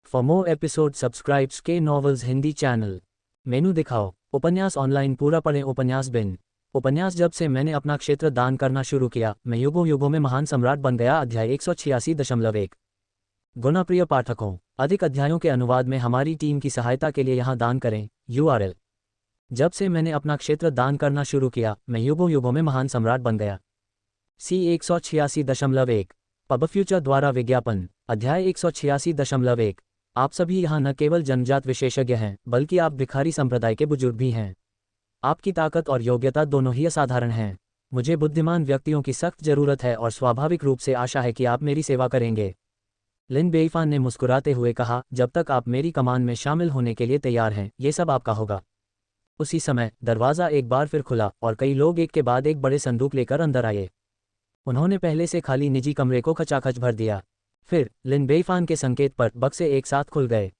For more episode subscribes के novels Hindi channel. मेनू दिखाओ। उपन्यास ऑनलाइन पूरा पढ़ें। उपन्यास बिन उपन्यास जब से मैंने अपना क्षेत्र दान करना शुरू किया, मैं युगों युगों में महान सम्राट बन गया। अध्याय 186.1। गुणप्रिय पाठकों, अधिक अध्यायों के अनुवाद में हमारी टीम की सहायता के लिए यहाँ दान करें। URL। जब से मैंने अपना क्षेत्र दान करना शुरू किया, मैं युगों युगों में महान सम्राट बन गया। C 186.1। पब फ्यूचर द्वारा विज्ञापन। अध्याय 186.1। आप सभी यहाँ न केवल जन्मजात विशेषज्ञ हैं, बल्कि आप भिखारी संप्रदाय के बुजुर्ग भी हैं। आपकी ताकत और योग्यता दोनों ही असाधारण हैं। मुझे बुद्धिमान व्यक्तियों की सख्त जरूरत है और स्वाभाविक रूप से आशा है कि आप मेरी सेवा करेंगे। लिन बेईफान ने मुस्कुराते हुए कहा, जब तक आप मेरी कमान में शामिल होने के लिए तैयार हैं, ये सब आपका होगा। उसी समय दरवाज़ा एक बार फिर खुला और कई लोग एक के बाद एक बड़े संदूक लेकर अंदर आए। उन्होंने पहले से खाली निजी कमरे को खचाखच भर दिया। फिर लिन बेईफान के संकेत पर बक्से एक साथ खुल गए।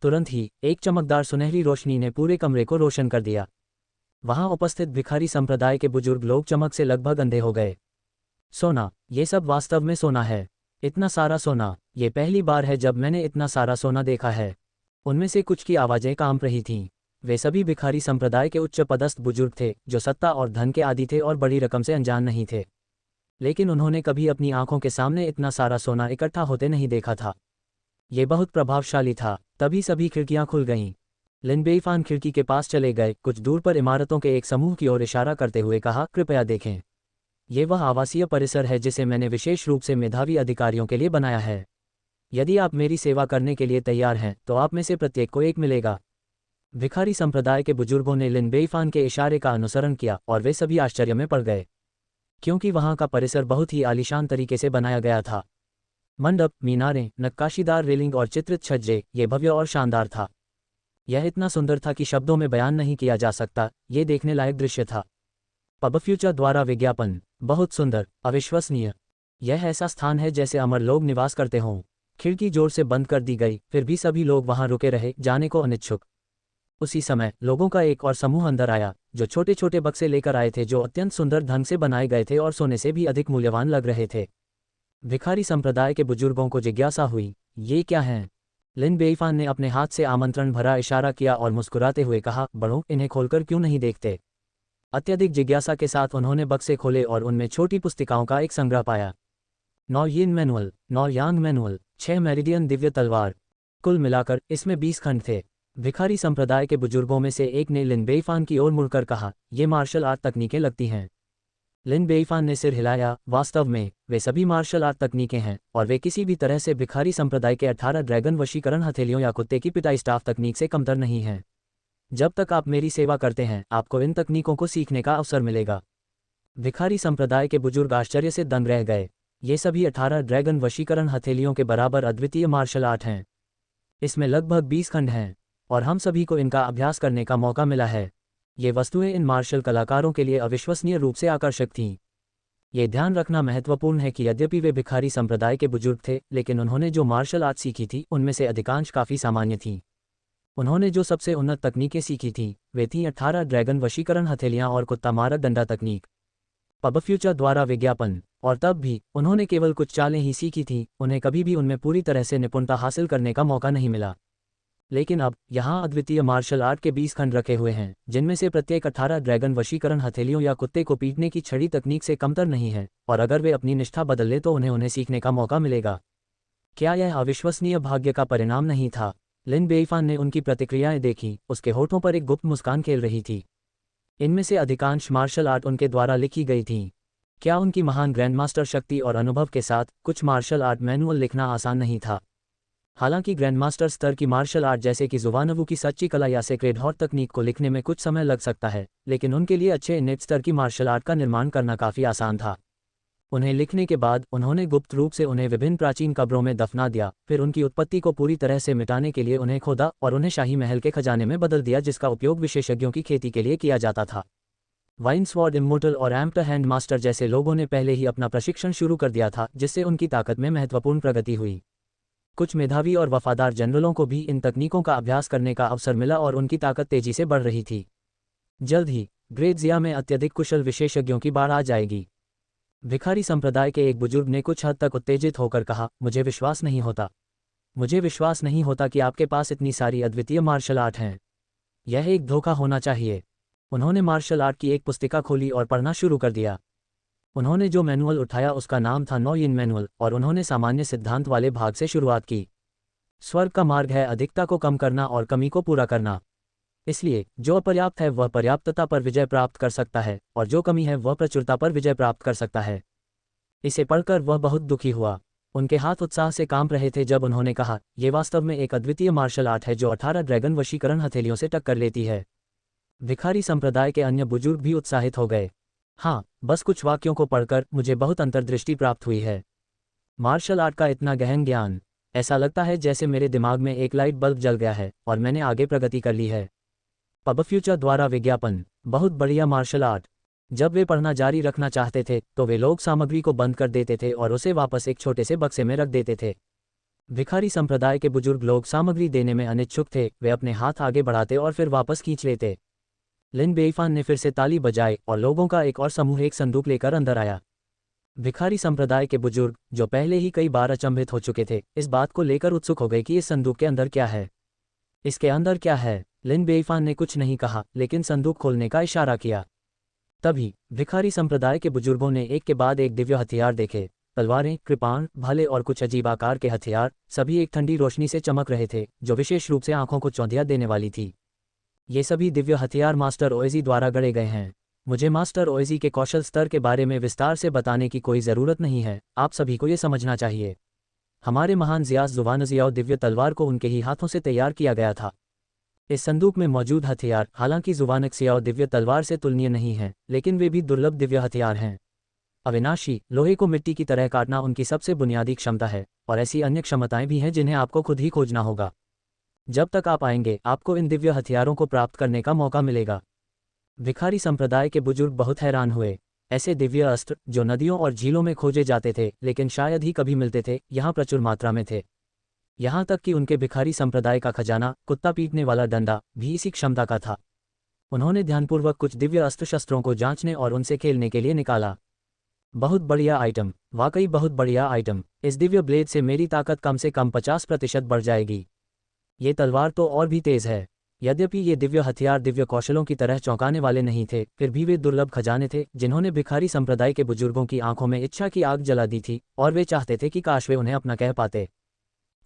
तुरंत ही एक चमकदार सुनहरी रोशनी ने पूरे कमरे को रोशन कर दिया। वहां उपस्थित भिखारी संप्रदाय के बुजुर्ग लोग चमक से लगभग अंधे हो गए। सोना, ये सब वास्तव में सोना है। इतना सारा सोना, ये पहली बार है जब मैंने इतना सारा सोना देखा है। उनमें से कुछ की आवाज़ें कांप रही थीं। वे सभी भिखारी संप्रदाय के उच्च पदस्थ बुजुर्ग थे, जो सत्ता और धन के आदी थे और बड़ी रकम से अनजान नहीं थे। लेकिन उन्होंने कभी अपनी आंखों के सामने इतना सारा सोना इकट्ठा होते नहीं देखा था। ये बहुत प्रभावशाली था। तभी सभी खिड़कियां खुल गईं। लिन बेईफान खिड़की के पास चले गए, कुछ दूर पर इमारतों के एक समूह की ओर इशारा करते हुए कहा, कृपया देखें। ये वह आवासीय परिसर है जिसे मैंने विशेष रूप से मेधावी अधिकारियों के लिए बनाया है। यदि आप मेरी सेवा करने के लिए तैयार हैं, तो आप में से प्रत्येक को एक मिलेगा। भिखारी संप्रदाय के बुजुर्गों ने लिन बेईफान के इशारे का अनुसरण किया और वे सभी आश्चर्य में पड़ गए, क्योंकि वहां का परिसर बहुत ही आलीशान तरीके से बनाया गया था। मंडप, मीनारें, नक्काशीदार रेलिंग और चित्रित छज्जे, ये भव्य और शानदार था। यह इतना सुंदर था कि शब्दों में बयान नहीं किया जा सकता। ये देखने लायक दृश्य था। पब फ्यूचर द्वारा विज्ञापन। बहुत सुंदर, अविश्वसनीय। यह ऐसा स्थान है जैसे अमर लोग निवास करते हों। खिड़की जोर से बंद कर दी गई, फिर भी सभी लोग वहां रुके रहे, जाने को अनिच्छुक। उसी समय लोगों का एक और समूह अंदर आया, जो छोटे छोटे बक्से लेकर आए थे, जो अत्यंत सुंदर ढंग से बनाए गए थे और सोने से भी अधिक मूल्यवान लग रहे थे। भिखारी संप्रदाय के बुजुर्गों को जिज्ञासा हुई, ये क्या हैं? लिन बेईफान ने अपने हाथ से आमंत्रण भरा इशारा किया और मुस्कुराते हुए कहा, बढ़ो, इन्हें खोलकर क्यों नहीं देखते? अत्यधिक जिज्ञासा के साथ उन्होंने बक्से खोले और उनमें छोटी पुस्तिकाओं का एक संग्रह पाया। 9 यिन मैनुअल, 9 यांग मैनुअल, 6 मेरिडियन दिव्य तलवार। कुल मिलाकर इसमें 20 खंड थे। भिखारी संप्रदाय के बुजुर्गों में से एक ने लिन बेईफान की ओर मुड़कर कहा, ये मार्शल आर्ट तकनीकें लगती हैं। लिन बेईफान ने सिर हिलाया। वास्तव में वे सभी मार्शल आर्ट तकनीकें हैं, और वे किसी भी तरह से भिखारी संप्रदाय के 18 ड्रैगन वशीकरण हथेलियों या कुत्ते की पिटाई स्टाफ तकनीक से कमतर नहीं हैं। जब तक आप मेरी सेवा करते हैं, आपको इन तकनीकों को सीखने का अवसर मिलेगा। भिखारी संप्रदाय के बुजुर्ग आश्चर्य से दंग रह गए। ये सभी 18 ड्रैगन वशीकरण हथेलियों के बराबर अद्वितीय मार्शल आर्ट हैं। इसमें लगभग 20 खंड हैं, और हम सभी को इनका अभ्यास करने का मौका मिला है। ये वस्तुएं इन मार्शल कलाकारों के लिए अविश्वसनीय रूप से आकर्षक थीं। ये ध्यान रखना महत्वपूर्ण है कि यद्यपि वे भिखारी संप्रदाय के बुजुर्ग थे, लेकिन उन्होंने जो मार्शल आर्ट सीखी थी, उनमें से अधिकांश काफ़ी सामान्य थीं। उन्होंने जो सबसे उन्नत तकनीकें सीखी थीं, वे थीं 18 ड्रैगन वशीकरण हथेलियां और कुत्ता मारक डंडा तकनीक। पब फ्यूचर द्वारा विज्ञापन। और तब भी उन्होंने केवल कुछ चालें ही सीखी थीं, उन्हें कभी भी उनमें पूरी तरह से निपुणता हासिल करने का मौका नहीं मिला। लेकिन अब यहाँ अद्वितीय मार्शल आर्ट के 20 खंड रखे हुए हैं, जिनमें से प्रत्येक 18 ड्रैगन वशीकरण हथेलियों या कुत्ते को पीटने की छड़ी तकनीक से कमतर नहीं है, और अगर वे अपनी निष्ठा बदल ले तो उन्हें सीखने का मौका मिलेगा। क्या यह अविश्वसनीय भाग्य का परिणाम नहीं था? लिन बेईफान ने उनकी प्रतिक्रियाएं देखी। उसके होठों पर एक गुप्त मुस्कान खेल रही थी। इनमें से अधिकांश मार्शल आर्ट उनके द्वारा लिखी गई थीं। क्या उनकी महान ग्रैंडमास्टर शक्ति और अनुभव के साथ कुछ मार्शल आर्ट मैनुअल लिखना आसान नहीं था? हालांकि ग्रैंडमास्टर स्तर की मार्शल आर्ट जैसे कि जुवानवू की सच्ची कला या सेक्रेड हॉर्ट तकनीक को लिखने में कुछ समय लग सकता है, लेकिन उनके लिए अच्छे इनेट स्तर की मार्शल आर्ट का निर्माण करना काफ़ी आसान था। उन्हें लिखने के बाद उन्होंने गुप्त रूप से उन्हें विभिन्न प्राचीन कब्रों में दफना दिया, फिर उनकी उत्पत्ति को पूरी तरह से मिटाने के लिए उन्हें खोदा और उन्हें शाही महल के खजाने में बदल दिया, जिसका उपयोग विशेषज्ञों की खेती के लिए किया जाता था। वाइन्सवॉर्ड इम्मोर्टल और एम्प्टर हैंड मास्टर जैसे लोगों ने पहले ही अपना प्रशिक्षण शुरू कर दिया था, जिससे उनकी ताकत में महत्वपूर्ण प्रगति हुई। कुछ मेधावी और वफादार जनरलों को भी इन तकनीकों का अभ्यास करने का अवसर मिला और उनकी ताकत तेजी से बढ़ रही थी। जल्द ही ग्रेट ज़िया में अत्यधिक कुशल विशेषज्ञों की बाढ़ आ जाएगी। भिखारी संप्रदाय के एक बुजुर्ग ने कुछ हद तक उत्तेजित होकर कहा, मुझे विश्वास नहीं होता। मुझे विश्वास नहीं होता कि आपके पास इतनी सारी अद्वितीय मार्शल आर्ट हैं। यह एक धोखा होना चाहिए। उन्होंने मार्शल आर्ट की एक पुस्तिका खोली और पढ़ना शुरू कर दिया। उन्होंने जो मैनुअल उठाया उसका नाम था नो इन मैनुअल, और उन्होंने सामान्य सिद्धांत वाले भाग से शुरुआत की। स्वर्ग का मार्ग है अधिकता को कम करना और कमी को पूरा करना। इसलिए जो अपर्याप्त है वह पर्याप्तता पर विजय प्राप्त कर सकता है, और जो कमी है वह प्रचुरता पर विजय प्राप्त कर सकता है। इसे पढ़कर वह बहुत दुखी हुआ। उनके हाथ उत्साह से कांप रहे थे जब उन्होंने कहा, यह वास्तव में एक अद्वितीय मार्शल आर्ट है जो 18 ड्रैगन वशीकरण हथेलियों से टक्कर लेती है। भिखारी संप्रदाय के अन्य बुजुर्ग भी उत्साहित हो गए। हाँ, बस कुछ वाक्यों को पढ़कर मुझे बहुत अंतर्दृष्टि प्राप्त हुई है। मार्शल आर्ट का इतना गहन ज्ञान, ऐसा लगता है जैसे मेरे दिमाग में एक लाइट बल्ब जल गया है और मैंने आगे प्रगति कर ली है। पब फ्यूचर द्वारा विज्ञापन, बहुत बढ़िया मार्शल आर्ट। जब वे पढ़ना जारी रखना चाहते थे तो वे लोग सामग्री को बंद कर देते थे और उसे वापस एक छोटे से बक्से में रख देते थे। भिखारी संप्रदाय के बुजुर्ग लोग सामग्री देने में अनिच्छुक थे। वे अपने हाथ आगे बढ़ाते और फिर वापस खींच लेते। लिन बेईफान ने फिर से ताली बजाई और लोगों का एक और समूह एक संदूक लेकर अंदर आया। भिखारी संप्रदाय के बुजुर्ग, जो पहले ही कई बार अचंभित हो चुके थे, इस बात को लेकर उत्सुक हो गए कि इस संदूक के अंदर क्या है। इसके अंदर क्या है? लिन बेईफान ने कुछ नहीं कहा, लेकिन संदूक खोलने का इशारा किया। तभी भिखारी संप्रदाय के बुजुर्गों ने एक के बाद एक दिव्य हथियार देखे। तलवारें, कृपाण, भाले और कुछ अजीब आकार के हथियार, सभी एक ठंडी रोशनी से चमक रहे थे जो विशेष रूप से आंखों को चौंधिया देने वाली थी। ये सभी दिव्य हथियार मास्टर ओएजी द्वारा गढ़े गए हैं। मुझे मास्टर ओएजी के कौशल स्तर के बारे में विस्तार से बताने की कोई ज़रूरत नहीं है, आप सभी को ये समझना चाहिए। हमारे महान ज़ियास ज़ुवानज़ियाओ दिव्य तलवार को उनके ही हाथों से तैयार किया गया था। इस संदूक में मौजूद हथियार, हालांकि ज़ुवानक्सियाओ दिव्य तलवार से तुलनीय नहीं हैं, लेकिन वे भी दुर्लभ दिव्य हथियार हैं। अविनाशी, लोहे को मिट्टी की तरह काटना उनकी सबसे बुनियादी क्षमता है, और ऐसी अन्य क्षमताएं भी हैं जिन्हें आपको खुद ही खोजना होगा। जब तक आप आएंगे, आपको इन दिव्य हथियारों को प्राप्त करने का मौका मिलेगा। भिखारी संप्रदाय के बुजुर्ग बहुत हैरान हुए। ऐसे दिव्य अस्त्र जो नदियों और झीलों में खोजे जाते थे लेकिन शायद ही कभी मिलते थे, यहाँ प्रचुर मात्रा में थे। यहाँ तक कि उनके भिखारी संप्रदाय का खजाना, कुत्ता पीटने वाला डंडा, भी इसी क्षमता का था। उन्होंने ध्यानपूर्वक कुछ दिव्य अस्त्र शस्त्रों को जांचने और उनसे खेलने के लिए निकाला। बहुत बढ़िया आइटम, वाकई बहुत बढ़िया आइटम। इस दिव्य ब्लेड से मेरी ताकत कम से कम 50% बढ़ जाएगी। ये तलवार तो और भी तेज है। यद्यपि ये दिव्य हथियार दिव्य कौशलों की तरह चौंकाने वाले नहीं थे, फिर भी वे दुर्लभ खजाने थे जिन्होंने भिखारी संप्रदाय के बुजुर्गों की आंखों में इच्छा की आग जला दी थी, और वे चाहते थे कि काश वे उन्हें अपना कह पाते।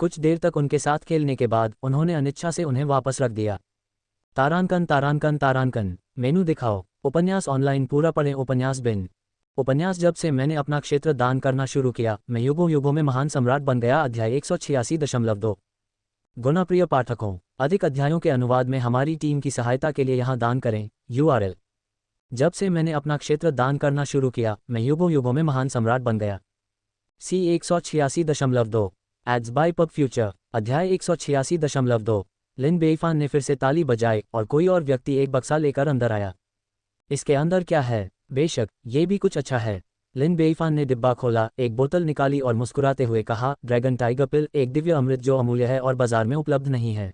कुछ देर तक उनके साथ खेलने के बाद उन्होंने अनिच्छा से उन्हें वापस रख दिया। तारांकन तारांकन तारांकन, मेनू दिखाओ। उपन्यास ऑनलाइन पूरा पढ़ें। उपन्यास बिन। उपन्यास जब से मैंने अपना क्षेत्र दान करना शुरू किया, मैं युगों युगों में महान सम्राट बन गया। अध्याय 186.2। गुणप्रिय पाठकों, अधिक अध्यायों के अनुवाद में हमारी टीम की सहायता के लिए यहाँ दान करें। URL। जब से मैंने अपना क्षेत्र दान करना शुरू किया, मैं युगों युगों में महान सम्राट बन गया। C 186.2। Ads bye pub future. अध्याय 186.2। लिन बेईफान ने फिर से ताली बजाई और कोई और व्यक्ति एक बक्सा लेकर अंदर आया। इसके अंदर क्या है? बेशक, ये भी कुछ अच्छा है। लिन बेईफान ने डिब्बा खोला, एक बोतल निकाली और मुस्कुराते हुए कहा, ड्रैगन टाइगर पिल, एक दिव्य अमृत जो अमूल्य है और बाजार में उपलब्ध नहीं है।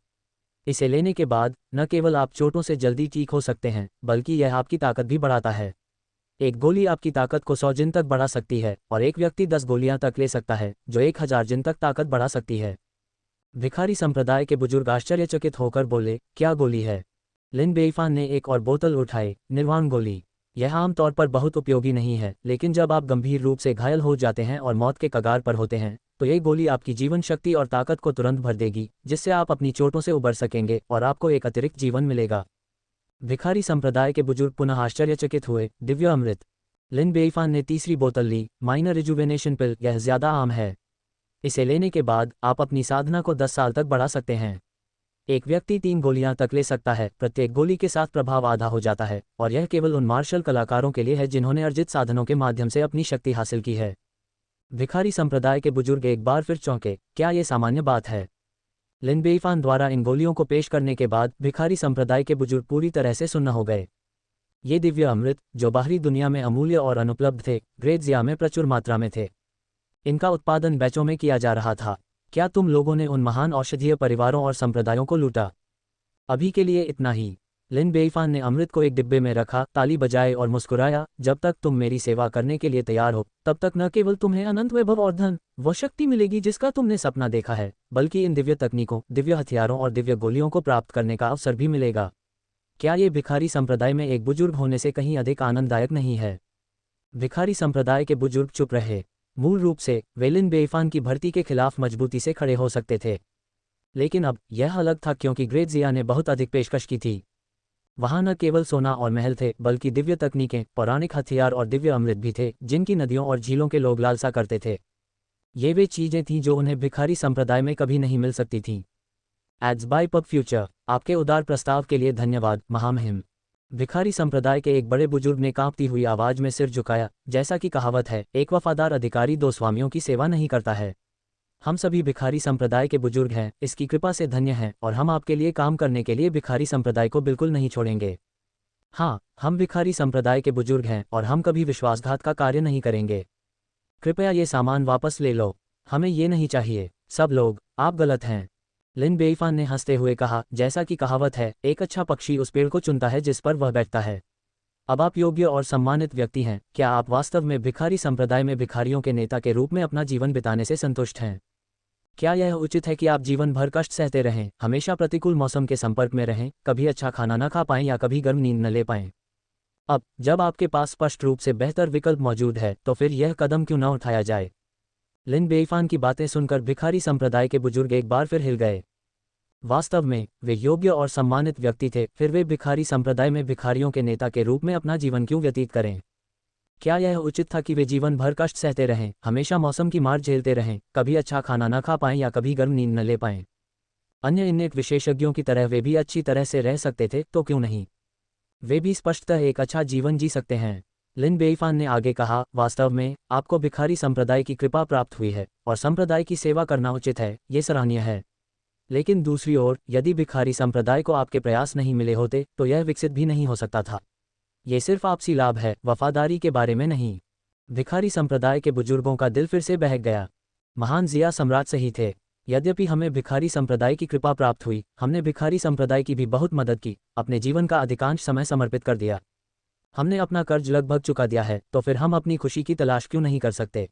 इसे लेने के बाद न केवल आप चोटों से जल्दी ठीक हो सकते हैं, बल्कि यह आपकी ताकत भी बढ़ाता है। एक गोली आपकी ताकत को 100 जिन तक बढ़ा सकती है, और एक व्यक्ति 10 गोलियां तक ले सकता है, जो 1000 जिन तक ताकत बढ़ा सकती है। भिखारी संप्रदाय के बुजुर्ग आश्चर्यचकित होकर बोले, क्या गोली है? लिन बेईफान ने एक और बोतल उठाई। निर्वाण गोली। यह आमतौर पर बहुत उपयोगी नहीं है, लेकिन जब आप गंभीर रूप से घायल हो जाते हैं और मौत के कगार पर होते हैं, तो यह गोली आपकी जीवन शक्ति और ताकत को तुरंत भर देगी, जिससे आप अपनी चोटों से उबर सकेंगे और आपको एक अतिरिक्त जीवन मिलेगा। भिखारी संप्रदाय के बुजुर्ग पुनः आश्चर्यचकित हुए। दिव्य अमृत। लिन बेईफान ने तीसरी बोतल ली। माइनर रिजुवेनेशन पिल, यह ज्यादा आम है। इसे लेने के बाद आप अपनी साधना को 10 साल तक बढ़ा सकते हैं। एक व्यक्ति 3 गोलियां तक ले सकता है, प्रत्येक गोली के साथ प्रभाव आधा हो जाता है, और यह केवल उन मार्शल कलाकारों के लिए है जिन्होंने अर्जित साधनों के माध्यम से अपनी शक्ति हासिल की है। भिखारी संप्रदाय के बुजुर्ग एक बार फिर चौंके। क्या ये सामान्य बात है? लिन बेईफान द्वारा इन गोलियों को पेश करने के बाद भिखारी संप्रदाय के बुजुर्ग पूरी तरह से सुन्न हो गए। ये दिव्य अमृत, जो बाहरी दुनिया में अमूल्य और अनुपलब्ध थे, ग्रेट ज़िया में प्रचुर मात्रा में थे। इनका उत्पादन बैचों में किया जा रहा था। क्या तुम लोगों ने उन महान औषधीय परिवारों और संप्रदायों को लूटा? अभी के लिए इतना ही। लिन बेईफान ने अमृत को एक डिब्बे में रखा, ताली बजाए और मुस्कुराया, जब तक तुम मेरी सेवा करने के लिए तैयार हो तब तक न केवल तुम्हें अनंत वैभव और धन व शक्ति मिलेगी जिसका तुमने सपना देखा है, बल्कि इन दिव्य तकनीकों, दिव्य हथियारों और दिव्य गोलियों को प्राप्त करने का अवसर भी मिलेगा। क्या ये भिखारी संप्रदाय में एक बुजुर्ग होने से कहीं अधिक आनंददायक नहीं है? भिखारी संप्रदाय के बुजुर्ग चुप रहे। मूल रूप से वे लिन बेईफान की भर्ती के खिलाफ मजबूती से खड़े हो सकते थे, लेकिन अब यह अलग था क्योंकि ग्रेट जिया ने बहुत अधिक पेशकश की थी। वहां न केवल सोना और महल थे, बल्कि दिव्य तकनीकें, पौराणिक हथियार और दिव्य अमृत भी थे जिनकी नदियों और झीलों के लोग लालसा करते थे। ये वे चीजें थीं जो उन्हें भिखारी संप्रदाय में कभी नहीं मिल सकती थीं। एड्स बाय पब फ्यूचर, आपके उदार प्रस्ताव के लिए धन्यवाद महामहिम। भिखारी संप्रदाय के एक बड़े बुजुर्ग ने कांपती हुई आवाज में सिर झुकाया। जैसा कि कहावत है, एक वफादार अधिकारी दो स्वामियों की सेवा नहीं करता है। हम सभी भिखारी संप्रदाय के बुजुर्ग हैं, इसकी कृपा से धन्य हैं, और हम आपके लिए काम करने के लिए भिखारी संप्रदाय को बिल्कुल नहीं छोड़ेंगे। हाँ, हम भिखारी संप्रदाय के बुजुर्ग हैं और हम कभी विश्वासघात का कार्य नहीं करेंगे। कृपया ये सामान वापस ले लो, हमें ये नहीं चाहिए। सब लोग, आप गलत हैं, लिन बेईफान ने हंसते हुए कहा। जैसा कि कहावत है, एक अच्छा पक्षी उस पेड़ को चुनता है जिस पर वह बैठता है। अब आप योग्य और सम्मानित व्यक्ति हैं। क्या आप वास्तव में भिखारी संप्रदाय में भिखारियों के नेता के रूप में अपना जीवन बिताने से संतुष्ट हैं? क्या यह उचित है कि आप जीवन भर कष्ट सहते रहें, हमेशा प्रतिकूल मौसम के संपर्क में रहें, कभी अच्छा खाना न खा पाएं या कभी गर्म नींद न ले पाएं? अब जब आपके पास स्पष्ट रूप से बेहतर विकल्प मौजूद है, तो फिर यह कदम क्यों न उठाया जाए? लिन बेईफान की बातें सुनकर भिखारी संप्रदाय के बुजुर्ग एक बार फिर हिल गए। वास्तव में वे योग्य और सम्मानित व्यक्ति थे, फिर वे भिखारी संप्रदाय में भिखारियों के नेता के रूप में अपना जीवन क्यों व्यतीत करें? क्या यह उचित था कि वे जीवन भर कष्ट सहते रहें, हमेशा मौसम की मार झेलते रहें, कभी अच्छा खाना न खा पाएं या कभी गर्म नींद न ले पाएं? अन्य इंनेट विशेषज्ञों की तरह वे भी अच्छी तरह से रह सकते थे, तो क्यों नहीं? वे भी स्पष्टतः एक अच्छा जीवन जी सकते हैं। लिन बेईफान ने आगे कहा, वास्तव में आपको भिखारी संप्रदाय की कृपा प्राप्त हुई है और संप्रदाय की सेवा करना उचित है, ये सराहनीय है। लेकिन दूसरी ओर, यदि भिखारी संप्रदाय को आपके प्रयास नहीं मिले होते तो यह विकसित भी नहीं हो सकता था। ये सिर्फ आपसी लाभ है, वफादारी के बारे में नहीं। भिखारी संप्रदाय के बुजुर्गों का दिल फिर से बहक गया। महान जिया सम्राट सही थे। यद्यपि हमें भिखारी संप्रदाय की कृपा प्राप्त हुई, हमने भिखारी संप्रदाय की भी बहुत मदद की, अपने जीवन का अधिकांश समय समर्पित कर दिया। हमने अपना कर्ज लगभग चुका दिया है, तो फिर हम अपनी खुशी की तलाश क्यों नहीं कर सकते?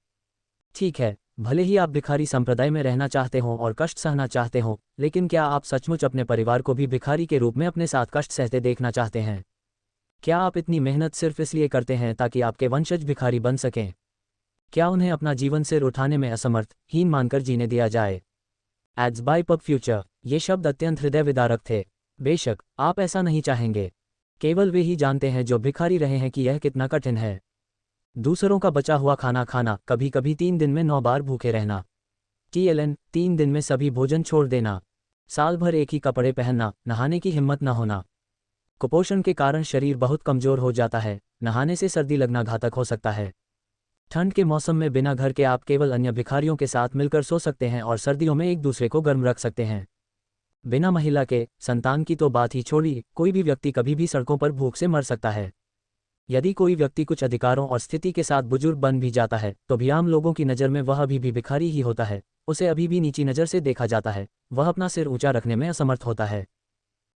ठीक है, भले ही आप भिखारी संप्रदाय में रहना चाहते हों और कष्ट सहना चाहते हों, लेकिन क्या आप सचमुच अपने परिवार को भी भिखारी के रूप में अपने साथ कष्ट सहते देखना चाहते हैं? क्या आप इतनी मेहनत सिर्फ इसलिए करते हैं ताकि आपके वंशज भिखारी बन सकें? क्या उन्हें अपना जीवन सिर उठाने में असमर्थ, हीन मानकर जीने दिया जाए? एड्स बाय पब फ्यूचर, ये शब्द अत्यंत हृदय विदारक थे। बेशक आप ऐसा नहीं चाहेंगे। केवल वे ही जानते हैं जो भिखारी रहे हैं कि यह कितना कठिन है। दूसरों का बचा हुआ खाना खाना, कभी कभी 3 दिन में 9 बार भूखे रहना। TLN, 3 दिन में सभी भोजन छोड़ देना। साल भर एक ही कपड़े पहनना, नहाने की हिम्मत न होना। कुपोषण के कारण शरीर बहुत कमजोर हो जाता है, नहाने से सर्दी लगना घातक हो सकता है। ठंड के मौसम में बिना घर के आप केवल अन्य भिखारियों के साथ मिलकर सो सकते हैं और सर्दियों में एक दूसरे को गर्म रख सकते हैं। बिना महिला के संतान की तो बात ही छोड़िए, कोई भी व्यक्ति कभी भी सड़कों पर भूख से मर सकता है। यदि कोई व्यक्ति कुछ अधिकारों और स्थिति के साथ बुजुर्ग बन भी जाता है, तो भी आम लोगों की नज़र में वह अभी भी भिखारी ही होता है। उसे अभी भी नीची नज़र से देखा जाता है, वह अपना सिर ऊंचा रखने में असमर्थ होता है।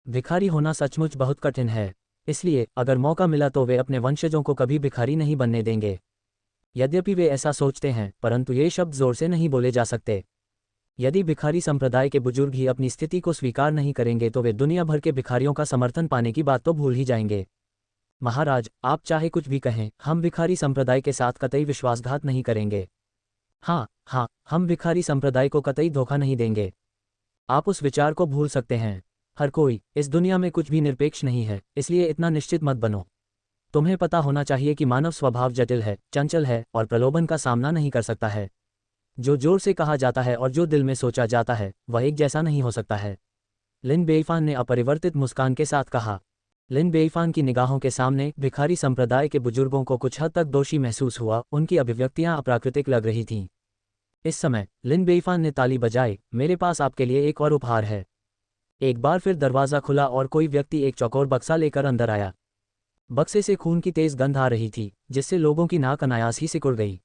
भिखारी होना सचमुच बहुत कठिन है, इसलिए अगर मौका मिला तो वे अपने वंशजों को कभी भिखारी नहीं बनने देंगे। यद्यपि वे ऐसा सोचते हैं, परंतु ये शब्द जोर से नहीं बोले जा सकते। यदि भिखारी संप्रदाय के बुजुर्ग ही अपनी स्थिति को स्वीकार नहीं करेंगे तो वे दुनिया भर के भिखारियों का समर्थन पाने की बात तो भूल ही जाएंगे। महाराज, आप चाहे कुछ भी कहें, हम भिखारी संप्रदाय के साथ कतई विश्वासघात नहीं करेंगे। हाँ, हम भिखारी संप्रदाय को कतई धोखा नहीं देंगे। आप उस विचार को भूल सकते हैं। हर कोई इस दुनिया में कुछ भी निरपेक्ष नहीं है, इसलिए इतना निश्चित मत बनो। तुम्हें पता होना चाहिए कि मानव स्वभाव जटिल है, चंचल है और प्रलोभन का सामना नहीं कर सकता है। जो जोर से कहा जाता है और जो दिल में सोचा जाता है, वह एक जैसा नहीं हो सकता है। लिन बेईफान ने अपरिवर्तित मुस्कान के साथ कहा। लिन बेईफान की निगाहों के सामने भिखारी संप्रदाय के बुजुर्गों को कुछ हद तक दोषी महसूस हुआ, उनकी अभिव्यक्तियां अप्राकृतिक लग रही थीं। इस समय लिन बेईफान ने ताली बजाई। मेरे पास आपके लिए एक और उपहार है। एक बार फिर दरवाज़ा खुला और कोई व्यक्ति एक चौकोर बक्सा लेकर अंदर आया। बक्से से खून की तेज गंध आ रही थी, जिससे लोगों की नाक अनायास ही सिकुड़ गई।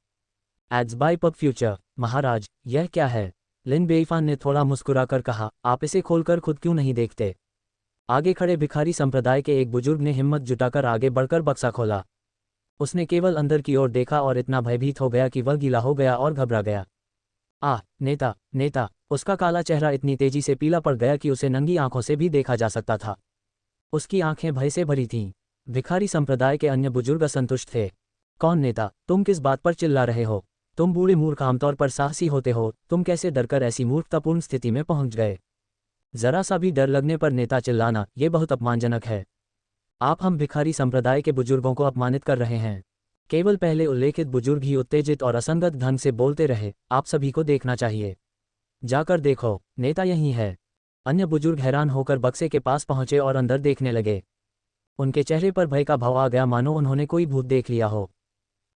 एड्स बाय पब फ्यूचर, महाराज, यह क्या है? लिन बेईफान ने थोड़ा मुस्कुराकर कहा, आप इसे खोलकर खुद क्यों नहीं देखते? आगे खड़े भिखारी संप्रदाय के एक बुजुर्ग ने हिम्मत जुटाकर आगे बढ़कर बक्सा खोला। उसने केवल अंदर की ओर देखा और इतना भयभीत हो गया कि वह गीला हो गया और घबरा गया। नेता, नेता! उसका काला चेहरा इतनी तेजी से पीला पड़ गया कि उसे नंगी आंखों से भी देखा जा सकता था। उसकी आंखें भय से भरी थीं। भिखारी संप्रदाय के अन्य बुजुर्ग असंतुष्ट थे। कौन नेता? तुम किस बात पर चिल्ला रहे हो? तुम बूढ़े मूर्ख आमतौर पर साहसी होते हो, तुम कैसे डरकर ऐसी मूर्खतापूर्ण स्थिति में पहुंच गए? जरा सा भी डर लगने पर नेता चिल्लाना, ये बहुत अपमानजनक है। आप हम भिखारी संप्रदाय के बुजुर्गों को अपमानित कर रहे हैं। केवल पहले उल्लेखित बुजुर्ग ही उत्तेजित और असंगत ढंग से बोलते रहे, आप सभी को देखना चाहिए। जाकर देखो, नेता यहीं है। अन्य बुजुर्ग हैरान होकर बक्से के पास पहुंचे और अंदर देखने लगे। उनके चेहरे पर भय का भाव आ गया, मानो उन्होंने कोई भूत देख लिया हो।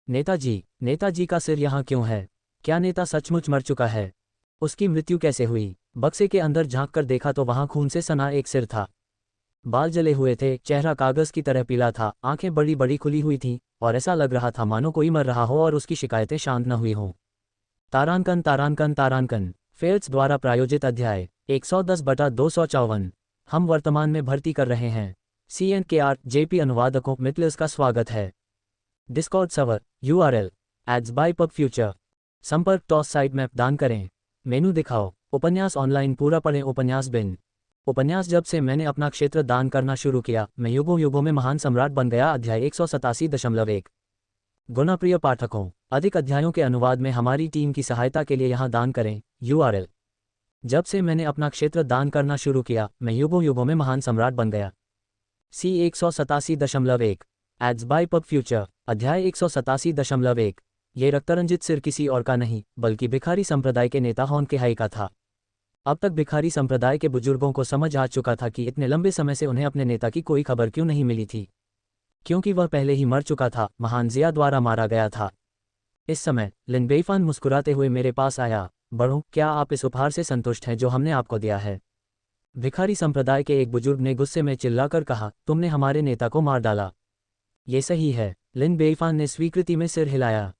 नेताजी का सिर यहाँ क्यों है? क्या नेता सचमुच मर चुका है? उसकी मृत्यु कैसे हुई? बक्से के अंदर झांक कर देखा तो वहां खून से सना एक सिर था। बाल जले हुए थे, चेहरा कागज की तरह पीला था, आंखें बड़ी बड़ी खुली हुई थीं और ऐसा लग रहा था मानो कोई मर रहा हो और उसकी शिकायतें शांत न हुई हों। तारांकन फेल्स द्वारा प्रायोजित अध्याय 110/254 हम वर्तमान में भर्ती कर रहे हैं। CNKR JP अनुवादकों मित्लर्स का स्वागत है। Discord server URL ads bye pub future. संपर्क टॉस साइट मैप दान करें। मेनू दिखाओ। उपन्यास ऑनलाइन पूरा पढ़ें। उपन्यास बिन। उपन्यास जब से मैंने अपना क्षेत्र दान करना शुरू किया, मैं युगों युगों में महान सम्राट बन गया। अध्याय 187.1। गुणप्रिय पाठकों, अधिक अध्यायों के अनुवाद में हमारी टीम की सहायता के लिए यहाँ दान करें। URL जब से मैंने अपना क्षेत्र दान करना शुरू किया, मैं युगों युगों में महान सम्राट बन गया। C 187.1 ads bye pub future. अध्याय 187.1। ये रक्तरंजित सिर किसी और का नहीं, बल्कि भिखारी संप्रदाय के नेता होनकेहाई का था। अब तक भिखारी संप्रदाय के बुजुर्गों को समझ आ चुका था कि इतने लंबे समय से उन्हें अपने नेता की कोई खबर क्यों नहीं मिली थी। क्योंकि वह पहले ही मर चुका था, महान जिया द्वारा मारा गया था। इस समय लिन बेईफान मुस्कुराते हुए मेरे पास आया। बढ़ो, क्या आप इस उपहार से संतुष्ट हैं जो हमने आपको दिया है? भिखारी संप्रदाय के एक बुजुर्ग ने गुस्से में चिल्लाकर कहा, तुमने हमारे नेता को मार डाला। ये सही है। लिन बेईफान ने स्वीकृति में सिर हिलाया।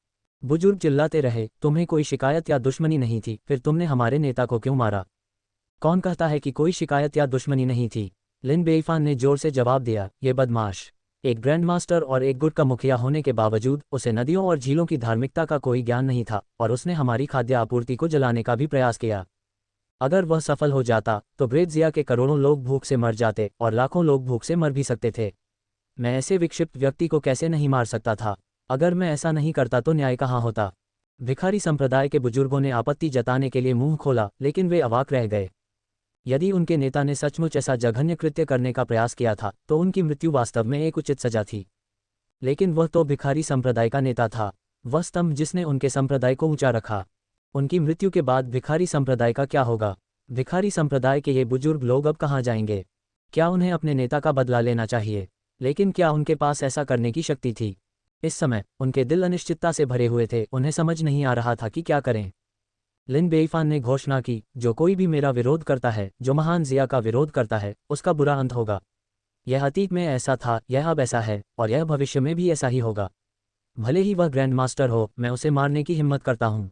बुजुर्ग चिल्लाते रहे, तुम्हें कोई शिकायत या दुश्मनी नहीं थी, फिर तुमने हमारे नेता को क्यों मारा? कौन कहता है कि कोई शिकायत या दुश्मनी नहीं थी? लिन बेईफान ने जोर से जवाब दिया, ये बदमाश। एक ग्रैंड मास्टर और एक गुट का मुखिया होने के बावजूद उसे नदियों और झीलों की धार्मिकता का कोई ज्ञान नहीं था और उसने हमारी खाद्य आपूर्ति को जलाने का भी प्रयास किया। अगर वह सफल हो जाता तो ब्रेजिया के करोड़ों लोग भूख से मर जाते और लाखों लोग भूख से मर भी सकते थे। मैं ऐसे विक्षिप्त व्यक्ति को कैसे नहीं मार सकता था? अगर मैं ऐसा नहीं करता तो न्याय कहाँ होता? भिखारी संप्रदाय के बुजुर्गों ने आपत्ति जताने के लिए मुंह खोला, लेकिन वे अवाक रह गए। यदि उनके नेता ने सचमुच ऐसा जघन्य कृत्य करने का प्रयास किया था तो उनकी मृत्यु वास्तव में एक उचित सजा थी। लेकिन वह तो भिखारी संप्रदाय का नेता था, वह स्तंभ जिसने उनके संप्रदाय को ऊंचा रखा। उनकी मृत्यु के बाद भिखारी संप्रदाय का क्या होगा? भिखारी संप्रदाय के ये बुजुर्ग लोग अब कहाँ जाएंगे? क्या उन्हें अपने नेता का बदला लेना चाहिए? लेकिन क्या उनके पास ऐसा करने की शक्ति थी? इस समय उनके दिल अनिश्चितता से भरे हुए थे, उन्हें समझ नहीं आ रहा था कि क्या करें। लिन बेईफान ने घोषणा की, जो कोई भी मेरा विरोध करता है, जो महान जिया का विरोध करता है, उसका बुरा अंत होगा। यह अतीत में ऐसा था, यह अब ऐसा है और यह भविष्य में भी ऐसा ही होगा। भले ही वह ग्रैंड मास्टर हो, मैं उसे मारने की हिम्मत करता हूँ।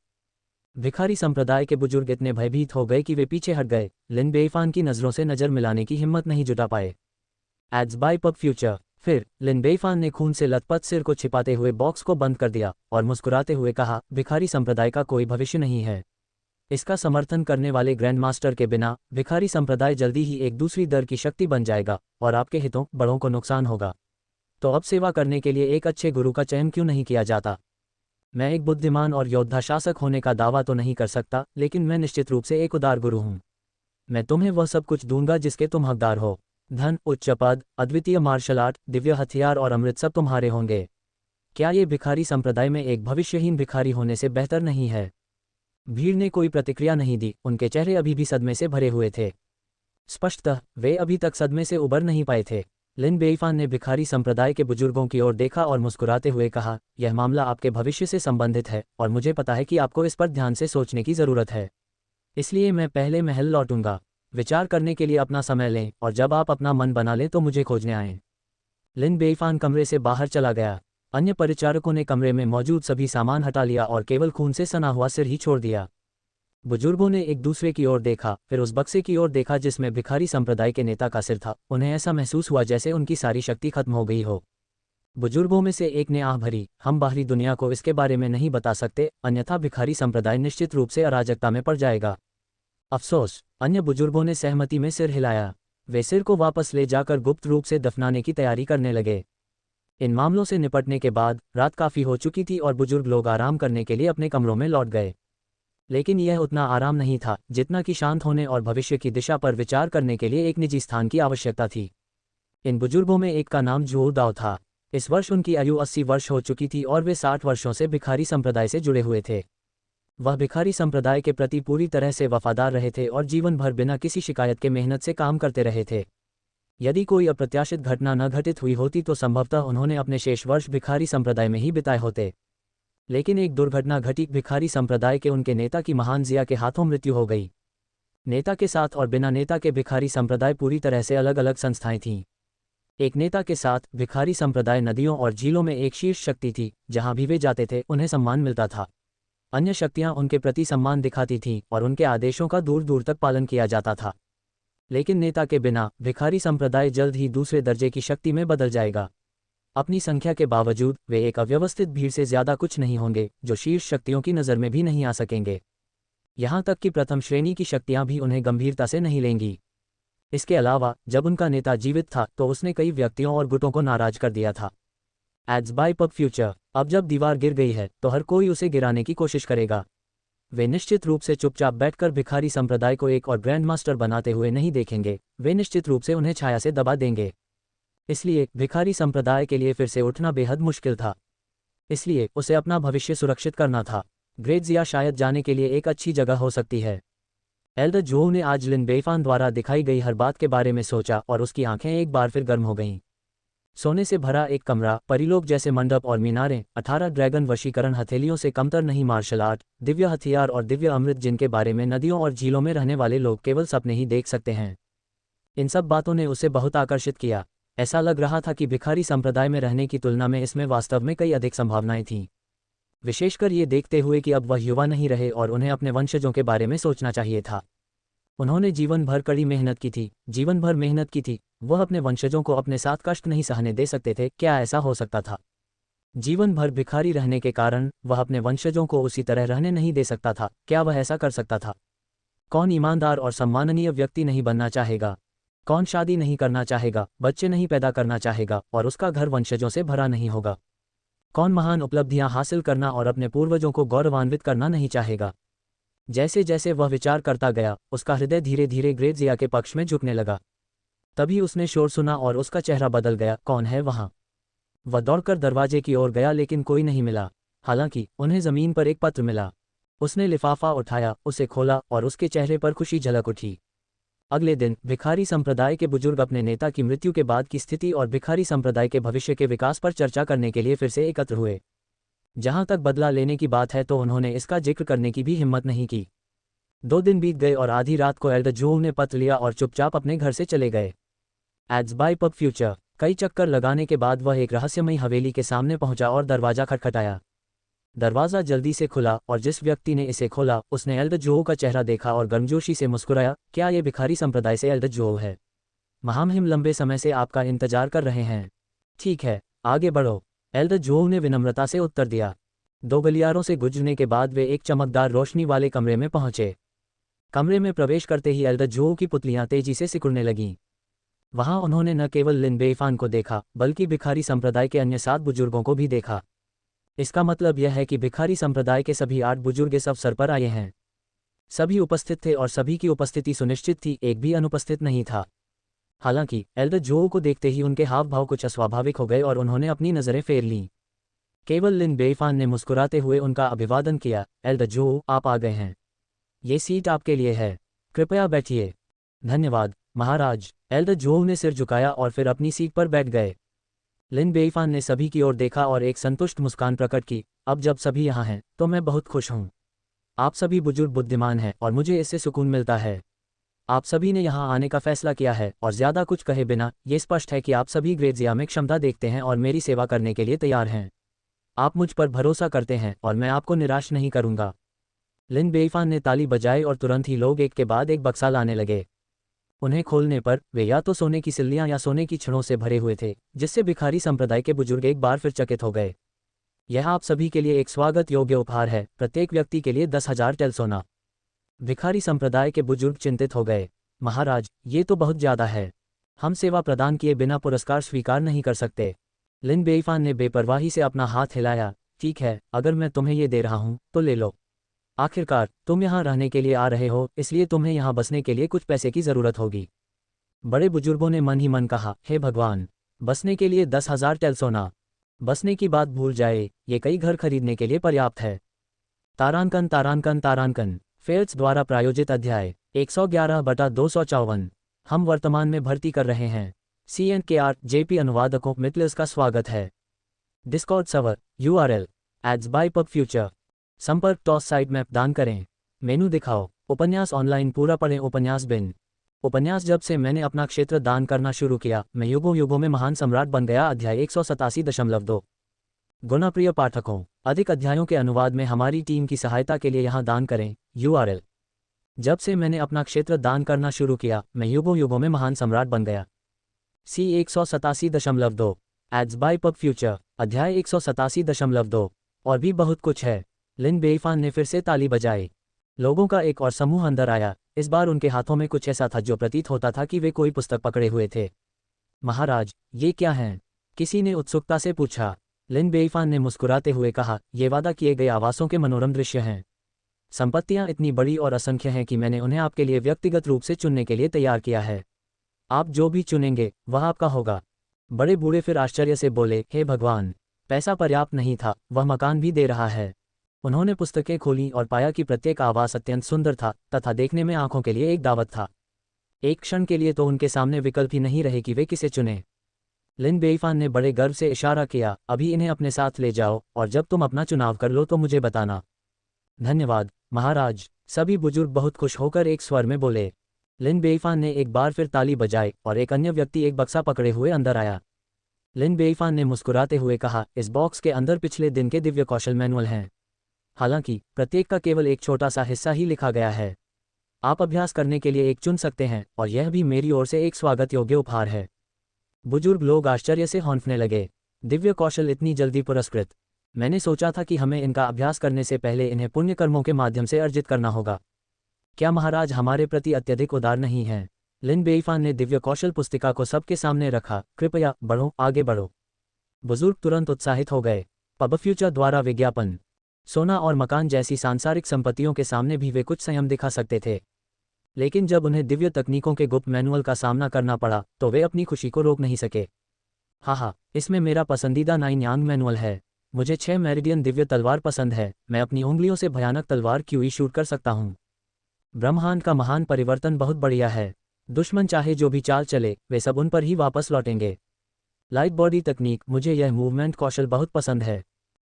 भिखारी संप्रदाय के बुजुर्ग इतने भयभीत हो गए कि वे पीछे हट गए। लिन बेईफान की नज़रों से नज़र मिलाने की हिम्मत नहीं जुटा पाए। Ads bye pub future. फिर लिन बेईफान ने खून से लथपथ सिर को छिपाते हुए बॉक्स को बंद कर दिया और मुस्कुराते हुए कहा, भिखारी संप्रदाय का कोई भविष्य नहीं है। इसका समर्थन करने वाले ग्रैंड मास्टर के बिना भिखारी संप्रदाय जल्दी ही एक दूसरी दर की शक्ति बन जाएगा और आपके हितों बड़ों को नुकसान होगा। तो अब सेवा करने के लिए एक अच्छे गुरु का चयन क्यों नहीं किया जाता? मैं एक बुद्धिमान और योद्धा शासक होने का दावा तो नहीं कर सकता, लेकिन मैं निश्चित रूप से एक उदार गुरु हूँ। मैं तुम्हें वह सब कुछ दूंगा जिसके तुम हकदार हो। धन, उच्च पद, अद्वितीय मार्शल आर्ट, दिव्य हथियार और अमृत सब तुम्हारे होंगे। क्या ये भिखारी संप्रदाय में एक भविष्यहीन भिखारी होने से बेहतर नहीं है? भीड़ ने कोई प्रतिक्रिया नहीं दी, उनके चेहरे अभी भी सदमे से भरे हुए थे। स्पष्टतः वे अभी तक सदमे से उबर नहीं पाए थे। लिन बेईफान ने भिखारी संप्रदाय के बुजुर्गों की ओर देखा और मुस्कुराते हुए कहा, यह मामला आपके भविष्य से संबंधित है और मुझे पता है कि आपको इस पर ध्यान से सोचने की ज़रूरत है। इसलिए मैं पहले महल लौटूंगा। विचार करने के लिए अपना समय लें और जब आप अपना मन बना लें तो मुझे खोजने आएं। लिन बेईफान कमरे से बाहर चला गया। अन्य परिचारकों ने कमरे में मौजूद सभी सामान हटा लिया और केवल खून से सना हुआ सिर ही छोड़ दिया। बुजुर्गों ने एक दूसरे की ओर देखा, फिर उस बक्से की ओर देखा जिसमें भिखारी संप्रदाय के नेता का सिर था। उन्हें ऐसा महसूस हुआ जैसे उनकी सारी शक्ति खत्म हो गई हो। बुजुर्गों में से एक ने आह भरी, हम बाहरी दुनिया को इसके बारे में नहीं बता सकते, अन्यथा भिखारी संप्रदाय निश्चित रूप से अराजकता में पड़ जाएगा। अफसोस, अन्य बुजुर्गों ने सहमति में सिर हिलाया। वे सिर को वापस ले जाकर गुप्त रूप से दफनाने की तैयारी करने लगे। इन मामलों से निपटने के बाद रात काफ़ी हो चुकी थी और बुजुर्ग लोग आराम करने के लिए अपने कमरों में लौट गए। लेकिन यह उतना आराम नहीं था जितना कि शांत होने और भविष्य की दिशा पर विचार करने के लिए एक निजी स्थान की आवश्यकता थी। इन बुजुर्गों में एक का नाम जुओ दाओ था। इस वर्ष उनकी आयु 80 वर्ष हो चुकी थी और वे 60 वर्षों से भिखारी संप्रदाय से जुड़े हुए थे। वह भिखारी संप्रदाय के प्रति पूरी तरह से वफादार रहे थे और जीवन भर बिना किसी शिकायत के मेहनत से काम करते रहे थे। यदि कोई अप्रत्याशित घटना न घटित हुई होती तो संभवतः उन्होंने अपने शेष वर्ष भिखारी संप्रदाय में ही बिताए होते। लेकिन एक दुर्घटना घटी। भिखारी संप्रदाय के उनके नेता की महान जिया के हाथों मृत्यु हो गई। नेता के साथ और बिना नेता के भिखारी संप्रदाय पूरी तरह से अलग अलग संस्थाएं थीं। एक नेता के साथ भिखारी संप्रदाय नदियों और झीलों में एक शीर्ष शक्ति थी। जहां भी वे जाते थे उन्हें सम्मान मिलता था। अन्य शक्तियां उनके प्रति सम्मान दिखाती थीं और उनके आदेशों का दूर दूर तक पालन किया जाता था। लेकिन नेता के बिना भिखारी संप्रदाय जल्द ही दूसरे दर्जे की शक्ति में बदल जाएगा। अपनी संख्या के बावजूद वे एक अव्यवस्थित भीड़ से ज्यादा कुछ नहीं होंगे जो शीर्ष शक्तियों की नज़र में भी नहीं आ सकेंगे। यहां तक कि प्रथम श्रेणी की शक्तियां भी उन्हें गंभीरता से नहीं लेंगी। इसके अलावा जब उनका नेता जीवित था तो उसने कई व्यक्तियों और गुटों को नाराज कर दिया था। Ads bye pub future. अब जब दीवार गिर गई है तो हर कोई उसे गिराने की कोशिश करेगा। वे निश्चित रूप से चुपचाप बैठकर भिखारी संप्रदाय को एक और ग्रैंड मास्टर बनाते हुए नहीं देखेंगे। वे निश्चित रूप से उन्हें छाया से दबा देंगे। इसलिए भिखारी संप्रदाय के लिए फिर से उठना बेहद मुश्किल था। इसलिए उसे अपना भविष्य सुरक्षित करना था। ग्रेट जिया शायद जाने के लिए एक अच्छी जगह हो सकती है। एल्डर जोऊ ने आज लिन बेइफान द्वारा दिखाई गई हर बात के बारे में सोचा और उसकी आंखें एक बार फिर गर्म हो गईं। सोने से भरा एक कमरा, परिलोक जैसे मंडप और मीनारें, 18 ड्रैगन वशीकरण हथेलियों से कमतर नहीं, मार्शल आर्ट, दिव्य हथियार और दिव्य अमृत जिनके बारे में नदियों और झीलों में रहने वाले लोग केवल सपने ही देख सकते हैं। इन सब बातों ने उसे बहुत आकर्षित किया। ऐसा लग रहा था कि भिखारी संप्रदाय में रहने की तुलना में इसमें वास्तव में कई अधिक संभावनाएं थीं। विशेषकर ये देखते हुए कि अब वह युवा नहीं रहे और उन्हें अपने वंशजों के बारे में सोचना चाहिए था। उन्होंने जीवन भर कड़ी मेहनत की थी, जीवन भर मेहनत की थी। वह अपने वंशजों को अपने साथ कष्ट नहीं सहने दे सकते थे। क्या ऐसा हो सकता था? जीवन भर भिखारी रहने के कारण वह अपने वंशजों को उसी तरह रहने नहीं दे सकता था। क्या वह ऐसा कर सकता था? कौन ईमानदार और सम्माननीय व्यक्ति नहीं बनना चाहेगा? कौन शादी नहीं करना चाहेगा, बच्चे नहीं पैदा करना चाहेगा और उसका घर वंशजों से भरा नहीं होगा? कौन महान उपलब्धियां हासिल करना और अपने पूर्वजों को गौरवान्वित करना नहीं चाहेगा? जैसे जैसे वह विचार करता गया उसका हृदय धीरे धीरे ग्रेट जिया के पक्ष में झुकने लगा। तभी उसने शोर सुना और उसका चेहरा बदल गया। कौन है वहां? वह दौड़कर दरवाजे की ओर गया लेकिन कोई नहीं मिला। हालांकि उन्हें जमीन पर एक पत्र मिला। उसने लिफाफा उठाया, उसे खोला और उसके चेहरे पर खुशी झलक उठी। अगले दिन भिखारी संप्रदाय के बुजुर्ग अपने नेता की मृत्यु के बाद की स्थिति और भिखारी संप्रदाय के भविष्य के विकास पर चर्चा करने के लिए फिर से एकत्र हुए। जहां तक बदला लेने की बात है तो उन्होंने इसका जिक्र करने की भी हिम्मत नहीं की। 2 दिन बीत गए और आधी रात को एल्डर जोऊ ने पत्र लिया और चुपचाप अपने घर से चले गए। Ads bye pub future. कई चक्कर लगाने के बाद वह एक रहस्यमयी हवेली के सामने पहुंचा और दरवाजा खटखटाया। दरवाज़ा जल्दी से खुला और जिस व्यक्ति ने इसे खोला उसने एल्डर जोऊ का चेहरा देखा और गर्मजोशी से मुस्कुराया। क्या ये भिखारी संप्रदाय से एल्डर जोऊ है? महामहिम, लंबे समय से आपका इंतजार कर रहे हैं। ठीक है, आगे बढ़ो, एल्डर जोऊ ने विनम्रता से उत्तर दिया। 2 गलियारों से गुजरने के बाद वे एक चमकदार रोशनी वाले कमरे में पहुंचे। कमरे में प्रवेश करते ही एल्डर जोऊ की पुतलियां तेजी से सिकुड़ने लगीं। वहां उन्होंने न केवल लिन बेइफान को देखा बल्कि भिखारी संप्रदाय के अन्य 7 बुजुर्गों को भी देखा। इसका मतलब यह है कि भिखारी संप्रदाय के सभी 8 बुजुर्ग इस अवसर पर आए हैं। सभी उपस्थित थे और सभी की उपस्थिति सुनिश्चित थी, एक भी अनुपस्थित नहीं था। हालांकि एल्डर जोऊ को देखते ही उनके हाव भाव कुछ अस्वाभाविक हो गए और उन्होंने अपनी नज़रें फेर लीं। केवल लिन बेइफान ने मुस्कुराते हुए उनका अभिवादन किया। एल्डर जोऊ, आप आ गए हैं। ये सीट आपके लिए है, कृपया बैठिए। धन्यवाद महाराज। एल्डर जोऊ ने सिर झुकाया और फिर अपनी सीट पर बैठ गए। लिन बेइफान ने सभी की ओर देखा और एक संतुष्ट मुस्कान प्रकट की। अब जब सभी यहाँ हैं तो मैं बहुत खुश हूँ। आप सभी बुजुर्ग बुद्धिमान हैं और मुझे इससे सुकून मिलता है। आप सभी ने यहाँ आने का फैसला किया है और ज़्यादा कुछ कहे बिना ये स्पष्ट है कि आप सभी ग्रेट जिया में क्षमता देखते हैं और मेरी सेवा करने के लिए तैयार हैं। आप मुझ पर भरोसा करते हैं और मैं आपको निराश नहीं करूँगा। लिन बेईफान ने ताली बजाई और तुरंत ही लोग एक के बाद एक बक्सा लाने लगे। उन्हें खोलने पर वे या तो सोने की सिल्लियां या सोने की छड़ों से भरे हुए थे, जिससे भिखारी संप्रदाय के बुजुर्ग एक बार फिर चकित हो गए। यह आप सभी के लिए एक स्वागत योग्य उपहार है, प्रत्येक व्यक्ति के लिए 10,000 टेल सोना। भिखारी संप्रदाय के बुजुर्ग चिंतित हो गए। महाराज, ये तो बहुत ज्यादा है। हम सेवा प्रदान किए बिना पुरस्कार स्वीकार नहीं कर सकते। लिन बेईफान ने बेपरवाही से अपना हाथ हिलाया। ठीक है, अगर मैं तुम्हें ये दे रहा हूँ तो ले लो। आखिरकार तुम यहाँ रहने के लिए आ रहे हो, इसलिए तुम्हें यहाँ बसने के लिए कुछ पैसे की जरूरत होगी। बड़े बुजुर्गों ने मन ही मन कहा, हे भगवान, बसने के लिए 10,000 टेल सोना। बसने की बात भूल जाए, ये कई घर खरीदने के लिए पर्याप्त है। तारांकन तारांकन तारांकन फेयर्स द्वारा प्रायोजित अध्याय 111/254 हम वर्तमान में भर्ती कर रहे हैं। CNKR JP अनुवादकों मित्लर्स का स्वागत है। Discord server URL ads bye pub future. संपर्क टॉस साइट मैप दान करें। मेनू दिखाओ। उपन्यास ऑनलाइन पूरा पढ़ें। उपन्यास बिन। उपन्यास जब से मैंने अपना क्षेत्र दान करना शुरू किया, मैं युगों युगों में महान सम्राट बन गया। अध्याय 187.2 गुना प्रिय पाठकों, अधिक अध्यायों के अनुवाद में हमारी टीम की सहायता के लिए यहाँ दान करें। URL जब से मैंने अपना क्षेत्र दान करना शुरू किया, मैं युगों युगों में महान सम्राट बन गया। C 187.2 ads bye pub future. अध्याय 187.2 और भी बहुत कुछ है। लिन बेईफान ने फिर से ताली बजाई। लोगों का एक और समूह अंदर आया। इस बार उनके हाथों में कुछ ऐसा था जो प्रतीत होता था कि वे कोई पुस्तक पकड़े हुए थे। महाराज, ये क्या हैं? किसी ने उत्सुकता से पूछा। लिन बेईफान ने मुस्कुराते हुए कहा, ये वादा किए गए आवासों के मनोरम दृश्य हैं। संपत्तियां इतनी बड़ी और असंख्य हैं कि मैंने उन्हें आपके लिए व्यक्तिगत रूप से चुनने के लिए तैयार किया है। आप जो भी चुनेंगे वह आपका होगा। बड़े बूढ़े फिर आश्चर्य से बोले, हे भगवान, पैसा पर्याप्त नहीं था, वह मकान भी दे रहा है। उन्होंने पुस्तकें खोली और पाया कि प्रत्येक आवास अत्यंत सुंदर था तथा देखने में आंखों के लिए एक दावत था। एक क्षण के लिए तो उनके सामने विकल्प ही नहीं रहे कि वे किसे चुने। लिन बेईफान ने बड़े गर्व से इशारा किया, अभी इन्हें अपने साथ ले जाओ और जब तुम अपना चुनाव कर लो तो मुझे बताना। धन्यवाद महाराज, सभी बुजुर्ग बहुत खुश होकर एक स्वर में बोले। लिन बेईफान ने एक बार फिर ताली बजाई और एक अन्य व्यक्ति एक बक्सा पकड़े हुए अंदर आया। लिन बेईफान ने मुस्कुराते हुए कहा, इस बॉक्स के अंदर पिछले दिन के दिव्य कौशल मैनुअल हैं। हालांकि प्रत्येक का केवल एक छोटा सा हिस्सा ही लिखा गया है। आप अभ्यास करने के लिए एक चुन सकते हैं और यह भी मेरी ओर से एक स्वागत योग्य उपहार है। बुजुर्ग लोग आश्चर्य से हौंफने लगे। दिव्य कौशल इतनी जल्दी पुरस्कृत? मैंने सोचा था कि हमें इनका अभ्यास करने से पहले इन्हें पुण्य कर्मों के माध्यम से अर्जित करना होगा। क्या महाराज हमारे प्रति अत्यधिक उदार नहीं हैं? लिन बेईफान ने दिव्य कौशल पुस्तिका को सबके सामने रखा। कृपया बढ़ो, आगे बढ़ो। बुजुर्ग तुरंत उत्साहित हो गए। पब फ्यूचर द्वारा विज्ञापन। सोना और मकान जैसी सांसारिक संपत्तियों के सामने भी वे कुछ संयम दिखा सकते थे, लेकिन जब उन्हें दिव्य तकनीकों के गुप्त मैनुअल का सामना करना पड़ा तो वे अपनी खुशी को रोक नहीं सके। हाँ, इसमें मेरा पसंदीदा 9 यांग मैनुअल है। मुझे 6 मेरिडियन दिव्य तलवार पसंद है। मैं अपनी उंगलियों से भयानक तलवार QE शूट कर सकता हूँ। ब्रह्मांड का महान परिवर्तन बहुत बढ़िया है। दुश्मन चाहे जो भी चाल चले, वे सब उन पर ही वापस लौटेंगे। लाइट बॉडी तकनीक, मुझे यह मूवमेंट कौशल बहुत पसंद है।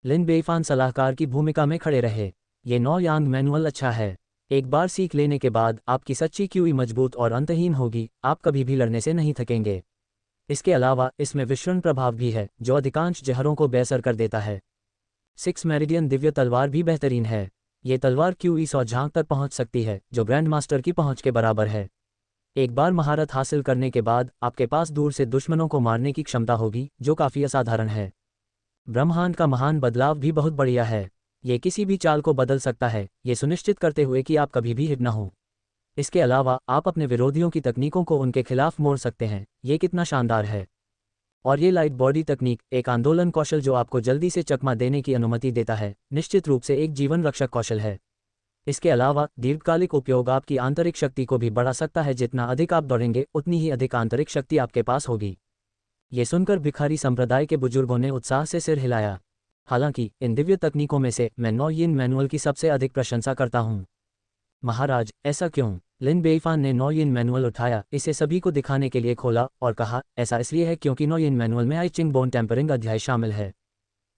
लिन बेईफान सलाहकार की भूमिका में खड़े रहे। ये 9 यांग मैनुअल अच्छा है। एक बार सीख लेने के बाद आपकी सच्ची QE मजबूत और अंतहीन होगी। आप कभी भी लड़ने से नहीं थकेंगे। इसके अलावा इसमें विश्रण प्रभाव भी है जो अधिकांश जहरों को बेअसर कर देता है। 6 मेरिडियन दिव्य तलवार भी बेहतरीन है। ये तलवार QE 100 झांक तक पहुंच सकती है, जो ग्रैंड मास्टर की पहुंच के बराबर है। एक बार महारत हासिल करने के बाद आपके पास दूर से दुश्मनों को मारने की क्षमता होगी, जो काफ़ी असाधारण है। ब्रह्मांड का महान बदलाव भी बहुत बढ़िया है। ये किसी भी चाल को बदल सकता है, ये सुनिश्चित करते हुए कि आप कभी भी हिट न हो। इसके अलावा आप अपने विरोधियों की तकनीकों को उनके खिलाफ मोड़ सकते हैं। ये कितना शानदार है। और ये लाइट बॉडी तकनीक, एक आंदोलन कौशल जो आपको जल्दी से चकमा देने की अनुमति देता है, निश्चित रूप से एक जीवन रक्षक कौशल है। इसके अलावा दीर्घकालिक उपयोग आपकी आंतरिक शक्ति को भी बढ़ा सकता है। जितना अधिक आप दौड़ेंगे उतनी ही अधिक आंतरिक शक्ति आपके पास होगी। ये सुनकर भिखारी संप्रदाय के बुजुर्गों ने उत्साह से सिर हिलाया। हालांकि इन दिव्य तकनीकों में से मैं 9 यिन मैनुअल की सबसे अधिक प्रशंसा करता हूँ। महाराज, ऐसा क्यों? लिन बेईफान ने 9 यिन मैनुअल उठाया, इसे सभी को दिखाने के लिए खोला और कहा, ऐसा इसलिए है क्योंकि 9 यिन मैनुअल में आई चिंग बोन टेम्परिंग अध्याय शामिल है।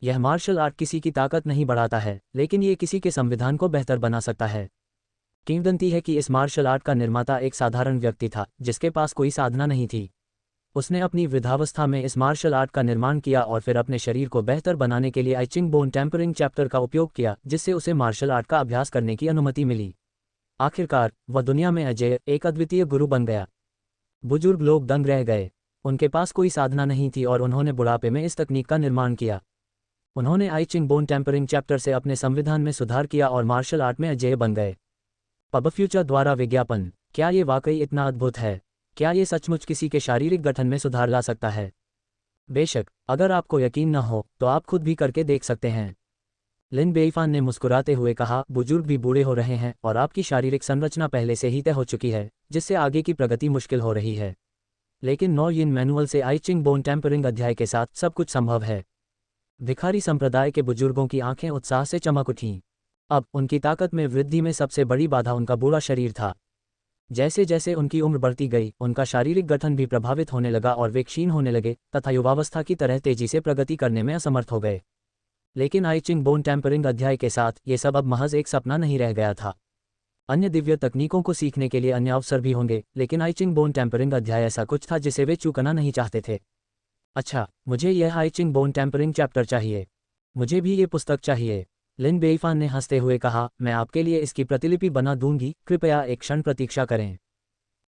यह मार्शल आर्ट किसी की ताकत नहीं बढ़ाता है, लेकिन ये किसी के संविधान को बेहतर बना सकता है। किंवदंती है कि इस मार्शल आर्ट का निर्माता एक साधारण व्यक्ति था जिसके पास कोई साधना नहीं थी। उसने अपनी वृद्धावस्था में इस मार्शल आर्ट का निर्माण किया और फिर अपने शरीर को बेहतर बनाने के लिए आई चिंग बोन टेम्परिंग चैप्टर का उपयोग किया, जिससे उसे मार्शल आर्ट का अभ्यास करने की अनुमति मिली। आखिरकार वह दुनिया में अजेय, एक अद्वितीय गुरु बन गया। बुजुर्ग लोग दंग रह गए। उनके पास कोई साधना नहीं थी और उन्होंने बुढ़ापे में इस तकनीक का निर्माण किया। उन्होंने आई चिंग बोन टेम्परिंग चैप्टर से अपने संविधान में सुधार किया और मार्शल आर्ट में अजेय बन गए। पब फ्यूचर द्वारा विज्ञापन। क्या ये वाकई इतना अद्भुत है? क्या ये सचमुच किसी के शारीरिक गठन में सुधार ला सकता है? बेशक, अगर आपको यकीन न हो तो आप खुद भी करके देख सकते हैं। लिन बेइफान ने मुस्कुराते हुए कहा, बुजुर्ग भी बूढ़े हो रहे हैं और आपकी शारीरिक संरचना पहले से ही तय हो चुकी है, जिससे आगे की प्रगति मुश्किल हो रही है। लेकिन नौ यिन मैनुअल से आई चिंग बोन टेम्परिंग अध्याय के साथ सब कुछ संभव है। भिखारी संप्रदाय के बुजुर्गों की आंखें उत्साह से चमक उठीं। अब उनकी ताकत में वृद्धि में सबसे बड़ी बाधा उनका बूढ़ा शरीर था। जैसे जैसे उनकी उम्र बढ़ती गई, उनका शारीरिक गठन भी प्रभावित होने लगा और वे क्षीण होने लगे तथा युवावस्था की तरह तेजी से प्रगति करने में असमर्थ हो गए। लेकिन आई चिंग बोन टेम्परिंग अध्याय के साथ ये सब अब महज एक सपना नहीं रह गया था। अन्य दिव्य तकनीकों को सीखने के लिए अन्य अवसर भी होंगे, लेकिन आई चिंग बोन टेम्परिंग अध्याय ऐसा कुछ था जिसे वे चूकना नहीं चाहते थे। अच्छा, मुझे यह आई चिंग बोन टेम्परिंग चैप्टर चाहिए। मुझे भी ये पुस्तक चाहिए। लिन बेइफान ने हंसते हुए कहा, मैं आपके लिए इसकी प्रतिलिपि बना दूंगी, कृपया एक क्षण प्रतीक्षा करें।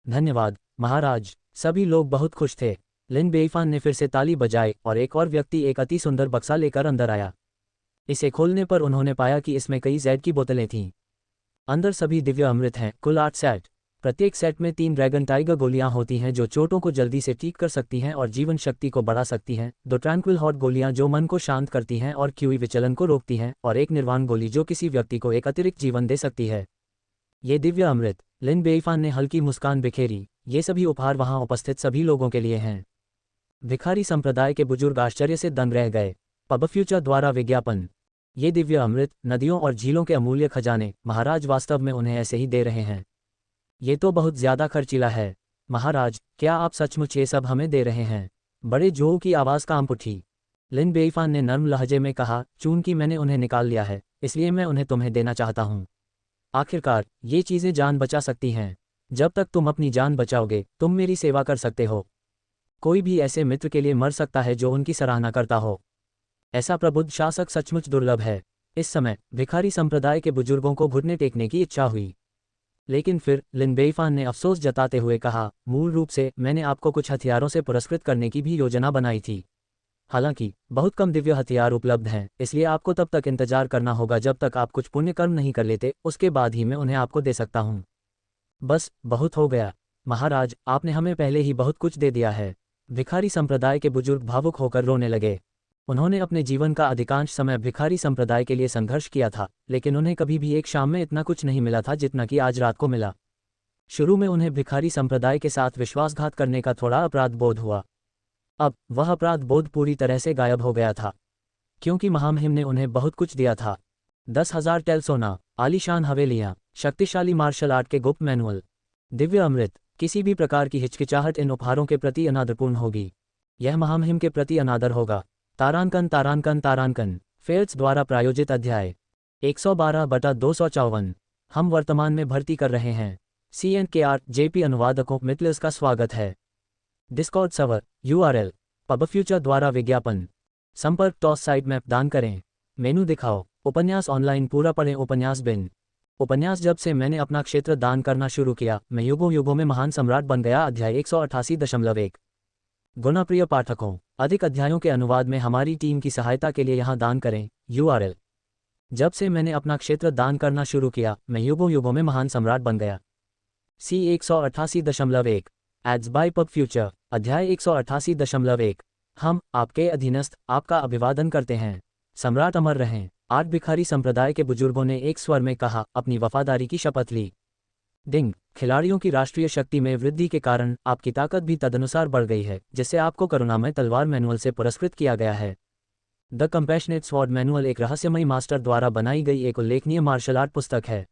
धन्यवाद महाराज। सभी लोग बहुत खुश थे। लिन बेइफान ने फिर से ताली बजाई और एक और व्यक्ति एक अति सुंदर बक्सा लेकर अंदर आया। इसे खोलने पर उन्होंने पाया कि इसमें कई जैड की बोतलें थीं। अंदर सभी दिव्य अमृत हैं, कुल 8 सेट। प्रत्येक सेट में 3 ड्रैगन टाइगर गोलियां होती हैं जो चोटों को जल्दी से ठीक कर सकती हैं और जीवन शक्ति को बढ़ा सकती हैं, 2 ट्रैंक्विल हॉट गोलियां जो मन को शांत करती हैं और क्यूई विचलन को रोकती हैं, और 1 निर्वाण गोली जो किसी व्यक्ति को एक अतिरिक्त जीवन दे सकती है। ये दिव्य अमृत। लिन बेइफान ने हल्की मुस्कान बिखेरी। ये सभी उपहार वहां उपस्थित सभी लोगों के लिए हैं। भिखारी संप्रदाय के बुजुर्ग आश्चर्य से दंग रह गए। पब फ्यूचर द्वारा विज्ञापन। ये दिव्य अमृत, नदियों और झीलों के अमूल्य खजाने, महाराज वास्तव में उन्हें ऐसे ही दे रहे हैं। ये तो बहुत ज्यादा खर्चीला है। महाराज, क्या आप सचमुच ये सब हमें दे रहे हैं? बड़े जोर की आवाज़ कांप उठी। लिन बेइफान ने नर्म लहजे में कहा, चूंकि मैंने उन्हें निकाल लिया है, इसलिए मैं उन्हें तुम्हें देना चाहता हूँ। आखिरकार ये चीज़ें जान बचा सकती हैं। जब तक तुम अपनी जान बचाओगे, तुम मेरी सेवा कर सकते हो। कोई भी ऐसे मित्र के लिए मर सकता है जो उनकी सराहना करता हो। ऐसा प्रबुद्ध शासक सचमुच दुर्लभ है। इस समय भिखारी संप्रदाय के बुजुर्गों को घुटने टेकने की इच्छा हुई। लेकिन फिर लिन बेइफान ने अफसोस जताते हुए कहा, मूल रूप से मैंने आपको कुछ हथियारों से पुरस्कृत करने की भी योजना बनाई थी। हालांकि बहुत कम दिव्य हथियार उपलब्ध हैं, इसलिए आपको तब तक इंतजार करना होगा जब तक आप कुछ पुण्य कर्म नहीं कर लेते, उसके बाद ही मैं उन्हें आपको दे सकता हूँ। बस बहुत हो गया महाराज, आपने हमें पहले ही बहुत कुछ दे दिया है। भिखारी संप्रदाय के बुजुर्ग भावुक होकर रोने लगे। उन्होंने अपने जीवन का अधिकांश समय भिखारी संप्रदाय के लिए संघर्ष किया था, लेकिन उन्हें कभी भी एक शाम में इतना कुछ नहीं मिला था जितना कि आज रात को मिला। शुरू में उन्हें भिखारी संप्रदाय के साथ विश्वासघात करने का थोड़ा अपराध बोध हुआ। अब वह अपराध बोध पूरी तरह से गायब हो गया था, क्योंकि महामहिम ने उन्हें बहुत कुछ दिया था। 10,000 टेल सोना, आलीशान हवेलियां, शक्तिशाली मार्शल आर्ट के गुप्त मैनुअल, दिव्य अमृत। किसी भी प्रकार की हिचकिचाहट इन उपहारों के प्रति अनादरपूर्ण होगी। यह महामहिम के प्रति अनादर होगा। तारांकन तारांकन तारांकन। फेल्स द्वारा प्रायोजित अध्याय 112/254। हम वर्तमान में भर्ती कर रहे हैं। CNKR JP अनुवादकों मित्लर्स का स्वागत है। Discord server URL pub future द्वारा विज्ञापन। संपर्क टॉस साइट मैप दान करें। मेनू दिखाओ। उपन्यास ऑनलाइन पूरा पढ़ें। उपन्यास बिन। उपन्यास जब से मैंने अपना क्षेत्र दान करना शुरू किया, मैं युगों युगों में महान सम्राट बन गया। अध्याय 188.1। गुणप्रिय पाठकों, अधिक अध्यायों के अनुवाद में हमारी टीम की सहायता के लिए यहाँ दान करें। URL। जब से मैंने अपना क्षेत्र दान करना शुरू किया, मैं युगों युगों में महान सम्राट बन गया। C 188.1 ads bye pub future. अध्याय 188.1। हम आपके अधीनस्थ आपका अभिवादन करते हैं। सम्राट अमर रहें। 8 भिखारी संप्रदाय के बुजुर्गों ने एक स्वर में कहा, अपनी वफादारी की शपथ ली। डिंग। खिलाड़ियों की राष्ट्रीय शक्ति में वृद्धि के कारण आपकी ताकत भी तदनुसार बढ़ गई है, जिससे आपको करुणामय तलवार मैनुअल से पुरस्कृत किया गया है। द कंपैशनेट स्वॉर्ड मैनुअल एक रहस्यमयी मास्टर द्वारा बनाई गई एक उल्लेखनीय मार्शल आर्ट पुस्तक है।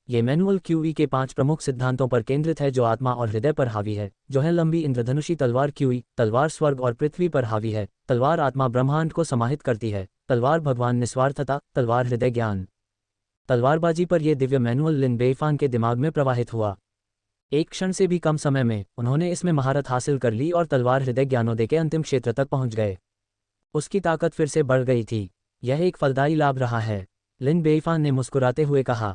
ये मैनुअल QE के 5 प्रमुख सिद्धांतों पर केंद्रित है जो आत्मा और हृदय पर हावी है, जो है लंबी इंद्रधनुषी तलवार QE, तलवार स्वर्ग और पृथ्वी पर हावी है, तलवार आत्मा ब्रह्मांड को समाहित करती है, तलवार भगवान निस्वार्थता, तलवार हृदय ज्ञान। तलवारबाजी पर यह दिव्य मैनुअल लिन बेइफान के दिमाग में प्रवाहित हुआ। एक क्षण से भी कम समय में उन्होंने इसमें महारत हासिल कर ली और तलवार हृदय ज्ञानोदय के अंतिम क्षेत्र तक पहुंच गए। उसकी ताकत फिर से बढ़ गई थी। यह एक फलदायी लाभ रहा है, लिन बेइफान ने मुस्कुराते हुए कहा।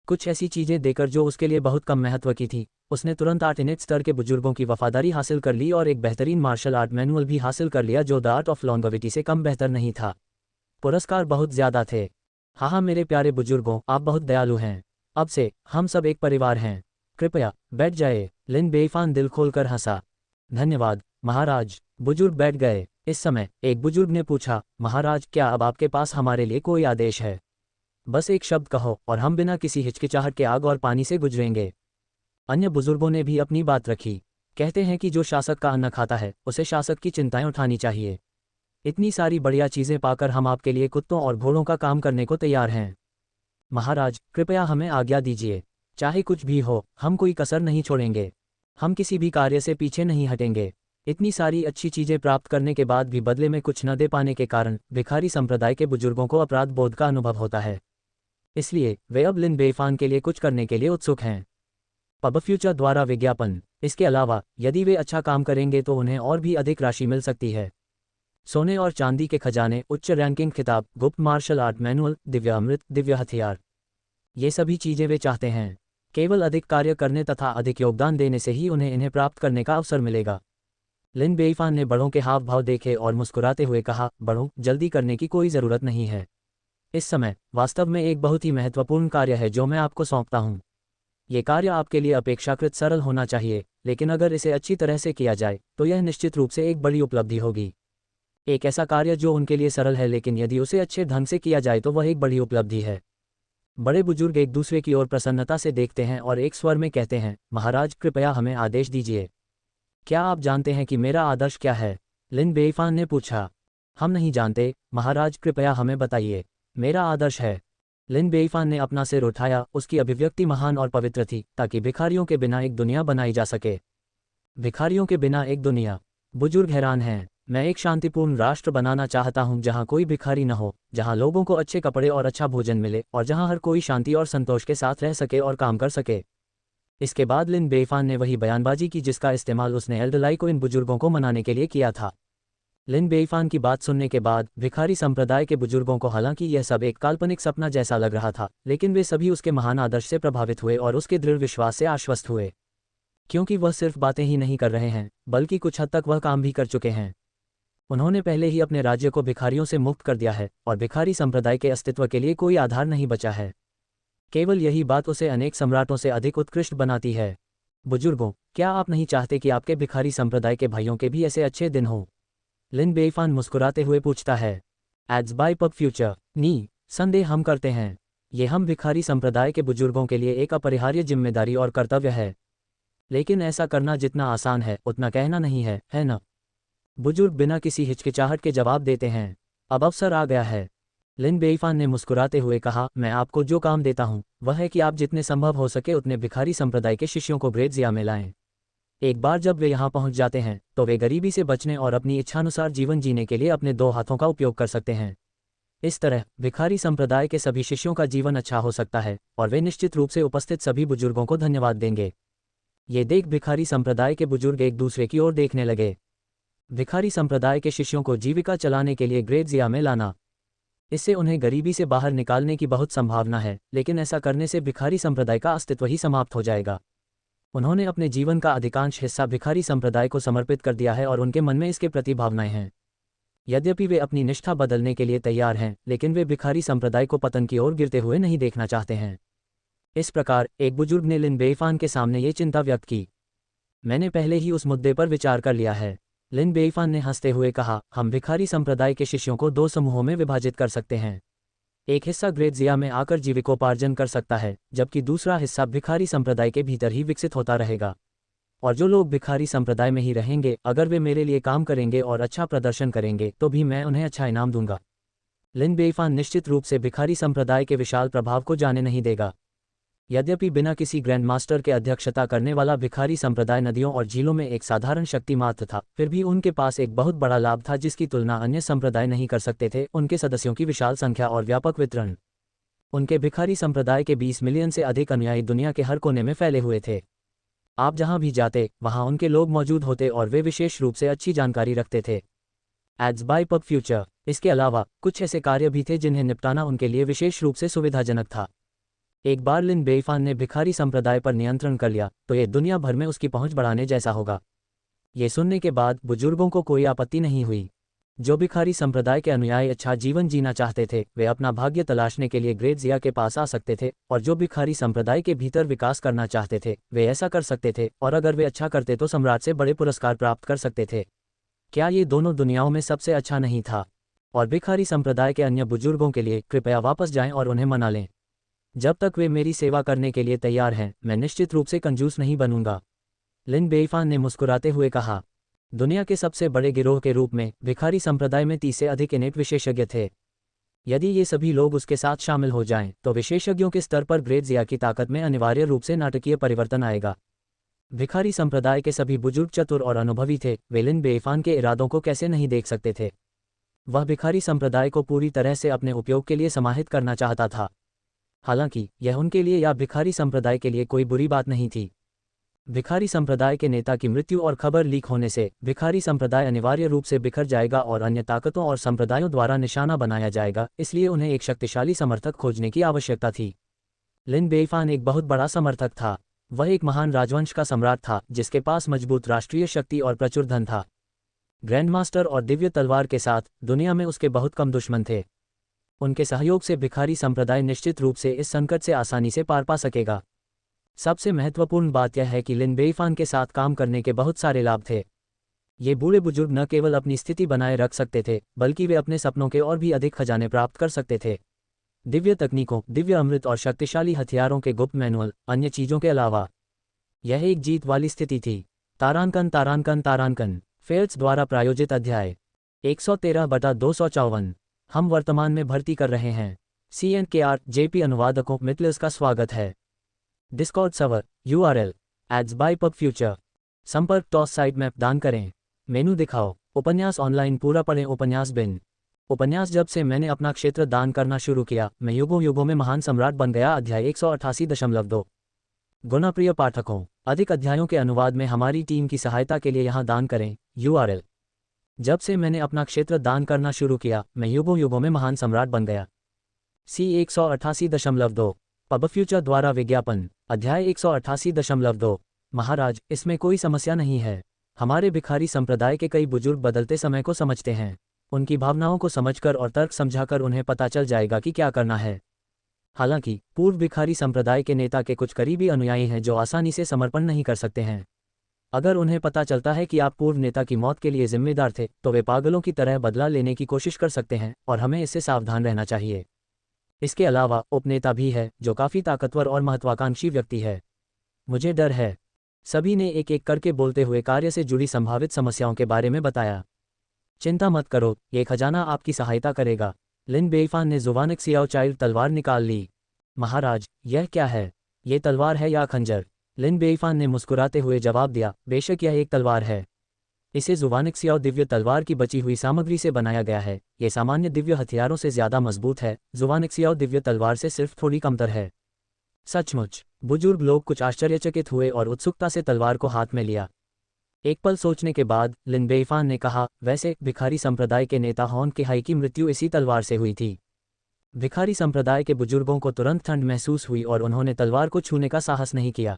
कुछ ऐसी चीजें देकर जो उसके लिए बहुत कम महत्व की थी, उसने तुरंत आर्टिनेट स्तर के बुजुर्गों की वफादारी हासिल कर ली और एक बेहतरीन मार्शल आर्ट मैनुअल भी हासिल कर लिया जो द आर्ट ऑफ लॉन्गेविटी से कम बेहतर नहीं था। पुरस्कार बहुत ज्यादा थे। हाँ मेरे प्यारे बुजुर्गों, आप बहुत दयालु हैं। अब से हम सब एक परिवार हैं। कृपया बैठ जाए। लिन बेइफान दिल खोलकर हंसा। धन्यवाद महाराज। बुजुर्ग बैठ गए। इस समय एक बुजुर्ग ने पूछा, महाराज क्या अब आपके पास हमारे लिए कोई आदेश है? बस एक शब्द कहो और हम बिना किसी हिचकिचाहट के आग और पानी से गुजरेंगे। अन्य बुजुर्गों ने भी अपनी बात रखी। कहते हैं कि जो शासक का अन्न खाता है उसे शासक की चिंताएं उठानी चाहिए। इतनी सारी बढ़िया चीजें पाकर हम आपके लिए कुत्तों और घोड़ों का काम करने को तैयार हैं। महाराज कृपया हमें आज्ञा दीजिए। चाहे कुछ भी हो हम कोई कसर नहीं छोड़ेंगे। हम किसी भी कार्य से पीछे नहीं हटेंगे। इतनी सारी अच्छी चीजें प्राप्त करने के बाद भी बदले में कुछ न दे पाने के कारण भिखारी संप्रदाय के बुजुर्गों को अपराध बोध का अनुभव होता है। इसलिए वे अब लिन बेइफान के लिए कुछ करने के लिए उत्सुक हैं। पब फ्यूचर द्वारा विज्ञापन। इसके अलावा यदि वे अच्छा काम करेंगे तो उन्हें और भी अधिक राशि मिल सकती है। सोने और चांदी के खजाने, उच्च रैंकिंग खिताब, गुप्त मार्शल आर्ट मैनुअल, दिव्य अमृत, दिव्य हथियार, ये सभी चीजें वे चाहते हैं। केवल अधिक कार्य करने तथा अधिक योगदान देने से ही उन्हें इन्हें प्राप्त करने का अवसर मिलेगा। लिन बेइफान ने बड़ों के हाव भाव देखे और मुस्कुराते हुए कहा, बड़ों, जल्दी करने की कोई ज़रूरत नहीं है। इस समय वास्तव में एक बहुत ही महत्वपूर्ण कार्य है जो मैं आपको सौंपता हूँ। ये कार्य आपके लिए अपेक्षाकृत सरल होना चाहिए, लेकिन अगर इसे अच्छी तरह से किया जाए तो यह निश्चित रूप से एक बड़ी उपलब्धि होगी। एक ऐसा कार्य जो उनके लिए सरल है लेकिन यदि उसे अच्छे ढंग से किया जाए तो वह एक बड़ी उपलब्धि है। बड़े बुजुर्ग एक दूसरे की ओर प्रसन्नता से देखते हैं और एक स्वर में कहते हैं, महाराज कृपया हमें आदेश दीजिए। क्या आप जानते हैं कि मेरा आदर्श क्या है? लिन बेइफान ने पूछा। हम नहीं जानते महाराज, कृपया हमें बताइए। मेरा आदर्श है। लिन बेइफान ने अपना सिर उठाया। उसकी अभिव्यक्ति महान और पवित्र थी, ताकि भिखारियों के बिना एक दुनिया बनाई जा सके। भिखारियों के बिना एक दुनिया। बुजुर्ग हैरान हैं। मैं एक शांतिपूर्ण राष्ट्र बनाना चाहता हूं जहां कोई भिखारी न हो, जहां लोगों को अच्छे कपड़े और अच्छा भोजन मिले और जहां हर कोई शांति और संतोष के साथ रह सके और काम कर सके। इसके बाद लिन बेइफान ने वही बयानबाजी की जिसका इस्तेमाल उसने एल्डरलाई को इन बुजुर्गों को मनाने के लिए किया था। लिन बेइफान की बात सुनने के बाद भिखारी संप्रदाय के बुजुर्गों को हालांकि यह सब एक काल्पनिक सपना जैसा लग रहा था, लेकिन वे सभी उसके महान आदर्श से प्रभावित हुए और उसके दृढ़ विश्वास से आश्वस्त हुए। क्योंकि वह सिर्फ बातें ही नहीं कर रहे हैं, बल्कि कुछ हद तक वह काम भी कर चुके हैं। उन्होंने पहले ही अपने राज्य को भिखारियों से मुक्त कर दिया है और भिखारी संप्रदाय के अस्तित्व के लिए कोई आधार नहीं बचा है। केवल यही बात उसे अनेक सम्राटों से अधिक उत्कृष्ट बनाती है। बुजुर्गों, क्या आप नहीं चाहते कि आपके भिखारी संप्रदाय के भाइयों के भी ऐसे अच्छे दिन हों? लिन बेइफान मुस्कुराते हुए पूछता है। एड्स बाय पब फ्यूचर। नी संदेह हम करते हैं। ये हम भिखारी संप्रदाय के बुजुर्गों के लिए एक अपरिहार्य जिम्मेदारी और कर्तव्य है। लेकिन ऐसा करना जितना आसान है उतना कहना नहीं है, है न? बुजुर्ग बिना किसी हिचकिचाहट के जवाब देते हैं। अब अवसर आ गया है। लिन बेइफान ने मुस्कुराते हुए कहा, मैं आपको जो काम देता हूं वह है कि आप जितने संभव हो सके उतने भिखारी संप्रदाय के शिष्यों को ग्रेज़िया में लाएं। एक बार जब वे यहाँ पहुँच जाते हैं तो वे गरीबी से बचने और अपनी इच्छानुसार जीवन जीने के लिए अपने 2 हाथों का उपयोग कर सकते हैं। इस तरह भिखारी संप्रदाय के सभी शिष्यों का जीवन अच्छा हो सकता है और वे निश्चित रूप से उपस्थित सभी बुजुर्गों को धन्यवाद देंगे। ये देख भिखारी संप्रदाय के बुजुर्ग एक दूसरे की ओर देखने लगे। भिखारी संप्रदाय के शिष्यों को जीविका चलाने के लिए ग्रेज़िया में लाना, इससे उन्हें गरीबी से बाहर निकालने की बहुत संभावना है, लेकिन ऐसा करने से भिखारी संप्रदाय का अस्तित्व ही समाप्त हो जाएगा। उन्होंने अपने जीवन का अधिकांश हिस्सा भिखारी संप्रदाय को समर्पित कर दिया है और उनके मन में इसके प्रति भावनाएं हैं। यद्यपि वे अपनी निष्ठा बदलने के लिए तैयार हैं, लेकिन वे भिखारी संप्रदाय को पतन की ओर गिरते हुए नहीं देखना चाहते हैं। इस प्रकार एक बुजुर्ग ने लिन बेइफान के सामने ये चिंता व्यक्त की। मैंने पहले ही उस मुद्दे पर विचार कर लिया है। लिन बेइफान ने हंसते हुए कहा, हम भिखारी संप्रदाय के शिष्यों को 2 समूहों में विभाजित कर सकते हैं। एक हिस्सा ग्रेज़िया में आकर जीविकोपार्जन कर सकता है, जबकि दूसरा हिस्सा भिखारी संप्रदाय के भीतर ही विकसित होता रहेगा। और जो लोग भिखारी संप्रदाय में ही रहेंगे, अगर वे मेरे लिए काम करेंगे और अच्छा प्रदर्शन करेंगे तो भी मैं उन्हें अच्छा इनाम दूंगा। लिन बेइफान निश्चित रूप से भिखारी संप्रदाय के विशाल प्रभाव को जाने नहीं देगा। यद्यपि बिना किसी ग्रैंड मास्टर के अध्यक्षता करने वाला भिखारी संप्रदाय नदियों और झीलों में एक साधारण शक्ति मात्र था, फिर भी उनके पास एक बहुत बड़ा लाभ था जिसकी तुलना अन्य संप्रदाय नहीं कर सकते थे, उनके सदस्यों की विशाल संख्या और व्यापक वितरण। उनके भिखारी संप्रदाय के 20 मिलियन से अधिक अनुयायी दुनिया के हर कोने में फैले हुए थे। आप जहां भी जाते वहां उनके लोग मौजूद होते और वे विशेष रूप से अच्छी जानकारी रखते थे। Ads bye pub future. इसके अलावा कुछ ऐसे कार्य भी थे जिन्हें निपटाना उनके लिए विशेष रूप से सुविधाजनक था। एक बार लिन बेईफान ने भिखारी संप्रदाय पर नियंत्रण कर लिया तो ये दुनिया भर में उसकी पहुंच बढ़ाने जैसा होगा। ये सुनने के बाद बुजुर्गों को कोई आपत्ति नहीं हुई। जो भिखारी संप्रदाय के अनुयायी अच्छा जीवन जीना चाहते थे वे अपना भाग्य तलाशने के लिए ग्रेट जिया के पास आ सकते थे, और जो भिखारी संप्रदाय के भीतर विकास करना चाहते थे वे ऐसा कर सकते थे, और अगर वे अच्छा करते तो सम्राट से बड़े पुरस्कार प्राप्त कर सकते थे। क्या ये दोनों दुनियाओं में सबसे अच्छा नहीं था? और भिखारी संप्रदाय के अन्य बुजुर्गों के लिए कृपया वापस जाएं और उन्हें मना लें। जब तक वे मेरी सेवा करने के लिए तैयार हैं मैं निश्चित रूप से कंजूस नहीं बनूंगा। लिन बेईफान ने मुस्कुराते हुए कहा। दुनिया के सबसे बड़े गिरोह के रूप में भिखारी संप्रदाय में 30 से अधिक इनेट विशेषज्ञ थे। यदि ये सभी लोग उसके साथ शामिल हो जाएं तो विशेषज्ञों के स्तर पर ग्रेट जिया की ताकत में अनिवार्य रूप से नाटकीय परिवर्तन आएगा। भिखारी संप्रदाय के सभी बुजुर्ग चतुर और अनुभवी थे, वे लिन बेईफान के इरादों को कैसे नहीं देख सकते थे। वह भिखारी संप्रदाय को पूरी तरह से अपने उपयोग के लिए समाहित करना चाहता था। हालांकि यह उनके लिए या भिखारी संप्रदाय के लिए कोई बुरी बात नहीं थी। भिखारी संप्रदाय के नेता की मृत्यु और खबर लीक होने से भिखारी संप्रदाय अनिवार्य रूप से बिखर जाएगा और अन्य ताकतों और संप्रदायों द्वारा निशाना बनाया जाएगा, इसलिए उन्हें एक शक्तिशाली समर्थक खोजने की आवश्यकता थी। लिन बेईफान एक बहुत बड़ा समर्थक था। वह एक महान राजवंश का सम्राट था जिसके पास मजबूत राष्ट्रीय शक्ति और प्रचुर धन था। ग्रैंडमास्टर और दिव्य तलवार के साथ दुनिया में उसके बहुत कम दुश्मन थे। उनके सहयोग से भिखारी संप्रदाय निश्चित रूप से इस संकट से आसानी से पार पा सकेगा। सबसे महत्वपूर्ण बात यह है कि लिन बेईफान के साथ काम करने के बहुत सारे लाभ थे। ये बूढ़े बुजुर्ग न केवल अपनी स्थिति बनाए रख सकते थे बल्कि वे अपने सपनों के और भी अधिक खजाने प्राप्त कर सकते थे। दिव्य तकनीकों, दिव्य अमृत और शक्तिशाली हथियारों के गुप्त मैनुअल, अन्य चीजों के अलावा यह एक जीत वाली स्थिति थी। तारांकन तारांकन तारांकन फेयर्स द्वारा प्रायोजित अध्याय 113/254। हम वर्तमान में भर्ती कर रहे हैं। CNKR JP अनुवादकों मितलिस का स्वागत है। Discord server URL ads bye pub future. संपर्क टॉस साइट मैप दान करें। मेनू दिखाओ। उपन्यास ऑनलाइन पूरा पढ़ें। उपन्यास बिन। उपन्यास जब से मैंने अपना क्षेत्र दान करना शुरू किया मैं युगों युगों में महान सम्राट बन गया। अध्याय 188.2। गुना प्रिय पाठकों, अधिक अध्यायों के अनुवाद में हमारी टीम की सहायता के लिए यहाँ दान करें। URL। जब से मैंने अपना क्षेत्र दान करना शुरू किया मैं युगों युगों में महान सम्राट बन गया। C 188.2। पब फ्यूचर द्वारा विज्ञापन। अध्याय 188.2। महाराज, इसमें कोई समस्या नहीं है। हमारे भिखारी संप्रदाय के कई बुजुर्ग बदलते समय को समझते हैं। उनकी भावनाओं को समझकर और तर्क समझाकर उन्हें पता चल जाएगा कि क्या करना है। हालांकि पूर्व भिखारी संप्रदाय के नेता के कुछ करीबी अनुयायी हैं जो आसानी से समर्पण नहीं कर सकते हैं। अगर उन्हें पता चलता है कि आप पूर्व नेता की मौत के लिए जिम्मेदार थे तो वे पागलों की तरह बदला लेने की कोशिश कर सकते हैं और हमें इससे सावधान रहना चाहिए। इसके अलावा उपनेता भी है जो काफ़ी ताकतवर और महत्वाकांक्षी व्यक्ति है। मुझे डर है। सभी ने एक एक करके बोलते हुए कार्य से जुड़ी संभावित समस्याओं के बारे में बताया। चिंता मत करो, ये खजाना आपकी सहायता करेगा। लिन बेईफान ने जुबानिक सियाओ चाइल्ड तलवार निकाल ली। महाराज, यह क्या है? ये तलवार है या खंजर? लिन बेईफान ने मुस्कुराते हुए जवाब दिया, बेशक यह एक तलवार है। इसे जुबानिक सियाओ दिव्य तलवार की बची हुई सामग्री से बनाया गया है। ये सामान्य दिव्य हथियारों से ज़्यादा मजबूत है। जुबानिक सियाओ दिव्य तलवार से सिर्फ थोड़ी कमतर है। सचमुच? बुजुर्ग लोग कुछ आश्चर्यचकित हुए और उत्सुकता से तलवार को हाथ में लिया। एक पल सोचने के बाद लिन बेईफान ने कहा, वैसे भिखारी संप्रदाय के नेता हॉन के हाई की मृत्यु इसी तलवार से हुई थी। भिखारी संप्रदाय के बुजुर्गों को तुरंत ठंड महसूस हुई और उन्होंने तलवार को छूने का साहस नहीं किया।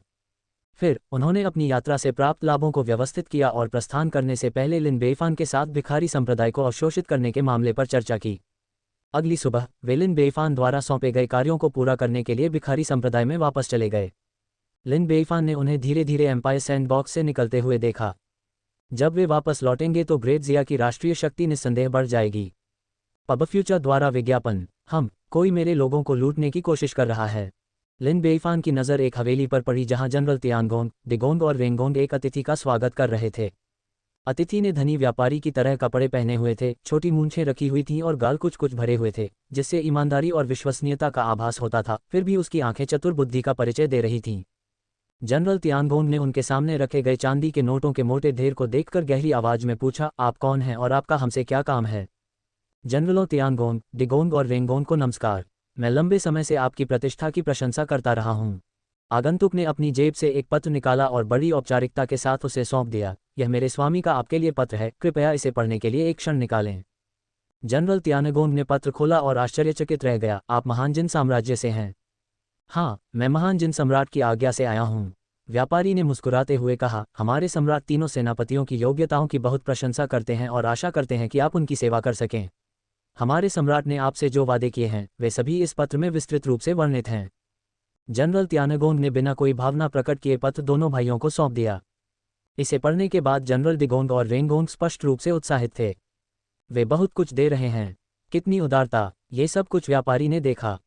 फिर उन्होंने अपनी यात्रा से प्राप्त लाभों को व्यवस्थित किया और प्रस्थान करने से पहले लिन बेईफान के साथ भिखारी संप्रदाय को अवशोषित करने के मामले पर चर्चा की। अगली सुबह वे लिन बेईफान द्वारा सौंपे गए कार्यों को पूरा करने के लिए भिखारी संप्रदाय में वापस चले गए। लिन बेईफान ने उन्हें धीरे धीरे एम्पायर सैंडबॉक्स से निकलते हुए देखा। जब वे वापस लौटेंगे तो ग्रेट जिया की राष्ट्रीय शक्ति निस्संदेह बढ़ जाएगी। पब फ्यूचर द्वारा विज्ञापन। कोई मेरे लोगों को लूटने की कोशिश कर रहा है। लिन बेईफान की नज़र एक हवेली पर पड़ी जहां जनरल तियानगोंग, डिगोंग और वेंगोंग एक अतिथि का स्वागत कर रहे थे। अतिथि ने धनी व्यापारी की तरह कपड़े पहने हुए थे, छोटी मूंछें रखी हुई थीं और गाल कुछ कुछ भरे हुए थे, जिससे ईमानदारी और विश्वसनीयता का आभास होता था। फिर भी उसकी आंखें चतुर बुद्धि का परिचय दे रही थीं। जनरल तियानगोंग ने उनके सामने रखे गए चांदी के नोटों के मोटे ढेर को देखकर गहरी आवाज में पूछा, आप कौन हैं और आपका हमसे क्या काम है? जनरलों तियानगोंग, डिगोंग और वेंगोंग को नमस्कार। मैं लंबे समय से आपकी प्रतिष्ठा की प्रशंसा करता रहा हूँ। आगंतुक ने अपनी जेब से एक पत्र निकाला और बड़ी औपचारिकता के साथ उसे सौंप दिया। यह मेरे स्वामी का आपके लिए पत्र है, कृपया इसे पढ़ने के लिए एक क्षण निकालें। जनरल त्यानगोंग ने पत्र खोला और आश्चर्यचकित रह गया। आप महान जिन साम्राज्य से हैं? हाँ, मैं महान जिन सम्राट की आज्ञा से आया हूँ। व्यापारी ने मुस्कुराते हुए कहा, हमारे सम्राट तीनों सेनापतियों की योग्यताओं की बहुत प्रशंसा करते हैं और आशा करते हैं कि आप उनकी सेवा कर सकें। हमारे सम्राट ने आपसे जो वादे किए हैं वे सभी इस पत्र में विस्तृत रूप से वर्णित हैं। जनरल त्यानगोंग ने बिना कोई भावना प्रकट किए पत्र दोनों भाइयों को सौंप दिया। इसे पढ़ने के बाद जनरल दिगोंग और रेंगोंग स्पष्ट रूप से उत्साहित थे। वे बहुत कुछ दे रहे हैं, कितनी उदारता, ये सब कुछ व्यापारी ने देखा।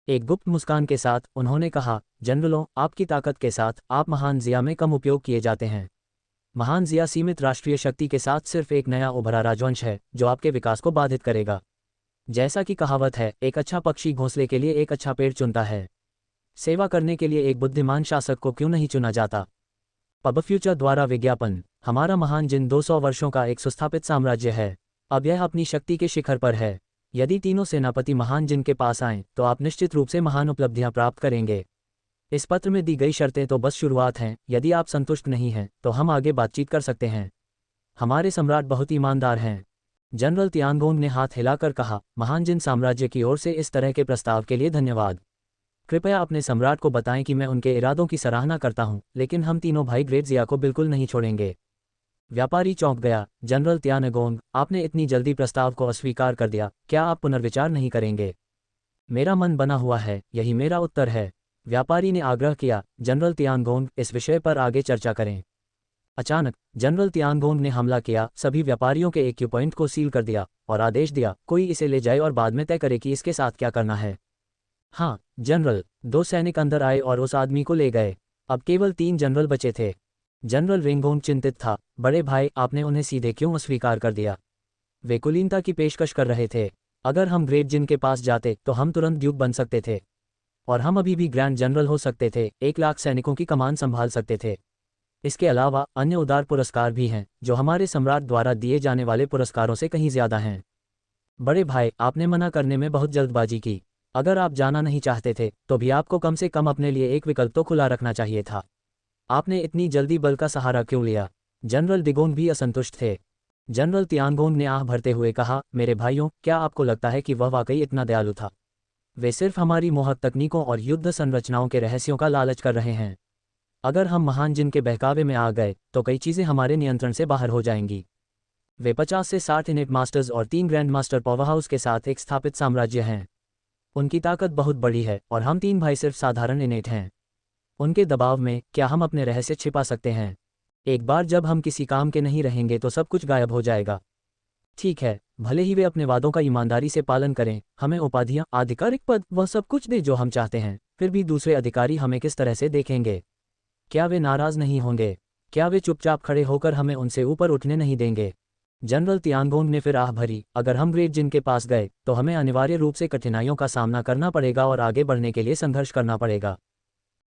एक गुप्त मुस्कान के साथ उन्होंने कहा, जनरलों, आपकी ताकत के साथ आप महान जिया में कम उपयोग किए जाते हैं। महान जिया सीमित राष्ट्रीय शक्ति के साथ सिर्फ एक नया उभरा राजवंश है जो आपके विकास को बाधित करेगा। जैसा कि कहावत है, एक अच्छा पक्षी घोंसले के लिए एक अच्छा पेड़ चुनता है। सेवा करने के लिए एक बुद्धिमान शासक को क्यों नहीं चुना जाता? पब फ्यूचर द्वारा विज्ञापन। हमारा महान जिन 200 वर्षों का एक सुस्थापित साम्राज्य है। अब यह अपनी शक्ति के शिखर पर है। यदि तीनों सेनापति महान जिन के पास आएं तो आप निश्चित रूप से महान उपलब्धियां प्राप्त करेंगे। इस पत्र में दी गई शर्तें तो बस शुरुआत हैं, यदि आप संतुष्ट नहीं हैं तो हम आगे बातचीत कर सकते हैं। हमारे सम्राट बहुत ईमानदार हैं। जनरल त्यानगोंग ने हाथ हिलाकर कहा, महान जिन साम्राज्य की ओर से इस तरह के प्रस्ताव के लिए धन्यवाद। कृपया अपने सम्राट को बताएं कि मैं उनके इरादों की सराहना करता हूं, लेकिन हम तीनों भाई ग्रेट जिया को बिल्कुल नहीं छोड़ेंगे। व्यापारी चौंक गया। जनरल त्यानगोंग, आपने इतनी जल्दी प्रस्ताव को अस्वीकार कर दिया, क्या आप पुनर्विचार नहीं करेंगे? मेरा मन बना हुआ है, यही मेरा उत्तर है। व्यापारी ने आग्रह किया, जनरल त्यानगोंग, इस विषय पर आगे चर्चा करें। अचानक जनरल त्यानगोंग ने हमला किया, सभी व्यापारियों के एक पॉइंट को सील कर दिया और आदेश दिया, कोई इसे ले जाए और बाद में तय करे कि इसके साथ क्या करना है। हाँ जनरल। 2 सैनिक अंदर आए और उस आदमी को ले गए। अब केवल 3 जनरल बचे थे। जनरल रेंगोंग चिंतित था। बड़े भाई, आपने उन्हें सीधे क्यों अस्वीकार कर दिया? वे कुलीनता की पेशकश कर रहे थे। अगर हम ग्रेट जिन के पास जाते तो हम तुरंत ड्यूक बन सकते थे और हम अभी भी ग्रैंड जनरल हो सकते थे, 1 लाख सैनिकों की कमान संभाल सकते थे। इसके अलावा अन्य उदार पुरस्कार भी हैं जो हमारे सम्राट द्वारा दिए जाने वाले पुरस्कारों से कहीं ज्यादा हैं। बड़े भाई, आपने मना करने में बहुत जल्दबाजी की। अगर आप जाना नहीं चाहते थे तो भी आपको कम से कम अपने लिए एक विकल्प तो खुला रखना चाहिए था। आपने इतनी जल्दी बल का सहारा क्यों लिया? जनरल दिगोंग भी असंतुष्ट थे। जनरल त्यानगोंग ने आह भरते हुए कहा, मेरे भाइयों, क्या आपको लगता है कि वह वाकई इतना दयालु था? वे सिर्फ हमारी मोहक तकनीकों और युद्ध संरचनाओं के रहस्यों का लालच कर रहे हैं। अगर हम महान जिन के बहकावे में आ गए तो कई चीज़ें हमारे नियंत्रण से बाहर हो जाएंगी। वे 50 से 60 इनेट मास्टर्स और 3 ग्रैंड मास्टर पावरहाउस के साथ एक स्थापित साम्राज्य हैं। उनकी ताकत बहुत बड़ी है और हम 3 भाई सिर्फ साधारण इनेट हैं। उनके दबाव में क्या हम अपने रहस्य छिपा सकते हैं? एक बार जब हम किसी काम के नहीं रहेंगे तो सब कुछ गायब हो जाएगा। ठीक है, भले ही वे अपने वादों का ईमानदारी से पालन करें, हमें उपाधियां, आधिकारिक पद, वह सब कुछ दे जो हम चाहते हैं, फिर भी दूसरे अधिकारी हमें किस तरह से देखेंगे? क्या वे नाराज नहीं होंगे? क्या वे चुपचाप खड़े होकर हमें उनसे ऊपर उठने नहीं देंगे? जनरल त्यानगोंग ने फिर आह भरी, अगर हम ग्रेट जिन के पास गए तो हमें अनिवार्य रूप से कठिनाइयों का सामना करना पड़ेगा और आगे बढ़ने के लिए संघर्ष करना पड़ेगा।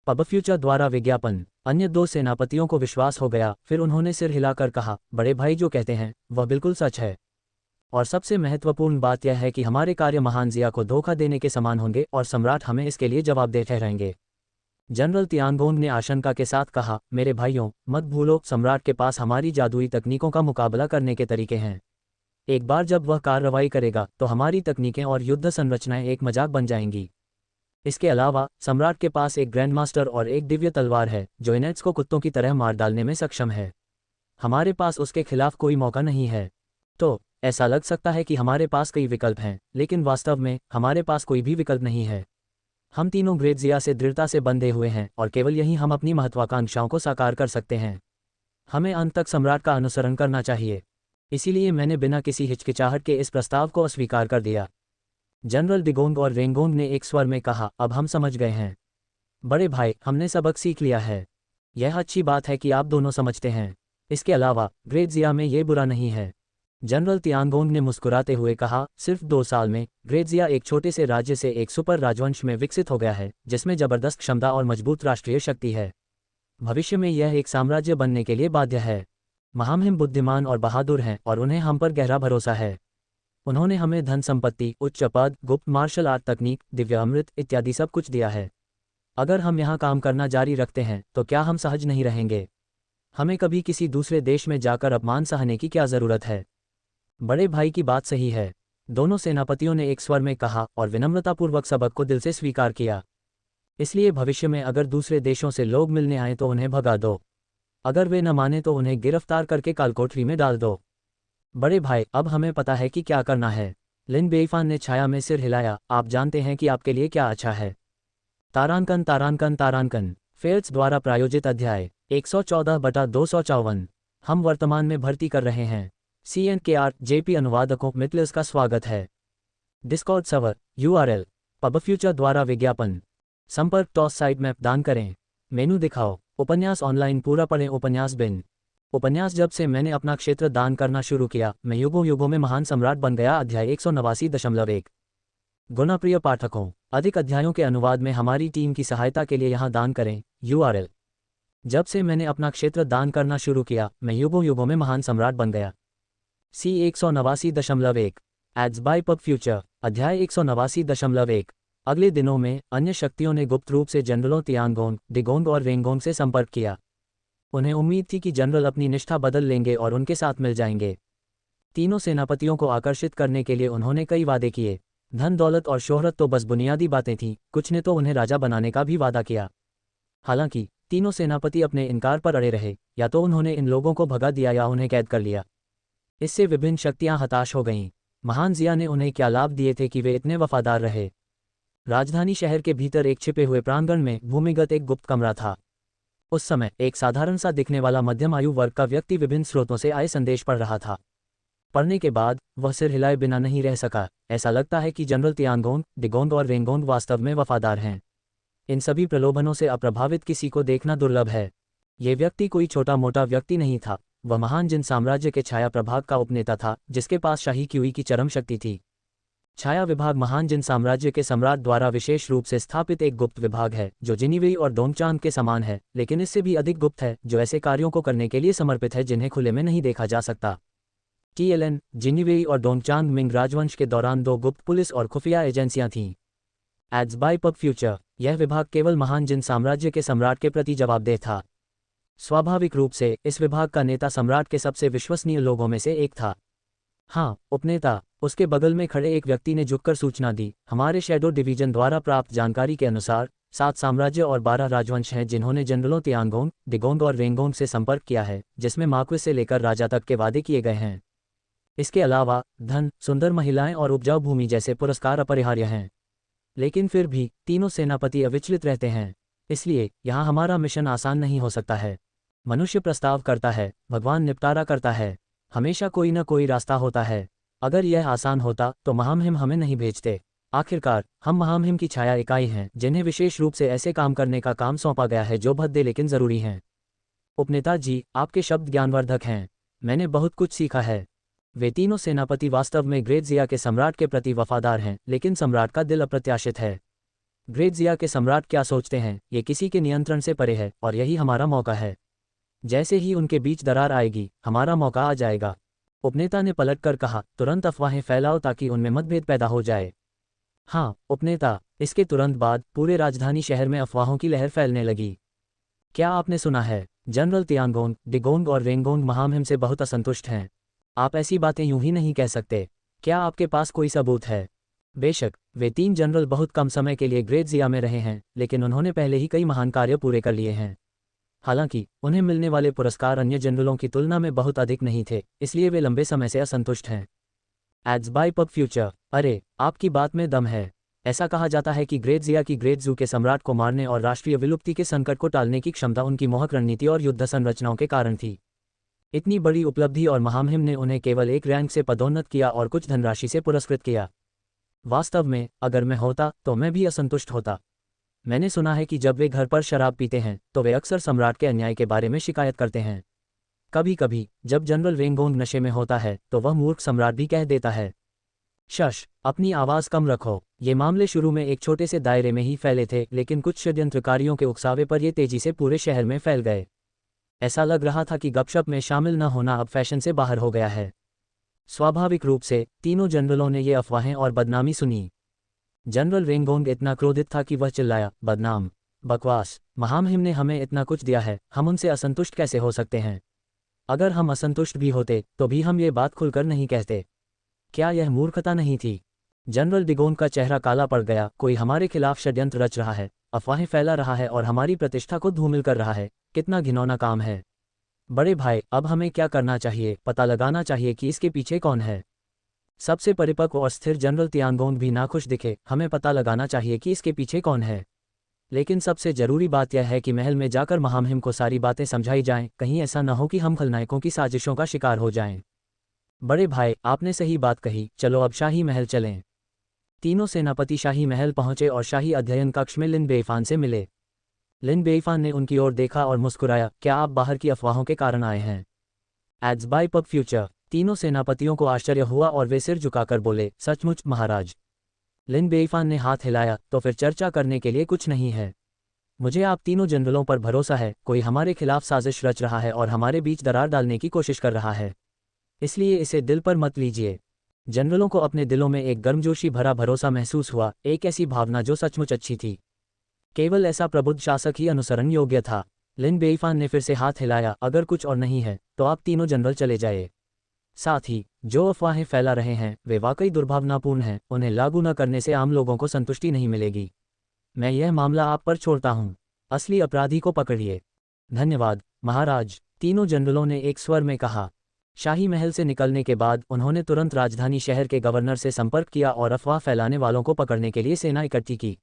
पब फ्यूचर द्वारा विज्ञापन। अन्य 2 सेनापतियों को विश्वास हो गया। फिर उन्होंने सिर हिलाकर कहा, बड़े भाई जो कहते हैं वह बिल्कुल सच है। और सबसे महत्वपूर्ण बात यह है कि हमारे कार्य महान जिया को धोखा देने के समान होंगे और सम्राट हमें इसके लिए जवाबदेह ठहराएंगे। जनरल त्यानगोंग ने आशंका के साथ कहा, मेरे भाइयों, मत भूलो, सम्राट के पास हमारी जादुई तकनीकों का मुकाबला करने के तरीके हैं। एक बार जब वह कार्रवाई करेगा तो हमारी तकनीकें और युद्ध संरचनाएं एक मजाक बन जाएंगी। इसके अलावा सम्राट के पास एक ग्रैंड मास्टर और एक दिव्य तलवार है जो इनेट्स को कुत्तों की तरह मार डालने में सक्षम है। हमारे पास उसके खिलाफ कोई मौका नहीं है। तो ऐसा लग सकता है कि हमारे पास कई विकल्प हैं, लेकिन वास्तव में हमारे पास कोई भी विकल्प नहीं है। हम तीनों ग्रेट जिया से दृढ़ता से बंधे हुए हैं और केवल यही हम अपनी महत्वाकांक्षाओं को साकार कर सकते हैं। हमें अंत तक सम्राट का अनुसरण करना चाहिए। इसीलिए मैंने बिना किसी हिचकिचाहट के इस प्रस्ताव को अस्वीकार कर दिया। जनरल दिगोंग और रेंगोंग ने एक स्वर में कहा, अब हम समझ गए हैं। बड़े भाई, हमने सबक सीख लिया है। यह अच्छी बात है कि आप दोनों समझते हैं। इसके अलावा ग्रेट जिया में ये बुरा नहीं है। जनरल त्यानगोंग ने मुस्कुराते हुए कहा, सिर्फ 2 साल में ग्रेट जिया एक छोटे से राज्य से एक सुपर राजवंश में विकसित हो गया है जिसमें जबरदस्त क्षमता और मजबूत राष्ट्रीय शक्ति है। भविष्य में यह एक साम्राज्य बनने के लिए बाध्य है। महामहिम बुद्धिमान और बहादुर हैं और उन्हें हम पर गहरा भरोसा है। उन्होंने हमें धन संपत्ति, उच्च पद, गुप्त मार्शल आर्ट तकनीक, दिव्य अमृत इत्यादि सब कुछ दिया है। अगर हम यहाँ काम करना जारी रखते हैं तो क्या हम सहज नहीं रहेंगे? हमें कभी किसी दूसरे देश में जाकर अपमान सहने की क्या ज़रूरत है? बड़े भाई की बात सही है, दोनों सेनापतियों ने एक स्वर में कहा और विनम्रतापूर्वक सबक को दिल से स्वीकार किया। इसलिए भविष्य में अगर दूसरे देशों से लोग मिलने आए तो उन्हें भगा दो। अगर वे न माने तो उन्हें गिरफ्तार करके कालकोठरी में डाल दो। बड़े भाई, अब हमें पता है कि क्या करना है। लिन बेईफान ने छाया में सिर हिलाया। आप जानते हैं कि आपके लिए क्या अच्छा है। तारांकन तारांकन तारांकन फेल्स द्वारा प्रायोजित अध्याय 114/254 हम वर्तमान में भर्ती कर रहे हैं। CNKR JP अनुवादकों मित्लर्स का स्वागत है। डिस्कॉर्ड सर्वर URL पबफ्यूचर द्वारा विज्ञापन संपर्क टॉस साइट मैप दान करें। मेनू दिखाओ। उपन्यास ऑनलाइन पूरा पढ़ें। उपन्यास बिन उपन्यास जब से मैंने अपना क्षेत्र दान करना शुरू किया मैं युगों युगों में महान सम्राट बन गया। अध्याय 189.1 गुणप्रिय पाठकों, अधिक अध्यायों के अनुवाद में हमारी टीम की सहायता के लिए यहाँ दान करें। URL जब से मैंने अपना क्षेत्र दान करना शुरू किया मैं युगों युगों में महान सम्राट बन गया। C 189.1 ads bye pub future अध्याय 189.1 अगले दिनों में अन्य शक्तियों ने गुप्त रूप से जनरलों तियानगोंग, डिगोंग और रेंगोंग से संपर्क किया। उन्हें उम्मीद थी कि जनरल अपनी निष्ठा बदल लेंगे और उनके साथ मिल जाएंगे। तीनों सेनापतियों को आकर्षित करने के लिए उन्होंने कई वादे किए। धन दौलत और शोहरत तो बस बुनियादी बातें थीं, कुछ ने तो उन्हें राजा बनाने का भी वादा किया। हालांकि तीनों सेनापति अपने इनकार पर अड़े रहे। या तो उन्होंने इन लोगों को भगा दिया या उन्हें कैद कर लिया। इससे विभिन्न शक्तियां हताश हो गईं। महान जिया ने उन्हें क्या लाभ दिए थे कि वे इतने वफादार रहे। राजधानी शहर के भीतर एक छिपे हुए प्रांगण में भूमिगत एक गुप्त कमरा था। उस समय एक साधारण सा दिखने वाला मध्यम आयु वर्ग का व्यक्ति विभिन्न स्रोतों से आए संदेश पढ़ रहा था। पढ़ने के बाद वह सिर हिलाए बिना नहीं रह सका। ऐसा लगता है कि जनरल तियानगोंग, डिगोंग और रेंगोंग वास्तव में वफादार हैं। इन सभी प्रलोभनों से अप्रभावित किसी को देखना दुर्लभ है। ये व्यक्ति कोई छोटा मोटा व्यक्ति नहीं था। वह महान जिन साम्राज्य के छाया प्रभाग का उपनेता था, जिसके पास शाही क्यूई की चरम शक्ति थी। छाया विभाग महान जिन साम्राज्य के सम्राट द्वारा विशेष रूप से स्थापित एक गुप्त विभाग है जो जिनिवेई और डोंगचांग के समान है, लेकिन इससे भी अधिक गुप्त है, जो ऐसे कार्यों को करने के लिए समर्पित है जिन्हें खुले में नहीं देखा जा सकता। TLN, जिनिवेई और डोंगचांग मिंग राजवंश के दौरान दो गुप्त पुलिस और खुफिया एजेंसियां थीं। एड्स बाय पब फ्यूचर यह विभाग केवल महान जिन साम्राज्य के सम्राट के प्रति जवाबदेह था। स्वाभाविक रूप से इस विभाग का नेता सम्राट के सबसे विश्वसनीय लोगों में से एक था। हाँ, उपनेता। उसके बगल में खड़े एक व्यक्ति ने झुककर सूचना दी। हमारे शैडो डिवीजन द्वारा प्राप्त जानकारी के अनुसार 7 साम्राज्य और 12 राजवंश हैं जिन्होंने जनरलों तियानगोंग, डिगोंग और रेंगोंग से संपर्क किया है, जिसमें मार्क्वेस से लेकर राजा तक के वादे किए गए हैं। इसके अलावा धन, सुंदर महिलाएं और उपजाऊ भूमि जैसे पुरस्कार अपरिहार्य हैं। लेकिन फिर भी तीनों सेनापति अविचलित रहते हैं। इसलिए यहाँ हमारा मिशन आसान नहीं हो सकता है। मनुष्य प्रस्ताव करता है, भगवान निपटारा करता है। हमेशा कोई न कोई रास्ता होता है। अगर यह आसान होता तो महामहिम हमें नहीं भेजते। आखिरकार हम महामहिम की छाया इकाई हैं जिन्हें विशेष रूप से ऐसे काम करने का काम सौंपा गया है जो भद्दे लेकिन जरूरी हैं। उपनेता जी, आपके शब्द ज्ञानवर्धक हैं। मैंने बहुत कुछ सीखा है। वे तीनों सेनापति वास्तव में ग्रेट जिया के सम्राट के प्रति वफादार हैं, लेकिन सम्राट का दिल अप्रत्याशित है। ग्रेट जिया के सम्राट क्या सोचते हैं ये किसी के नियंत्रण से परे है, और यही हमारा मौका है। जैसे ही उनके बीच दरार आएगी, हमारा मौका आ जाएगा। उपनेता ने पलटकर कहा, तुरंत अफवाहें फैलाओ ताकि उनमें मतभेद पैदा हो जाए। हाँ, उपनेता। इसके तुरंत बाद पूरे राजधानी शहर में अफवाहों की लहर फैलने लगी। क्या आपने सुना है? जनरल तियानगोंग, डिगोंग और रेंगोंग महामहिम से बहुत असंतुष्ट हैं। आप ऐसी बातें यूं ही नहीं कह सकते। क्या आपके पास कोई सबूत है? बेशक, वे 3 जनरल बहुत कम समय के लिए ग्रेट जिया में रहे हैं, लेकिन उन्होंने पहले ही कई महान कार्य पूरे कर लिए हैं। हालांकि उन्हें मिलने वाले पुरस्कार अन्य जनरलों की तुलना में बहुत अधिक नहीं थे, इसलिए वे लंबे समय से असंतुष्ट हैं। एड्स बाय पब फ्यूचर अरे, आपकी बात में दम है। ऐसा कहा जाता है कि ग्रेट जिया की ग्रेट जू के सम्राट को मारने और राष्ट्रीय विलुप्ति के संकट को टालने की क्षमता उनकी मोहक रणनीति और युद्ध संरचनाओं के कारण थी। इतनी बड़ी उपलब्धि और महामहिम ने उन्हें केवल एक रैंक से पदोन्नत किया और कुछ धनराशि से पुरस्कृत किया। वास्तव में अगर मैं होता तो मैं भी असंतुष्ट होता। मैंने सुना है कि जब वे घर पर शराब पीते हैं तो वे अक्सर सम्राट के अन्याय के बारे में शिकायत करते हैं। कभी कभी जब जनरल रेंगोंग नशे में होता है तो वह मूर्ख सम्राट भी कह देता है। शश, अपनी आवाज़ कम रखो। ये मामले शुरू में एक छोटे से दायरे में ही फैले थे, लेकिन कुछ षड्यंत्रकारियों के उकसावे पर ये तेजी से पूरे शहर में फैल गए। ऐसा लग रहा था कि गपशप में शामिल न होना अब फैशन से बाहर हो गया है। स्वाभाविक रूप से तीनों जनरलों ने ये अफवाहें और बदनामी सुनी। जनरल रेंगोंग इतना क्रोधित था कि वह चिल्लाया, बदनाम। बकवास, महामहिम ने हमें इतना कुछ दिया है, हम उनसे असंतुष्ट कैसे हो सकते हैं? अगर हम असंतुष्ट भी होते तो भी हम ये बात खुलकर नहीं कहते। क्या यह मूर्खता नहीं थी? जनरल डिगोन का चेहरा काला पड़ गया। कोई हमारे खिलाफ षड्यंत्र रच रहा है, अफवाहें फैला रहा है और हमारी प्रतिष्ठा को धूमिल कर रहा है। कितना घिनौना काम है। बड़े भाई, अब हमें क्या करना चाहिए? पता लगाना चाहिए कि इसके पीछे कौन है। सबसे परिपक्व और स्थिर जनरल तियानगोंग भी नाखुश दिखे। हमें पता लगाना चाहिए कि इसके पीछे कौन है। लेकिन सबसे जरूरी बात यह है कि महल में जाकर महामहिम को सारी बातें समझाई जाएं। कहीं ऐसा न हो कि हम खलनायकों की साजिशों का शिकार हो जाएं। बड़े भाई, आपने सही बात कही। चलो अब शाही महल चलें। तीनों सेनापति शाही महल पहुंचे और शाही अध्ययन कक्ष में लिन बेईफान से मिले। लिन बेईफान ने उनकी ओर देखा और मुस्कुराया। क्या आप बाहर की अफवाहों के कारण आए हैं? Ads bye pub future. तीनों सेनापतियों को आश्चर्य हुआ और वे सिर झुकाकर बोले, सचमुच महाराज। लिन बेईफान ने हाथ हिलाया। तो फिर चर्चा करने के लिए कुछ नहीं है। मुझे आप तीनों जनरलों पर भरोसा है। कोई हमारे खिलाफ साजिश रच रहा है और हमारे बीच दरार डालने की कोशिश कर रहा है, इसलिए इसे दिल पर मत लीजिए। जनरलों को अपने दिलों में एक गर्मजोशी भरा भरोसा महसूस हुआ, एक ऐसी भावना जो सचमुच अच्छी थी। केवल ऐसा प्रबुद्ध शासक ही अनुसरण योग्य था। लिन बेईफान ने फिर से हाथ हिलाया। अगर कुछ और नहीं है तो आप तीनों जनरल चले जाए। साथ ही जो अफवाहें फैला रहे हैं वे वाकई दुर्भावनापूर्ण हैं। उन्हें लागू न करने से आम लोगों को संतुष्टि नहीं मिलेगी। मैं यह मामला आप पर छोड़ता हूं। असली अपराधी को पकड़िए। धन्यवाद महाराज, तीनों जनरलों ने एक स्वर में कहा। शाही महल से निकलने के बाद उन्होंने तुरंत राजधानी शहर के गवर्नर से संपर्क किया और अफवाह फैलाने वालों को पकड़ने के लिए सेना इकट्ठी की।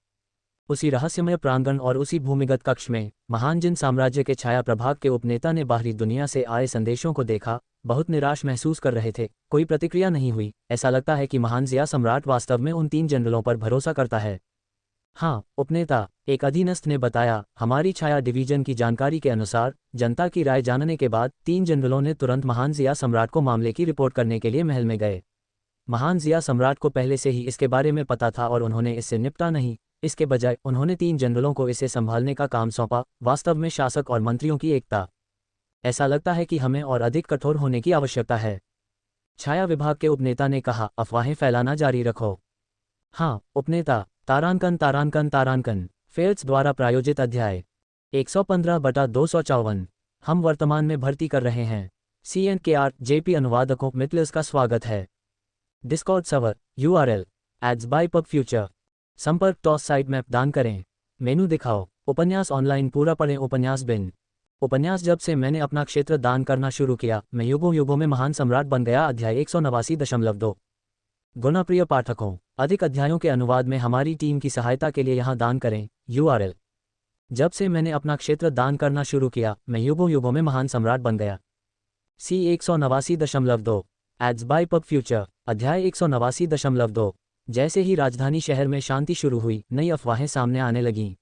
उसी रहस्यमय प्रांगण और उसी भूमिगत कक्ष में महान जिन साम्राज्य के छाया प्रभाग के उपनेता ने बाहरी दुनिया से आए संदेशों को देखा, बहुत निराश महसूस कर रहे थे। कोई प्रतिक्रिया नहीं हुई। ऐसा लगता है कि महान जिया सम्राट वास्तव में उन तीन जनरलों पर भरोसा करता है। हाँ उपनेता, एक अधीनस्थ ने बताया। हमारी छाया डिवीजन की जानकारी के अनुसार जनता की राय जानने के बाद तीन जनरलों ने तुरंत महान जिया सम्राट को मामले की रिपोर्ट करने के लिए महल में गए। महान जिया सम्राट को पहले से ही इसके बारे में पता था और उन्होंने इससे निपटा नहीं। इसके बजाय उन्होंने तीन जनरलों को इसे संभालने का काम सौंपा। वास्तव में शासक और मंत्रियों की एकता। ऐसा लगता है कि हमें और अधिक कठोर होने की आवश्यकता है। छाया विभाग के उपनेता ने कहा, अफवाहें फैलाना जारी रखो। हाँ उपनेता। तारांकन तारांकन तारांकन फेल्स द्वारा प्रायोजित अध्याय 115/254 हम वर्तमान में भर्ती कर रहे हैं। CNKR JP अनुवादकों मितलिस का स्वागत है। Discord server URL ads bye pub future. संपर्क टॉस साइट मैप दान करें। मेनू दिखाओ। उपन्यास ऑनलाइन पूरा पढ़ें। उपन्यास बिन। उपन्यास जब से मैंने अपना क्षेत्र दान करना शुरू किया, मैं युगों युगों में महान सम्राट बन गया। अध्याय 189.2। गुना प्रिय पाठकों, अधिक अध्यायों के अनुवाद में हमारी टीम की सहायता के लिए यहाँ दान करें। URL। जब से मैंने अपना क्षेत्र दान करना शुरू किया, मैं युगों युगों में महान सम्राट बन गया। C 189.2 ads bye pub future. अध्याय 189.2। जैसे ही राजधानी शहर में शांति शुरू हुई, नई अफवाहें सामने आने लगीं।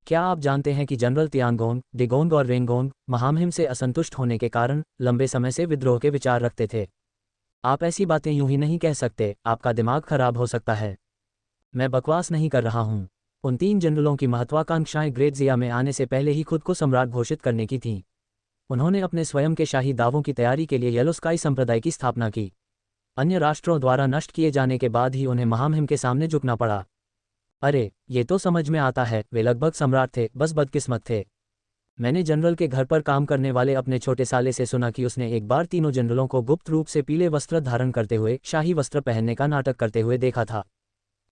क्या आप जानते हैं कि जनरल तियानगोंग, डिगोंग और रेंगोंग महामहिम से असंतुष्ट होने के कारण लंबे समय से विद्रोह के विचार रखते थे? आप ऐसी बातें यूं ही नहीं कह सकते, आपका दिमाग खराब हो सकता है। मैं बकवास नहीं कर रहा हूं। उन तीन जनरलों की महत्वाकांक्षाएं ग्रेट जिया में आने से पहले ही खुद को सम्राट घोषित करने की थीं। उन्होंने अपने स्वयं के शाही दावों की तैयारी के लिए येलो स्काई संप्रदाय की स्थापना की। अन्य राष्ट्रों द्वारा नष्ट किए जाने के बाद ही उन्हें महामहिम के सामने झुकना पड़ा। अरे ये तो समझ में आता है, वे लगभग सम्राट थे, बस बदकिस्मत थे। मैंने जनरल के घर पर काम करने वाले अपने छोटे साले से सुना कि उसने एक बार तीनों जनरलों को गुप्त रूप से पीले वस्त्र धारण करते हुए शाही वस्त्र पहनने का नाटक करते हुए देखा था।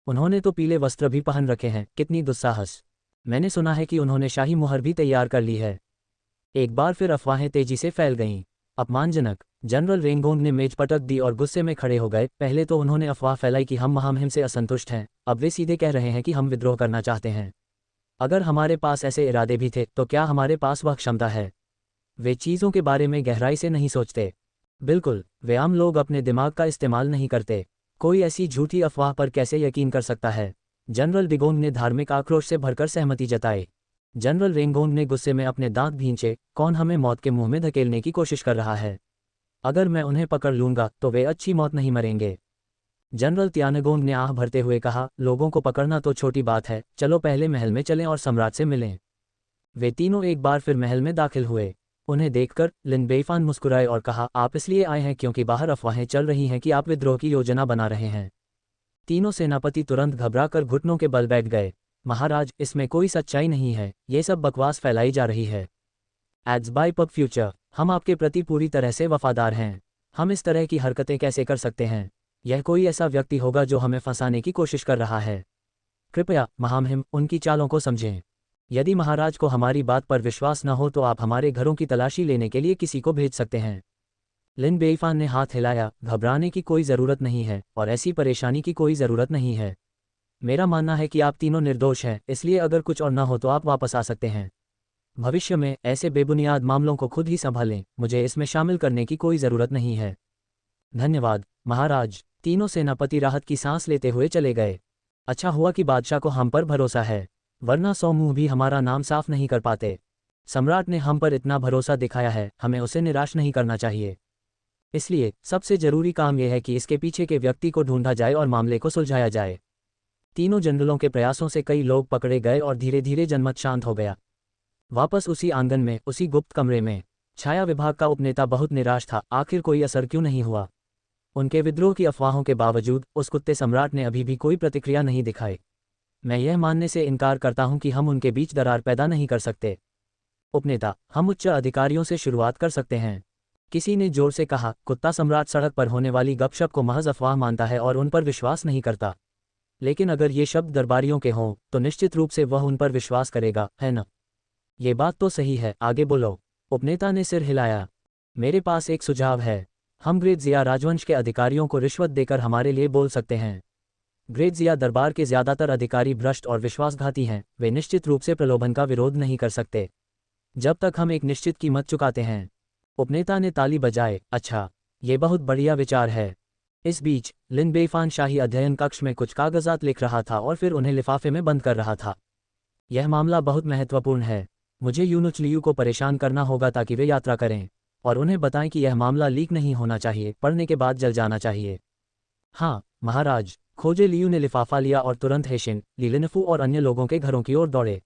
उन्होंने तो पीले वस्त्र भी पहन रखे हैं। कितनी दुस्साहस। मैंने सुना है कि उन्होंने शाही मुहर भी तैयार कर ली है। एक बार फिर अफवाहें तेजी से फैल गईं। अपमानजनक। जनरल रेंगोंग ने मेज पटक दी और गुस्से में खड़े हो गए। पहले तो उन्होंने अफवाह फैलाई कि हम महामहिम से असंतुष्ट हैं, अब वे सीधे कह रहे हैं कि हम विद्रोह करना चाहते हैं। अगर हमारे पास ऐसे इरादे भी थे तो क्या हमारे पास वह क्षमता है? वे चीज़ों के बारे में गहराई से नहीं सोचते। बिल्कुल, वे आम लोग अपने दिमाग का इस्तेमाल नहीं करते। कोई ऐसी झूठी अफवाह पर कैसे यकीन कर सकता है? जनरल डिगोंग ने धार्मिक आक्रोश से भरकर सहमति जताई। जनरल रेंगोंग ने गुस्से में अपने दांत भींचे। कौन हमें मौत के मुंह में धकेलने की कोशिश कर रहा है? अगर मैं उन्हें पकड़ लूंगा तो वे अच्छी मौत नहीं मरेंगे। जनरल तियानगोंग ने आह भरते हुए कहा, लोगों को पकड़ना तो छोटी बात है, चलो पहले महल में चलें और सम्राट से मिलें। वे तीनों एक बार फिर महल में दाखिल हुए। उन्हें देखकर लिन बेईफान मुस्कुराए और कहा, आप इसलिए आए हैं क्योंकि बाहर अफवाहें चल रही हैं कि आप विद्रोह की योजना बना रहे हैं। तीनों सेनापति तुरंत घबराकर घुटनों के बल बैठ गए। महाराज, इसमें कोई सच्चाई नहीं है, ये सब बकवास फैलाई जा रही है। एड्स बाय पब फ्यूचर, हम आपके प्रति पूरी तरह से वफादार हैं। हम इस तरह की हरकतें कैसे कर सकते हैं? यह कोई ऐसा व्यक्ति होगा जो हमें फंसाने की कोशिश कर रहा है। कृपया महामहिम उनकी चालों को समझें। यदि महाराज को हमारी बात पर विश्वास न हो तो आप हमारे घरों की तलाशी लेने के लिए किसी को भेज सकते हैं। लिन बेईफान ने हाथ हिलाया। घबराने की कोई ज़रूरत नहीं है और ऐसी परेशानी की कोई ज़रूरत नहीं है। मेरा मानना है कि आप तीनों निर्दोष हैं, इसलिए अगर कुछ और न हो तो आप वापस आ सकते हैं। भविष्य में ऐसे बेबुनियाद मामलों को खुद ही संभालें, मुझे इसमें शामिल करने की कोई ज़रूरत नहीं है। धन्यवाद महाराज। तीनों सेनापति राहत की सांस लेते हुए चले गए। अच्छा हुआ कि बादशाह को हम पर भरोसा है, वरना 100 मुंह भी हमारा नाम साफ नहीं कर पाते। सम्राट ने हम पर इतना भरोसा दिखाया है, हमें उसे निराश नहीं करना चाहिए। इसलिए सबसे जरूरी काम यह है कि इसके पीछे के व्यक्ति को ढूंढा जाए और मामले को सुलझाया जाए। तीनों जनरलों के प्रयासों से कई लोग पकड़े गए और धीरे धीरे जनमत शांत हो गया। वापस उसी आंगन में, उसी गुप्त कमरे में, छाया विभाग का उपनेता बहुत निराश था। आखिर कोई असर क्यों नहीं हुआ? उनके विद्रोह की अफवाहों के बावजूद उस कुत्ते सम्राट ने अभी भी कोई प्रतिक्रिया नहीं दिखाई। मैं यह मानने से इनकार करता हूं कि हम उनके बीच दरार पैदा नहीं कर सकते। उपनेता, हम उच्च अधिकारियों से शुरुआत कर सकते हैं। किसी ने जोर से कहा। कुत्ता सम्राट सड़क पर होने वाली गपशप को महज अफवाह मानता है और उन पर विश्वास नहीं करता। लेकिन अगर ये शब्द दरबारियों के हों तो निश्चित रूप से वह उन पर विश्वास करेगा, है न? ये बात तो सही है, आगे बोलो। उपनेता ने सिर हिलाया। मेरे पास एक सुझाव है। हम ग्रेटजिया राजवंश के अधिकारियों को रिश्वत देकर हमारे लिए बोल सकते हैं। ग्रेटजिया दरबार के ज्यादातर अधिकारी भ्रष्ट और विश्वासघाती हैं, वे निश्चित रूप से प्रलोभन का विरोध नहीं कर सकते जब तक हम एक निश्चित कीमत चुकाते हैं। उपनेता ने ताली बजाए। अच्छा, ये बहुत बढ़िया विचार है। इस बीच लिन बेईफान शाही अध्ययन कक्ष में कुछ कागजात लिख रहा था और फिर उन्हें लिफाफे में बंद कर रहा था। यह मामला बहुत महत्वपूर्ण है। मुझे यूनुच लियू को परेशान करना होगा ताकि वे यात्रा करें और उन्हें बताएं कि यह मामला लीक नहीं होना चाहिए, पढ़ने के बाद जल जाना चाहिए। हाँ महाराज। खोजे लियू ने लिफाफा लिया और तुरंत हेशिन, लीलिनफू और अन्य लोगों के घरों की ओर दौड़े।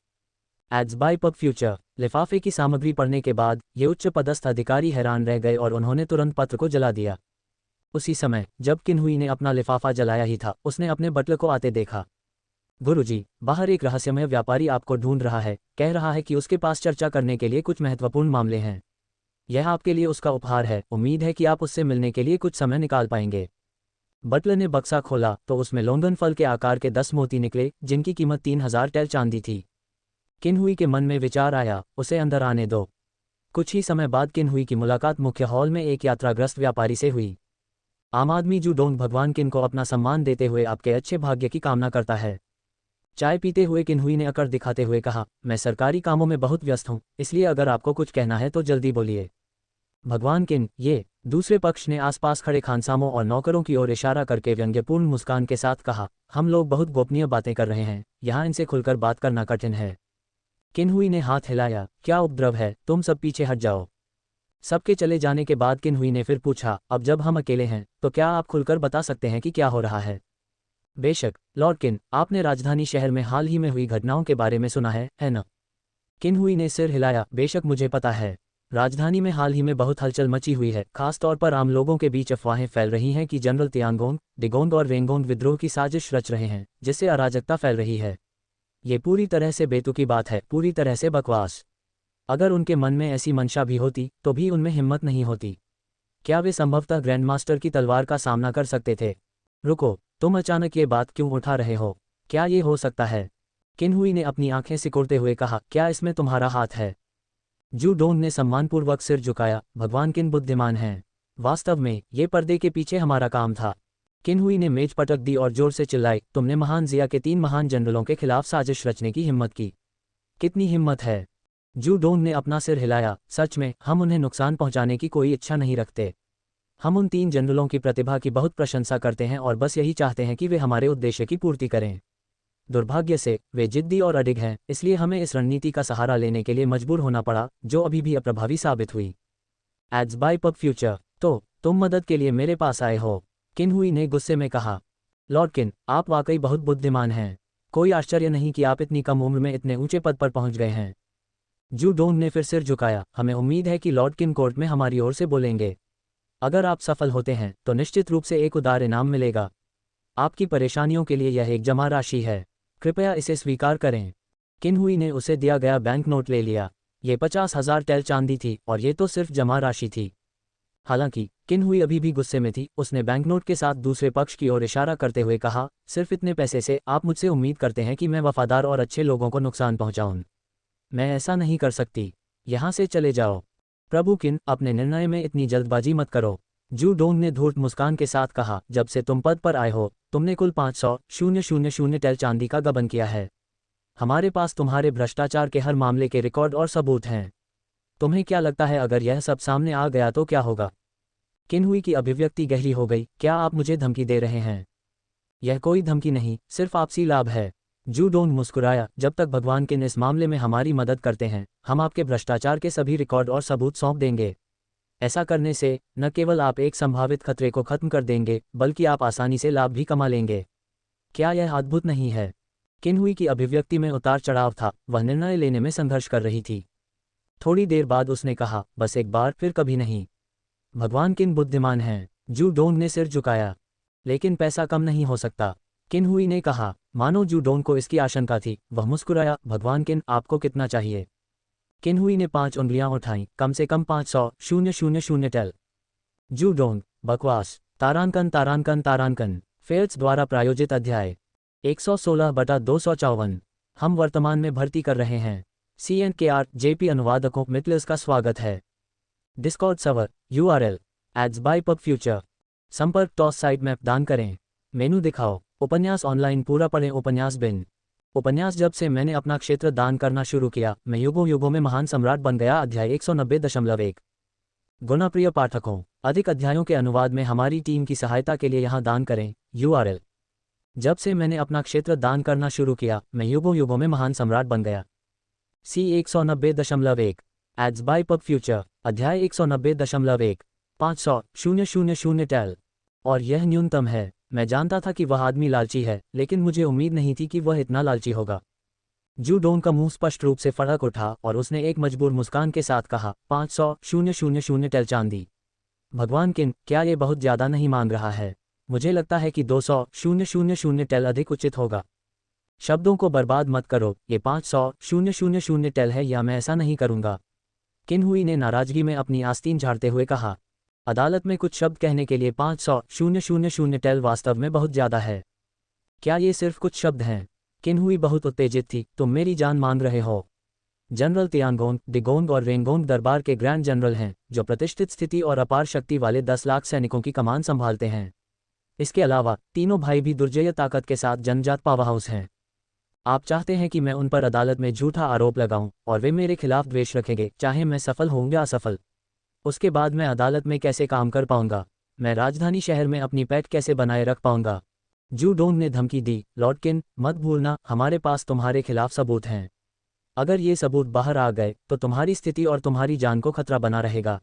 Ads bye pub future. लिफाफे की सामग्री पढ़ने के बाद ये उच्च पदस्थ अधिकारी हैरान रह गए और उन्होंने तुरंत पत्र को जला दिया। उसी समय जब किन्हुई ने अपना लिफाफा जलाया ही था, उसने अपने बटलर को आते देखा। गुरुजी, बाहर एक रहस्यमय व्यापारी आपको ढूंढ रहा है, कह रहा है कि उसके पास चर्चा करने के लिए कुछ महत्वपूर्ण मामले हैं। यह आपके लिए उसका उपहार है, उम्मीद है कि आप उससे मिलने के लिए कुछ समय निकाल पाएंगे। बटलर ने बक्सा खोला तो उसमें लोंगन फल के आकार के 10 मोती निकले, जिनकी कीमत 3000 टैल चांदी थी। किन्हुई के मन में विचार आया, उसे अंदर आने दो। कुछ ही समय बाद किन्हुई की मुलाकात मुख्य हॉल में एक यात्राग्रस्त व्यापारी से हुई। आम आदमी जू डोंग भगवान किन को अपना सम्मान देते हुए आपके अच्छे भाग्य की कामना करता है। चाय पीते हुए किन्हुई ने अकड़ दिखाते हुए कहा, मैं सरकारी कामों में बहुत व्यस्त हूँ, इसलिए अगर आपको कुछ कहना है तो जल्दी बोलिए। भगवान किन, ये दूसरे पक्ष ने आसपास खड़े खानसामों और नौकरों की ओर इशारा करके व्यंग्यपूर्ण मुस्कान के साथ कहा, हम लोग बहुत गोपनीय बातें कर रहे हैं, यहाँ इनसे खुलकर बात करना कठिन है। किन्हुई ने हाथ हिलाया। क्या उपद्रव है? तुम सब पीछे हट जाओ। सबके चले जाने के बाद किन्हुई ने फिर पूछा, अब जब हम अकेले हैं तो क्या आप खुलकर बता सकते हैं कि क्या हो रहा है? बेशक लॉर्ड किन, आपने राजधानी शहर में हाल ही में हुई घटनाओं के बारे में सुना है न? किन्हुई ने सिर हिलाया। बेशक मुझे पता है। राजधानी में हाल ही में बहुत हलचल मची हुई है। खासतौर पर आम लोगों के बीच अफवाहें फैल रही हैं कि जनरल तियांगोंग, डिगोंग और वेंगोंग विद्रोह की साजिश रच रहे हैं, जिससे अराजकता फैल रही है। ये पूरी तरह से बेतुकी बात है, पूरी तरह से बकवास। अगर उनके मन में ऐसी मंशा भी होती तो भी उनमें हिम्मत नहीं होती। क्या वे संभवतः ग्रैंडमास्टर की तलवार का सामना कर सकते थे? रुको, तुम अचानक ये बात क्यों उठा रहे हो? क्या ये हो सकता है? किन्हुई ने अपनी आंखें सिकुड़ते हुए कहा, क्या इसमें तुम्हारा हाथ है? जू डोंग ने सम्मानपूर्वक सिर झुकाया। भगवान किन बुद्धिमान हैं। वास्तव में ये पर्दे के पीछे हमारा काम था। किन्हुई ने मेज पटक दी और जोर से चिल्लाई, तुमने महान जिया के 3 महान जनरलों के खिलाफ साजिश रचने की हिम्मत की। कितनी हिम्मत है? जू डोंग ने अपना सिर हिलाया। सच में हम उन्हें नुकसान पहुंचाने की कोई इच्छा नहीं रखते। हम उन 3 जनरलों की प्रतिभा की बहुत प्रशंसा करते हैं और बस यही चाहते हैं कि वे हमारे उद्देश्य की पूर्ति करें। दुर्भाग्य से वे जिद्दी और अडिग हैं, इसलिए हमें इस रणनीति का सहारा लेने के लिए मजबूर होना पड़ा, जो अभी भी अप्रभावी साबित हुई। Ads bye pub future. तो तुम मदद के लिए मेरे पास आए हो? किन्हुई ने गुस्से में कहा। लॉर्ड किन, आप वाकई बहुत बुद्धिमान हैं। कोई आश्चर्य नहीं कि आप इतनी कम उम्र में इतने ऊंचे पद पर पहुंच गए हैं। जू डोंग ने फिर सिर झुकाया। हमें उम्मीद है कि लॉर्ड किन कोर्ट में हमारी ओर से बोलेंगे। अगर आप सफल होते हैं तो निश्चित रूप से एक उदार इनाम मिलेगा। आपकी परेशानियों के लिए यह एक जमा राशि है। कृपया इसे स्वीकार करें। किन्हुई ने उसे दिया गया बैंक नोट ले लिया। ये 50,000 टेल चांदी थी और ये तो सिर्फ जमा राशि थी। हालांकि किन्हुई अभी भी गुस्से में थी। उसने बैंकनोट के साथ दूसरे पक्ष की ओर इशारा करते हुए कहा, सिर्फ इतने पैसे से आप मुझसे उम्मीद करते हैं कि मैं वफादार और अच्छे लोगों को नुकसान पहुंचाऊं? मैं ऐसा नहीं कर सकती। यहाँ से चले जाओ। प्रभु किन, अपने निर्णय में इतनी जल्दबाजी मत करो। जू डोंग ने धूर्त मुस्कान के साथ कहा, जब से तुम पद पर आए हो तुमने कुल 500,000 टेल चांदी का गबन किया है। हमारे पास तुम्हारे भ्रष्टाचार के हर मामले के रिकॉर्ड और सबूत हैं। तुम्हें क्या लगता है अगर यह सब सामने आ गया तो क्या होगा? किन्हुई की अभिव्यक्ति गहरी हो गई। क्या आप मुझे धमकी दे रहे हैं? यह कोई धमकी नहीं, सिर्फ आपसी लाभ है। जू डोंग मुस्कुराया, जब तक भगवान किन इस मामले में हमारी मदद करते हैं हम आपके भ्रष्टाचार के सभी रिकॉर्ड और सबूत सौंप देंगे। ऐसा करने से न केवल आप एक संभावित खतरे को खत्म कर देंगे बल्कि आप आसानी से लाभ भी कमा लेंगे। क्या यह अद्भुत नहीं है? किन्हुई की अभिव्यक्ति में उतार चढ़ाव था। वह निर्णय लेने में संघर्ष कर रही थी। थोड़ी देर बाद उसने कहा, बस एक बार, फिर कभी नहीं। भगवान किन बुद्धिमान हैं। जू डोंग ने सिर झुकाया। लेकिन पैसा कम नहीं हो सकता, किन्हुई ने कहा। मानो जू डोंग को इसकी आशंका थी। वह मुस्कुराया, भगवान किन, आपको कितना चाहिए? किन्हुई ने 5 उंगलियां उठाईं। कम से कम 500,000 टेल। जू डोंग, बकवास। तारांकन तारांकन तारांकन। फेल्स द्वारा प्रायोजित अध्याय 116/254। हम वर्तमान में भर्ती कर रहे हैं। CNKR JP अनुवादकों मितलिस का स्वागत है। Discord server URL ads bye pub future. संपर्क टॉस साइट मैप दान करें। मेनू दिखाओ। उपन्यास ऑनलाइन पूरा पढ़ें। उपन्यास बिन। उपन्यास जब से मैंने अपना क्षेत्र दान करना शुरू किया मैं युगों युगों में महान सम्राट बन गया। अध्याय 190.1। गुना प्रिय पाठकों, अधिक अध्यायों के अनुवाद में हमारी टीम की सहायता के लिए यहाँ दान करें। URL। जब से मैंने अपना क्षेत्र दान करना शुरू किया मैं युगों युगों में महान सम्राट बन गया। C 190.1 ads bye pub future. अध्याय 190.1। 500,000 टेल। और यह न्यूनतम है। मैं जानता था कि वह आदमी लालची है, लेकिन मुझे उम्मीद नहीं थी कि वह इतना लालची होगा। जू डोंग का मुंह स्पष्ट रूप से फड़क उठा और उसने एक मजबूर मुस्कान के साथ कहा, 500,000 टेल चांदी। भगवान किन, क्या ये बहुत ज्यादा नहीं मांग रहा है? मुझे लगता है कि 200,000 टेल अधिक उचित होगा। शब्दों को बर्बाद मत करो। ये 500,000 टेल है या मैं ऐसा नहीं करूंगा। किन्हुई ने नाराजगी में अपनी आस्तीन झाड़ते हुए कहा। अदालत में कुछ शब्द कहने के लिए 500,000 टेल वास्तव में बहुत ज्यादा है। क्या ये सिर्फ कुछ शब्द हैं? किन्हुई बहुत उत्तेजित थी। तुम मेरी जान मांग रहे हो? जनरल तियानगोंग, डिगोंग और रेंगोंग दरबार के ग्रैंड जनरल हैं, जो प्रतिष्ठित स्थिति और अपार शक्ति वाले 10 लाख सैनिकों की कमान संभालते हैं। इसके अलावा तीनों भाई भी दुर्जय ताकत के साथ जन्मजात पावरहाउस हैं। आप चाहते हैं कि मैं उन पर अदालत में झूठा आरोप लगाऊं और वे मेरे खिलाफ द्वेष रखेंगे, चाहे मैं सफल होऊं या असफल। उसके बाद मैं अदालत में कैसे काम कर पाऊंगा? मैं राजधानी शहर में अपनी पैठ कैसे बनाए रख पाऊंगा? जू डोंग ने धमकी दी। लॉर्ड किन, मत भूलना, हमारे पास तुम्हारे खिलाफ सबूत हैं। अगर ये सबूत बाहर आ गए तो तुम्हारी स्थिति और तुम्हारी जान को खतरा बना रहेगा।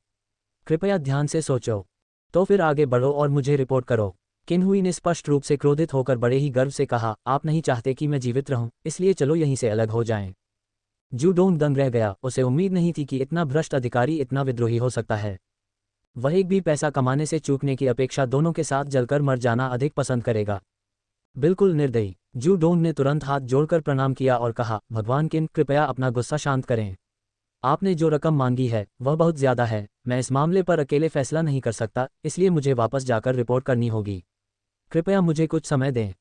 कृपया ध्यान से सोचो। तो फिर आगे बढ़ो और मुझे रिपोर्ट करो। किन्हुई ने स्पष्ट रूप से क्रोधित होकर बड़े ही गर्व से कहा, आप नहीं चाहते कि मैं जीवित रहूं, इसलिए चलो यहीं से अलग हो जाएं। जू डोंग दंग रह गया। उसे उम्मीद नहीं थी कि इतना भ्रष्ट अधिकारी इतना विद्रोही हो सकता है। वह एक भी पैसा कमाने से चूकने की अपेक्षा दोनों के साथ जलकर मर जाना अधिक पसंद करेगा। बिल्कुल निर्दयी। जू डोंग ने तुरंत हाथ जोड़कर प्रणाम किया और कहा, भगवान किन, कृपया अपना गुस्सा शांत करें। आपने जो रकम मांगी है वह बहुत ज्यादा है। मैं इस मामले पर अकेले फैसला नहीं कर सकता, इसलिए मुझे वापस जाकर रिपोर्ट करनी होगी। कृपया मुझे कुछ समय दें।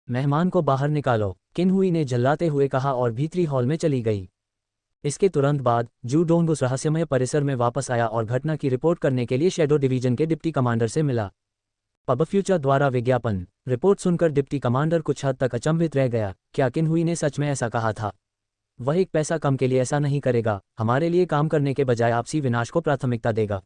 मेहमान को बाहर निकालो, किन्हुई ने झल्लाते हुए कहा और भीतरी हॉल में चली गई। इसके तुरंत बाद जू डोंग उस रहस्यमय परिसर में वापस आया और घटना की रिपोर्ट करने के लिए शेडो डिवीजन के डिप्टी कमांडर से मिला। पब फ्यूचर द्वारा विज्ञापन। रिपोर्ट सुनकर डिप्टी कमांडर कुछ हद तक अचंभित रह गया। क्या किन्हुई ने सच में ऐसा कहा था? वह एक पैसा कम के लिए ऐसा नहीं करेगा। हमारे लिए काम करने के बजाय आपसी विनाश को प्राथमिकता देगा।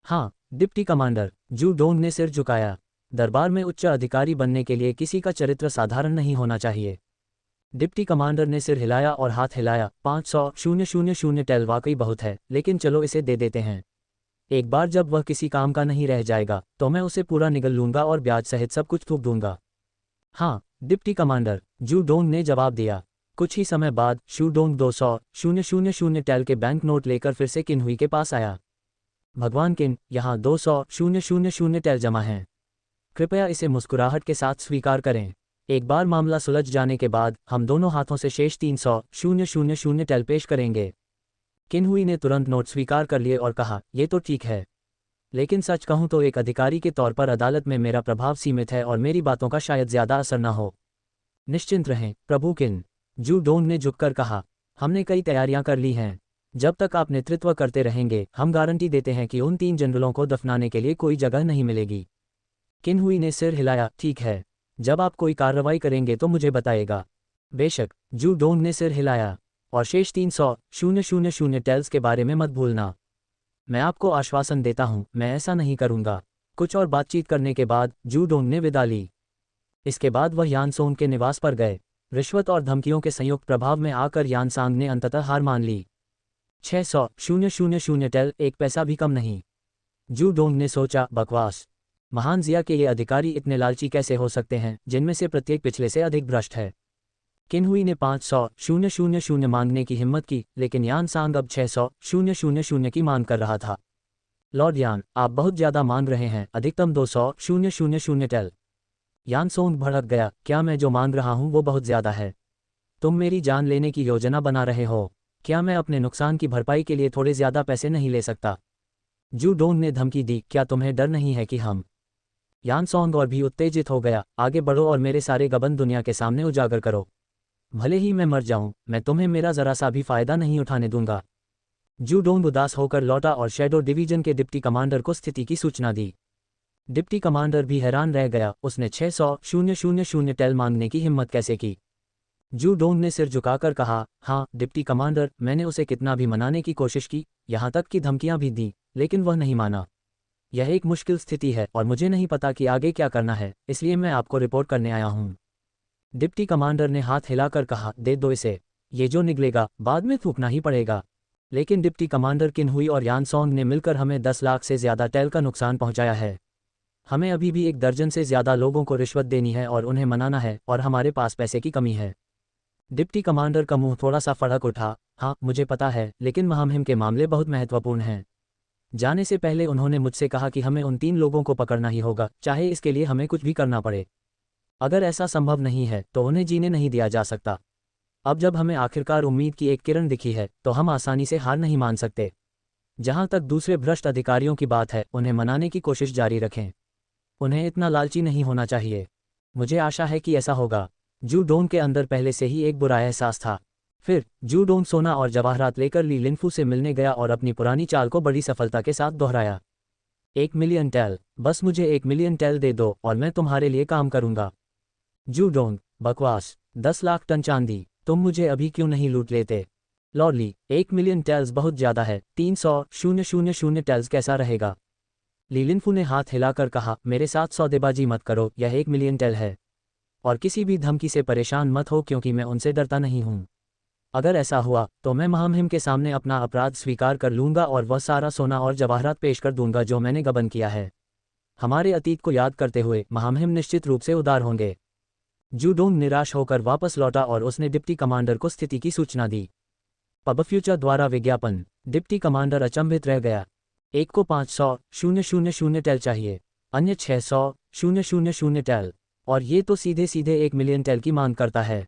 हाँ, डिप्टी कमांडर। जू डोंग ने सिर झुकाया। दरबार में उच्च अधिकारी बनने के लिए किसी का चरित्र साधारण नहीं होना चाहिए। डिप्टी कमांडर ने सिर हिलाया और हाथ हिलाया। 500,000 टेल वाकई बहुत है, लेकिन चलो इसे दे देते हैं। एक बार जब वह किसी काम का नहीं रह जाएगा तो मैं उसे पूरा निगल लूंगा और ब्याज सहित सब कुछ थूक दूंगा। हाँ, डिप्टी कमांडर, जू डोंग ने जवाब दिया। कुछ ही समय बाद शू डोंग 200,000 टेल के बैंक नोट लेकर फिर से किन्हुई के पास आया। भगवान किन, यहाँ 200,000 टेल जमा हैं। कृपया इसे मुस्कुराहट के साथ स्वीकार करें। एक बार मामला सुलझ जाने के बाद हम दोनों हाथों से शेष 300,000 टेल पेश करेंगे। किन्हुई ने तुरंत नोट स्वीकार कर लिए और कहा, ये तो ठीक है, लेकिन सच कहूं तो एक अधिकारी के तौर पर अदालत में मेरा प्रभाव सीमित है और मेरी बातों का शायद ज्यादा असर न हो। निश्चिंत रहें प्रभु किन, जू डोंग ने झुककर कहा, हमने कई तैयारियां कर ली हैं। जब तक आप नेतृत्व करते रहेंगे हम गारंटी देते हैं कि उन 3 जनरलों को दफनाने के लिए कोई जगह नहीं मिलेगी। किन्हुई ने सिर हिलाया, ठीक है, जब आप कोई कार्रवाई करेंगे तो मुझे बताएगा। बेशक, जू डोंग ने सिर हिलाया, और शेष 300,000 टेल्स के बारे में मत भूलना। मैं आपको आश्वासन देता हूं, मैं ऐसा नहीं करूंगा। कुछ और बातचीत करने के बाद जू डोंग ने विदा ली। इसके बाद वह यानसोंग के निवास पर गए। रिश्वत और धमकियों के संयुक्त प्रभाव में आकर यानसांग ने अंततः हार मान ली। 600,000 टेल, एक पैसा भी कम नहीं। जू डोंग ने सोचा, बकवास, महान जिया के ये अधिकारी इतने लालची कैसे हो सकते हैं, जिनमें से प्रत्येक पिछले से अधिक भ्रष्ट है। किन्हुई ने 500,000 मांगने की हिम्मत की, लेकिन यानसांग अब 600,000 की मांग कर रहा था। लॉर्ड यान, आप बहुत ज्यादा मांग रहे हैं, अधिकतम 200,000 टेल। यानसोंग भड़क गया, क्या मैं जो मांग रहा हूं वो बहुत ज्यादा है? तुम मेरी जान लेने की योजना बना रहे हो? क्या मैं अपने नुकसान की भरपाई के लिए थोड़े ज्यादा पैसे नहीं ले सकता? जू डोंग ने धमकी दी, क्या तुम्हें डर नहीं है कि हम? यानसोंग और भी उत्तेजित हो गया, आगे बढ़ो और मेरे सारे गबन दुनिया के सामने उजागर करो। भले ही मैं मर जाऊं, मैं तुम्हें मेरा जरा सा भी फायदा नहीं उठाने दूंगा। जू डोंग उदास होकर लौटा और शैडो डिवीजन के डिप्टी कमांडर को स्थिति की सूचना दी। डिप्टी कमांडर भी हैरान रह गया, उसने 600,000 टेल मांगने की हिम्मत कैसे की? जू डोंग ने सिर झुकाकर कहा, हाँ डिप्टी कमांडर, मैंने उसे कितना भी मनाने की कोशिश की, यहाँ तक कि धमकियां भी दी, लेकिन वह नहीं माना। यह एक मुश्किल स्थिति है और मुझे नहीं पता कि आगे क्या करना है, इसलिए मैं आपको रिपोर्ट करने आया हूँ। डिप्टी कमांडर ने हाथ हिलाकर कहा, दे दो इसे, ये जो निकलेगा बाद में थूकना ही पड़ेगा। लेकिन डिप्टी कमांडर किन्हुई और यानसोंग ने मिलकर हमें 10 लाख से ज्यादा टेल का नुकसान पहुंचाया है। हमें अभी भी 1 दर्जन से ज्यादा लोगों को रिश्वत देनी है और उन्हें मनाना है, और हमारे पास पैसे की कमी है। डिप्टी कमांडर का मुंह थोड़ा सा फड़क उठा, हाँ मुझे पता है, लेकिन महामहिम के मामले बहुत महत्वपूर्ण हैं। जाने से पहले उन्होंने मुझसे कहा कि हमें उन 3 लोगों को पकड़ना ही होगा, चाहे इसके लिए हमें कुछ भी करना पड़े। अगर ऐसा संभव नहीं है तो उन्हें जीने नहीं दिया जा सकता। अब जब हमें आखिरकार उम्मीद की एक किरण दिखी है तो हम आसानी से हार नहीं मान सकते। जहां तक दूसरे भ्रष्ट अधिकारियों की बात है, उन्हें मनाने की कोशिश जारी रखें। उन्हें इतना लालची नहीं होना चाहिए। मुझे आशा है कि ऐसा होगा। जू डोंग के अंदर पहले से ही एक बुरा एहसास था। फिर जू डोंग सोना और जवाहरात लेकर ली लिनफू से मिलने गया और अपनी पुरानी चाल को बड़ी सफलता के साथ दोहराया। 1 मिलियन टेल, बस मुझे 1 मिलियन टेल दे दो और मैं तुम्हारे लिए काम करूंगा। जू डोंग, बकवास, 10 लाख टन चांदी, तुम मुझे अभी क्यों नहीं लूट लेते? लॉर्ड ली, 1 मिलियन टेल्स बहुत ज्यादा है, 300,000 टेल्स कैसा रहेगा? ली लिनफू ने हाथ हिलाकर कहा, मेरे साथ सौदेबाजी मत करो, यह 1 मिलियन टेल है। और किसी भी धमकी से परेशान मत हो, क्योंकि मैं उनसे डरता नहीं हूँ। अगर ऐसा हुआ तो मैं महामहिम के सामने अपना अपराध स्वीकार कर लूंगा और वह सारा सोना और जवाहरात पेश कर दूंगा जो मैंने गबन किया है। हमारे अतीत को याद करते हुए महामहिम निश्चित रूप से उदार होंगे। जू डोंग निराश होकर वापस लौटा और उसने डिप्टी कमांडर को स्थिति की सूचना दी। पब फ्यूचर द्वारा विज्ञापन। डिप्टी कमांडर अचंभित रह गया। एक को 500,000 टेल चाहिए, अन्य 600,000 टेल, और ये तो सीधे सीधे 1 मिलियन टेल की मांग करता है।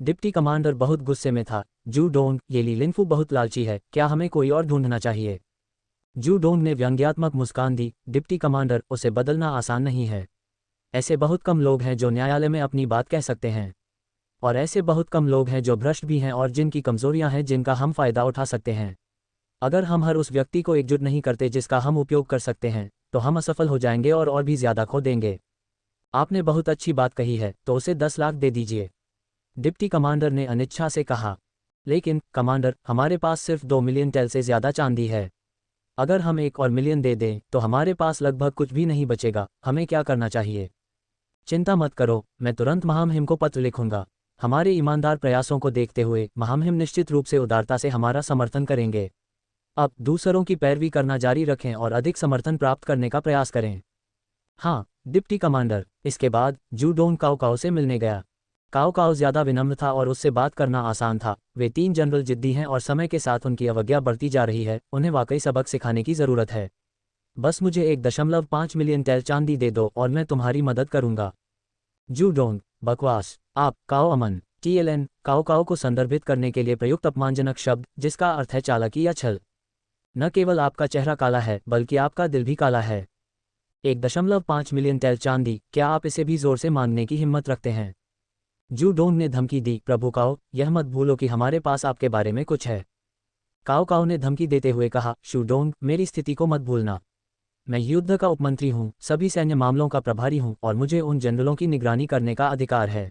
डिप्टी कमांडर बहुत गुस्से में था। जू डोंग, ये ली लिनफू बहुत लालची है, क्या हमें कोई और ढूंढना चाहिए? जू डोंग ने व्यंग्यात्मक मुस्कान दी, डिप्टी कमांडर, उसे बदलना आसान नहीं है। ऐसे बहुत कम लोग हैं जो न्यायालय में अपनी बात कह सकते हैं, और ऐसे बहुत कम लोग हैं जो भ्रष्ट भी हैं और जिनकी कमजोरियां हैं जिनका हम फायदा उठा सकते हैं। अगर हम हर उस व्यक्ति को एकजुट नहीं करते जिसका हम उपयोग कर सकते हैं, तो हम असफल हो जाएंगे और भी ज्यादा खो देंगे। आपने बहुत अच्छी बात कही है, तो उसे 10 लाख दे दीजिए, डिप्टी कमांडर ने अनिच्छा से कहा। लेकिन कमांडर, हमारे पास सिर्फ 2 मिलियन टेल से ज्यादा चांदी है। अगर हम 1 और मिलियन दे दें तो हमारे पास लगभग कुछ भी नहीं बचेगा। हमें क्या करना चाहिए? चिंता मत करो, मैं तुरंत महामहिम को पत्र लिखूंगा। हमारे ईमानदार प्रयासों को देखते हुए महामहिम निश्चित रूप से उदारता से हमारा समर्थन करेंगे। अब दूसरों की पैरवी करना जारी रखें और अधिक समर्थन प्राप्त करने का प्रयास करें। हाँ डिप्टी कमांडर। इसके बाद जू डोंग काओ काओ से मिलने गया। काओ काओ ज्यादा विनम्र था और उससे बात करना आसान था। वे 3 जनरल जिद्दी हैं और समय के साथ उनकी अवज्ञा बढ़ती जा रही है। उन्हें वाकई सबक सिखाने की जरूरत है। बस मुझे 1.5 मिलियन टेल चांदी दे दो और मैं तुम्हारी मदद करूंगा। जूडोंग, बकवास। आप काओ अमन, TLN, काओ काओ को संदर्भित करने के लिए प्रयुक्त अपमानजनक शब्द जिसका अर्थ है चालाकी या छल। न केवल आपका चेहरा काला है बल्कि आपका दिल भी काला है। 1.5 मिलियन टेल चांदी, क्या आप इसे भी जोर से मांगने की हिम्मत रखते हैं? जूडोंग ने धमकी दी, प्रभु काओ, यह मत भूलो कि हमारे पास आपके बारे में कुछ है। काओ काओ ने धमकी देते हुए कहा, शूडोंग, मेरी स्थिति को मत भूलना। मैं युद्ध का उपमंत्री हूँ, सभी सैन्य मामलों का प्रभारी हूँ और मुझे उन जनरलों की निगरानी करने का अधिकार है।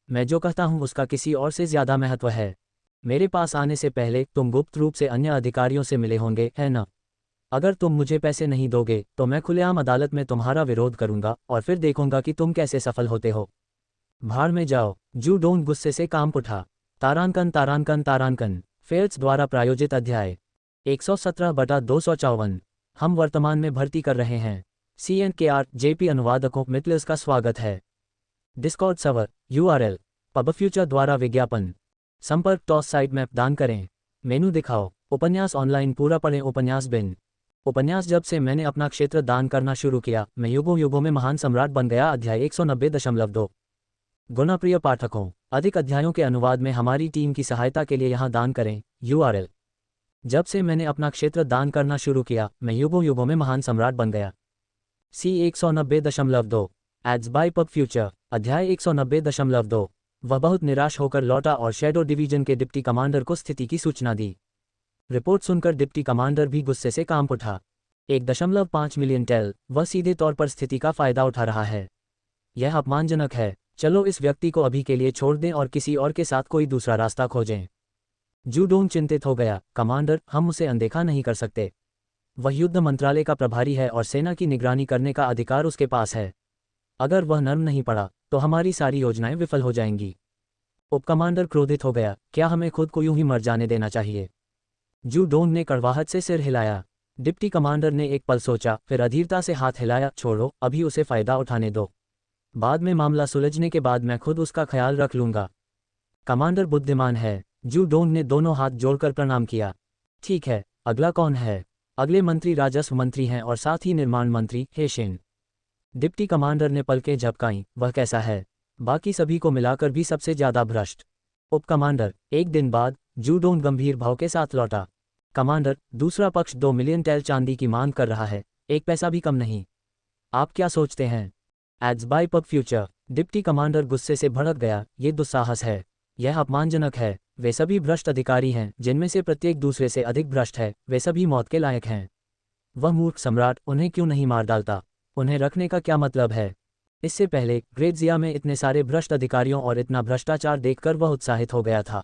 मैं जो कहता हूँ उसका किसी और से ज्यादा महत्व है। मेरे पास आने से पहले तुम गुप्त रूप से अन्य अधिकारियों से मिले होंगे, है न? अगर तुम मुझे पैसे नहीं दोगे तो मैं खुलेआम अदालत में तुम्हारा विरोध करूंगा और फिर देखूंगा कि तुम कैसे सफल होते हो। भाड़ में जाओ। जूडोंग गुस्से से कांप उठा। तारांकन तारांकन तारांकन। फेल्स द्वारा प्रायोजित अध्याय 117/254। हम वर्तमान में भर्ती कर रहे हैं। CNKR JP अनुवादकों मित्लर्स का स्वागत है। डिस्कॉर्ड सर्वर URL पबफ्यूचर द्वारा विज्ञापन। संपर्क टॉस साइट मैप दान करें। मेनू दिखाओ। उपन्यास ऑनलाइन पूरा पढ़ें। उपन्यास बिन। उपन्यास जब से मैंने अपना क्षेत्र दान करना शुरू किया मैं युगों युगों में महान सम्राट बन गया। अध्याय 190.2। गुणप्रिय पाठकों, अधिक अध्यायों के अनुवाद में हमारी टीम की सहायता के लिए यहाँ दान करें। URL। जब से मैंने अपना क्षेत्र दान करना शुरू किया मैं युगों युगों में महान सम्राट बन गया। C 190.2 ads bye pub future. अध्याय 190.2। वह बहुत निराश होकर लौटा और शैडो डिवीजन के डिप्टी कमांडर को स्थिति की सूचना दी। रिपोर्ट सुनकर डिप्टी कमांडर भी गुस्से से कांप उठा। 1.5 मिलियन टेल, वह सीधे तौर पर स्थिति का फायदा उठा रहा है। यह अपमानजनक है। चलो इस व्यक्ति को अभी के लिए छोड़ दें और किसी और के साथ कोई दूसरा रास्ता खोजें। जूडोंग चिंतित हो गया, कमांडर, हम उसे अनदेखा नहीं कर सकते। वह युद्ध मंत्रालय का प्रभारी है और सेना की निगरानी करने का अधिकार उसके पास है। अगर वह नर्म नहीं पड़ा तो हमारी सारी योजनाएं विफल हो जाएंगी। उपकमांडर क्रोधित हो गया, क्या हमें खुद को यूं ही मर जाने देना चाहिए? जूडोंग ने कड़वाहट से सिर हिलाया। डिप्टी कमांडर ने एक पल सोचा, फिर अधीरता से हाथ हिलाया, छोड़ो, अभी उसे फायदा उठाने दो। बाद में मामला सुलझने के बाद मैं खुद उसका ख्याल रख लूंगा। कमांडर बुद्धिमान है। जूडोंग ने दोनों हाथ जोड़कर प्रणाम किया। ठीक है, अगला कौन है? अगले मंत्री राजस्व मंत्री हैं और साथ ही निर्माण मंत्री हेशिन। डिप्टी कमांडर ने पलकें झपकाईं, वह कैसा है? बाकी सभी को मिलाकर भी सबसे ज्यादा भ्रष्ट। उपकमांडर। एक दिन बाद जूडोंग गंभीर भाव के साथ लौटा। कमांडर, दूसरा पक्ष 2 मिलियन टेल चांदी की मांग कर रहा है, एक पैसा भी कम नहीं। आप क्या सोचते हैं? Ads bye pub future. Deputy commander गुस्से से भड़क गया, ये दुस्साहस है, यह अपमानजनक है। वे सभी भ्रष्ट अधिकारी हैं, जिनमें से प्रत्येक दूसरे से अधिक भ्रष्ट है, वे सभी मौत के लायक हैं। वह मूर्ख सम्राट उन्हें क्यों नहीं मार डालता? उन्हें रखने का क्या मतलब है? इससे पहले ग्रेटजिया में इतने सारे भ्रष्ट अधिकारियों और इतना भ्रष्टाचार देखकर वह उत्साहित हो गया था।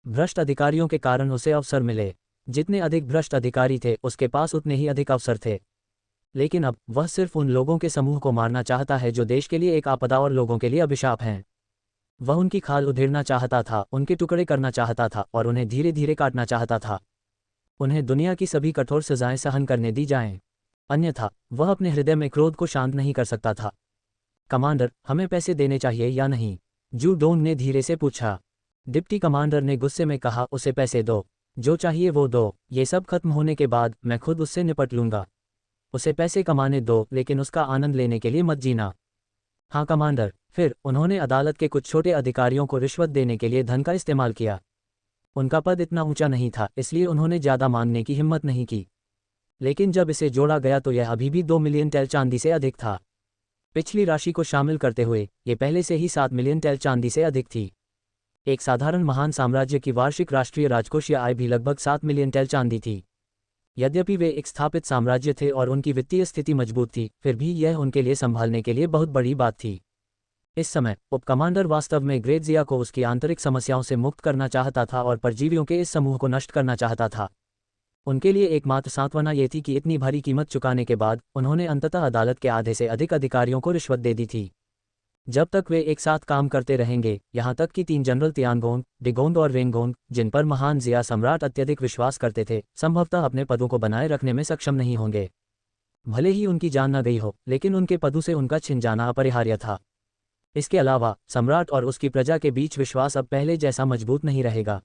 भ्रष्ट अधिकारियों के कारण उसे अवसर मिले। जितने अधिक भ्रष्ट अधिकारी थे उसके पास उतने ही अधिक अवसर थे। लेकिन अब वह सिर्फ उन लोगों के समूह को मारना चाहता है जो देश के लिए एक आपदा और लोगों के लिए अभिशाप हैं। वह उनकी खाल उधेड़ना चाहता था, उनके टुकड़े करना चाहता था और उन्हें धीरे धीरे काटना चाहता था। उन्हें दुनिया की सभी कठोर सजाएं सहन करने दी जाएं, अन्यथा वह अपने हृदय में क्रोध को शांत नहीं कर सकता था। कमांडर, हमें पैसे देने चाहिए या नहीं? जूडोंग ने धीरे से पूछा। डिप्टी कमांडर ने गुस्से में कहा, उसे पैसे दो, जो चाहिए वो दो। ये सब खत्म होने के बाद मैं खुद उससे निपट लूंगा। उसे पैसे कमाने दो, लेकिन उसका आनंद लेने के लिए मत जीना। हाँ कमांडर। फिर उन्होंने अदालत के कुछ छोटे अधिकारियों को रिश्वत देने के लिए धन का इस्तेमाल किया। उनका पद इतना ऊंचा नहीं था, इसलिए उन्होंने ज्यादा मांगने की हिम्मत नहीं की। लेकिन जब इसे जोड़ा गया तो यह अभी भी 2 मिलियन टेल चांदी से अधिक था। पिछली राशि को शामिल करते हुए ये पहले से ही 7 मिलियन टेल चांदी से अधिक थी। एक साधारण महान साम्राज्य की वार्षिक राष्ट्रीय राजकोषीय आय भी लगभग 7 मिलियन टेल चांदी थी। यद्यपि वे एक स्थापित साम्राज्य थे और उनकी वित्तीय स्थिति मजबूत थी, फिर भी यह उनके लिए संभालने के लिए बहुत बड़ी बात थी। इस समय उपकमांडर वास्तव में ग्रेटजिया को उसकी आंतरिक समस्याओं से मुक्त करना चाहता था और परजीवियों के इस समूह को नष्ट करना चाहता था। उनके लिए एकमात्र सांत्वना ये थी कि इतनी भारी कीमत चुकाने के बाद उन्होंने अंततः अदालत के आधे से अधिक अधिकारियों को रिश्वत दे दी थी। जब तक वे एक साथ काम करते रहेंगे, यहाँ तक कि 3 जनरल तियानगोंग, डिगोंग और वेंगोंग, जिन पर महान जिया सम्राट अत्यधिक विश्वास करते थे, संभवतः अपने पदों को बनाए रखने में सक्षम नहीं होंगे। भले ही उनकी जान न गई हो, लेकिन उनके पदों से उनका छिन जाना अपरिहार्य था। इसके अलावा सम्राट और उसकी प्रजा के बीच विश्वास अब पहले जैसा मजबूत नहीं रहेगा।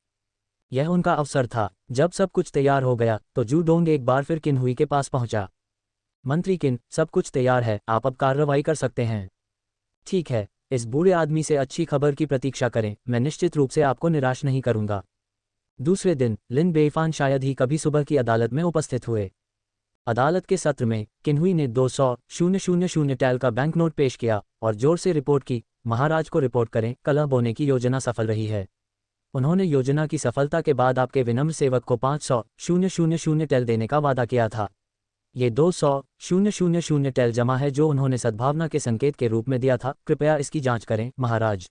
यह उनका अवसर था। जब सब कुछ तैयार हो गया तो जूडोंग एक बार फिर किन्हुई के पास पहुंचा। मंत्री किन, सब कुछ तैयार है, आप अब कार्रवाई कर सकते हैं। ठीक है, इस बूढ़े आदमी से अच्छी खबर की प्रतीक्षा करें, मैं निश्चित रूप से आपको निराश नहीं करूंगा। दूसरे दिन लिन बेईफान शायद ही कभी सुबह की अदालत में उपस्थित हुए। अदालत के सत्र में किन्हुई ने 200,000 टैल का बैंक नोट पेश किया और जोर से रिपोर्ट की, महाराज को रिपोर्ट करें, कलह बोने की योजना सफल रही है। उन्होंने योजना की सफलता के बाद आपके विनम्र सेवक को 500,000 टैल देने का वादा किया था। ये 200,000 टैल जमा है जो उन्होंने सद्भावना के संकेत के रूप में दिया था, कृपया इसकी जांच करें, महाराज।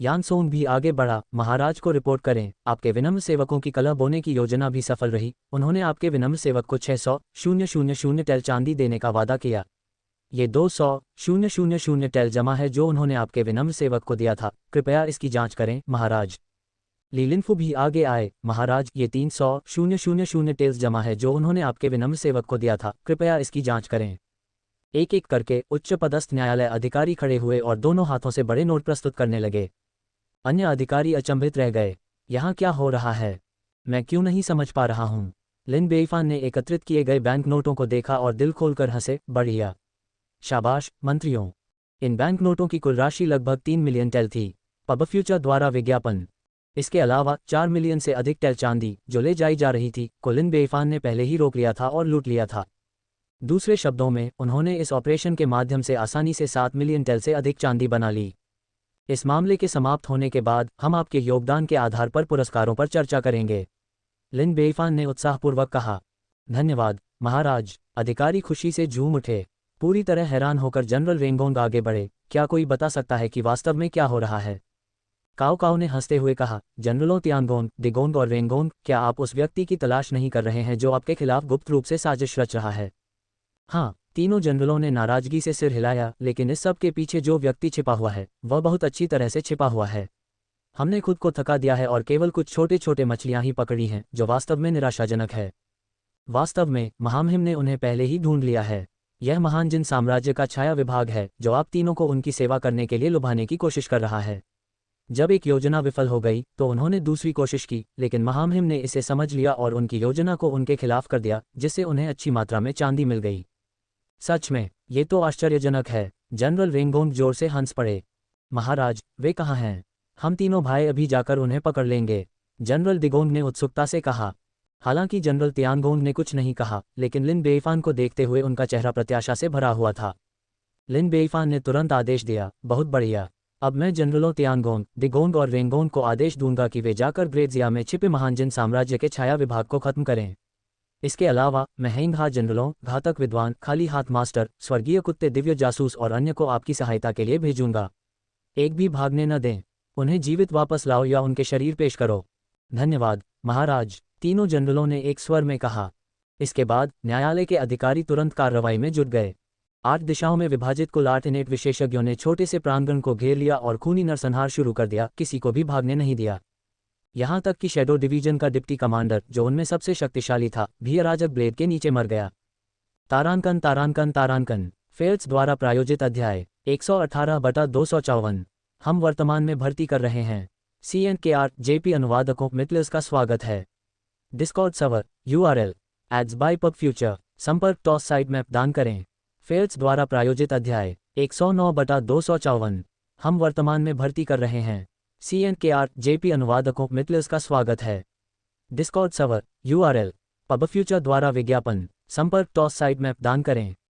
यानसोंग भी आगे बढ़ा, महाराज को रिपोर्ट करें, आपके विनम्र सेवकों की कलह बोने की योजना भी सफल रही। उन्होंने आपके विनम्र सेवक को 600,000 टैल चांदी देने का वादा किया। ये 200,000 टैल जमा है जो उन्होंने आपके विनम्र सेवक को दिया था, कृपया इसकी जांच करें, महाराज। लीलिनफू भी आगे आए, महाराज, ये 300,000 टैल्स जमा है जो उन्होंने आपके विनम्र सेवक को दिया था, कृपया इसकी जांच करें। एक एक करके उच्च पदस्थ न्यायालय अधिकारी खड़े हुए और दोनों हाथों से बड़े नोट प्रस्तुत करने लगे। अन्य अधिकारी अचंभित रह गए, यहाँ क्या हो रहा है, मैं क्यों नहीं समझ पा रहा हूँ। लिन बेईफान ने एकत्रित किए गए बैंक नोटों को देखा और दिल खोलकर हंसे, बढ़िया, शाबाश, मंत्रियों। इन बैंक नोटों की कुल राशि लगभग 3 मिलियन टैल थी। पब फ्यूचर द्वारा विज्ञापन। इसके अलावा 4 मिलियन से अधिक टैल चांदी जो ले जाई जा रही थी को लिन बेईफान ने पहले ही रोक लिया था और लूट लिया था। दूसरे शब्दों में, उन्होंने इस ऑपरेशन के माध्यम से आसानी से 7 मिलियन टैल से अधिक चांदी बना ली। इस मामले के समाप्त होने के बाद हम आपके योगदान के आधार पर पुरस्कारों पर चर्चा करेंगे, लिन बेईफान ने उत्साहपूर्वक कहा। धन्यवाद, महाराज। अधिकारी खुशी से झूम उठे। पूरी तरह हैरान होकर जनरल रेंगोंग आगे बढ़े, क्या कोई बता सकता है कि वास्तव में क्या हो रहा है? काओ काओ ने हंसते हुए कहा, जनरलों तियानगोंग, दिगोंग और रेंगोंग, क्या आप उस व्यक्ति की तलाश नहीं कर रहे हैं जो आपके खिलाफ गुप्त रूप से साजिश रच रहा है? हाँ, तीनों जनरलों ने नाराजगी से सिर हिलाया, लेकिन इस सब के पीछे जो व्यक्ति छिपा हुआ है वह बहुत अच्छी तरह से छिपा हुआ है। हमने खुद को थका दिया है और केवल कुछ छोटे छोटे मछलियां ही पकड़ी हैं, जो वास्तव में निराशाजनक है। वास्तव में महामहिम ने उन्हें पहले ही ढूंढ लिया है। यह महान जिन साम्राज्य का छाया विभाग है जो आप तीनों को उनकी सेवा करने के लिए लुभाने की कोशिश कर रहा है। जब एक योजना विफल हो गई तो उन्होंने दूसरी कोशिश की, लेकिन महामहिम ने इसे समझ लिया और उनकी योजना को उनके खिलाफ कर दिया, जिससे उन्हें अच्छी मात्रा में चांदी मिल गई। सच में, ये तो आश्चर्यजनक है। जनरल रेंगोंग जोर से हंस पड़े। महाराज, वे कहाँ हैं? हम तीनों भाई अभी जाकर उन्हें पकड़ लेंगे, जनरल दिगोंग ने उत्सुकता से कहा। हालांकि जनरल तियानगोंग ने कुछ नहीं कहा, लेकिन लिन बेईफान को देखते हुए उनका चेहरा प्रत्याशा से भरा हुआ था। लिन बेईफान ने तुरंत आदेश दिया, बहुत बढ़िया। अब मैं जनरलों तियानगोंग, दिगोंग और रेंगोंग को आदेश दूंगा कि वे जाकर ग्रेजिया में छिपे महान जिन साम्राज्य के छाया विभाग को खत्म करें। इसके अलावा मैं हेंगहा जनरलों, घातक विद्वान, खाली हाथ मास्टर, स्वर्गीय कुत्ते, दिव्य जासूस और अन्य को आपकी सहायता के लिए भेजूंगा। एक भी भागने न दें। उन्हें जीवित वापस लाओ या उनके शरीर पेश करो। धन्यवाद, महाराज, तीनों जनरलों ने एक स्वर में कहा। इसके बाद न्यायालय के अधिकारी तुरंत कार्रवाई में जुट गए। 8 दिशाओं में विभाजित कुल 8 इनेट विशेषज्ञों ने छोटे से प्रांगण को घेर लिया और खूनी नरसंहार शुरू कर दिया, किसी को भी भागने नहीं दिया। यहाँ तक कि शैडो डिवीजन का डिप्टी कमांडर, जो उनमें सबसे शक्तिशाली था, भी अराजक ब्लेड के नीचे मर गया। तारांकन तारांकन तारांकन। फेल्स द्वारा प्रायोजित अध्याय 118/254। हम वर्तमान में भर्ती कर रहे हैं। CNKR JP अनुवादकों मिटलर्स का स्वागत है। Discord server URL ads bye pub future. संपर्क टॉस साइट मैप दान करें। फेल्स द्वारा प्रायोजित अध्याय 109/254। हम वर्तमान में भर्ती कर रहे हैं। CNKR JP अनुवादकों मिटलर्स का स्वागत है। Discord server URL pub future द्वारा विज्ञापन। संपर्क टॉस साइट मैप दान करें।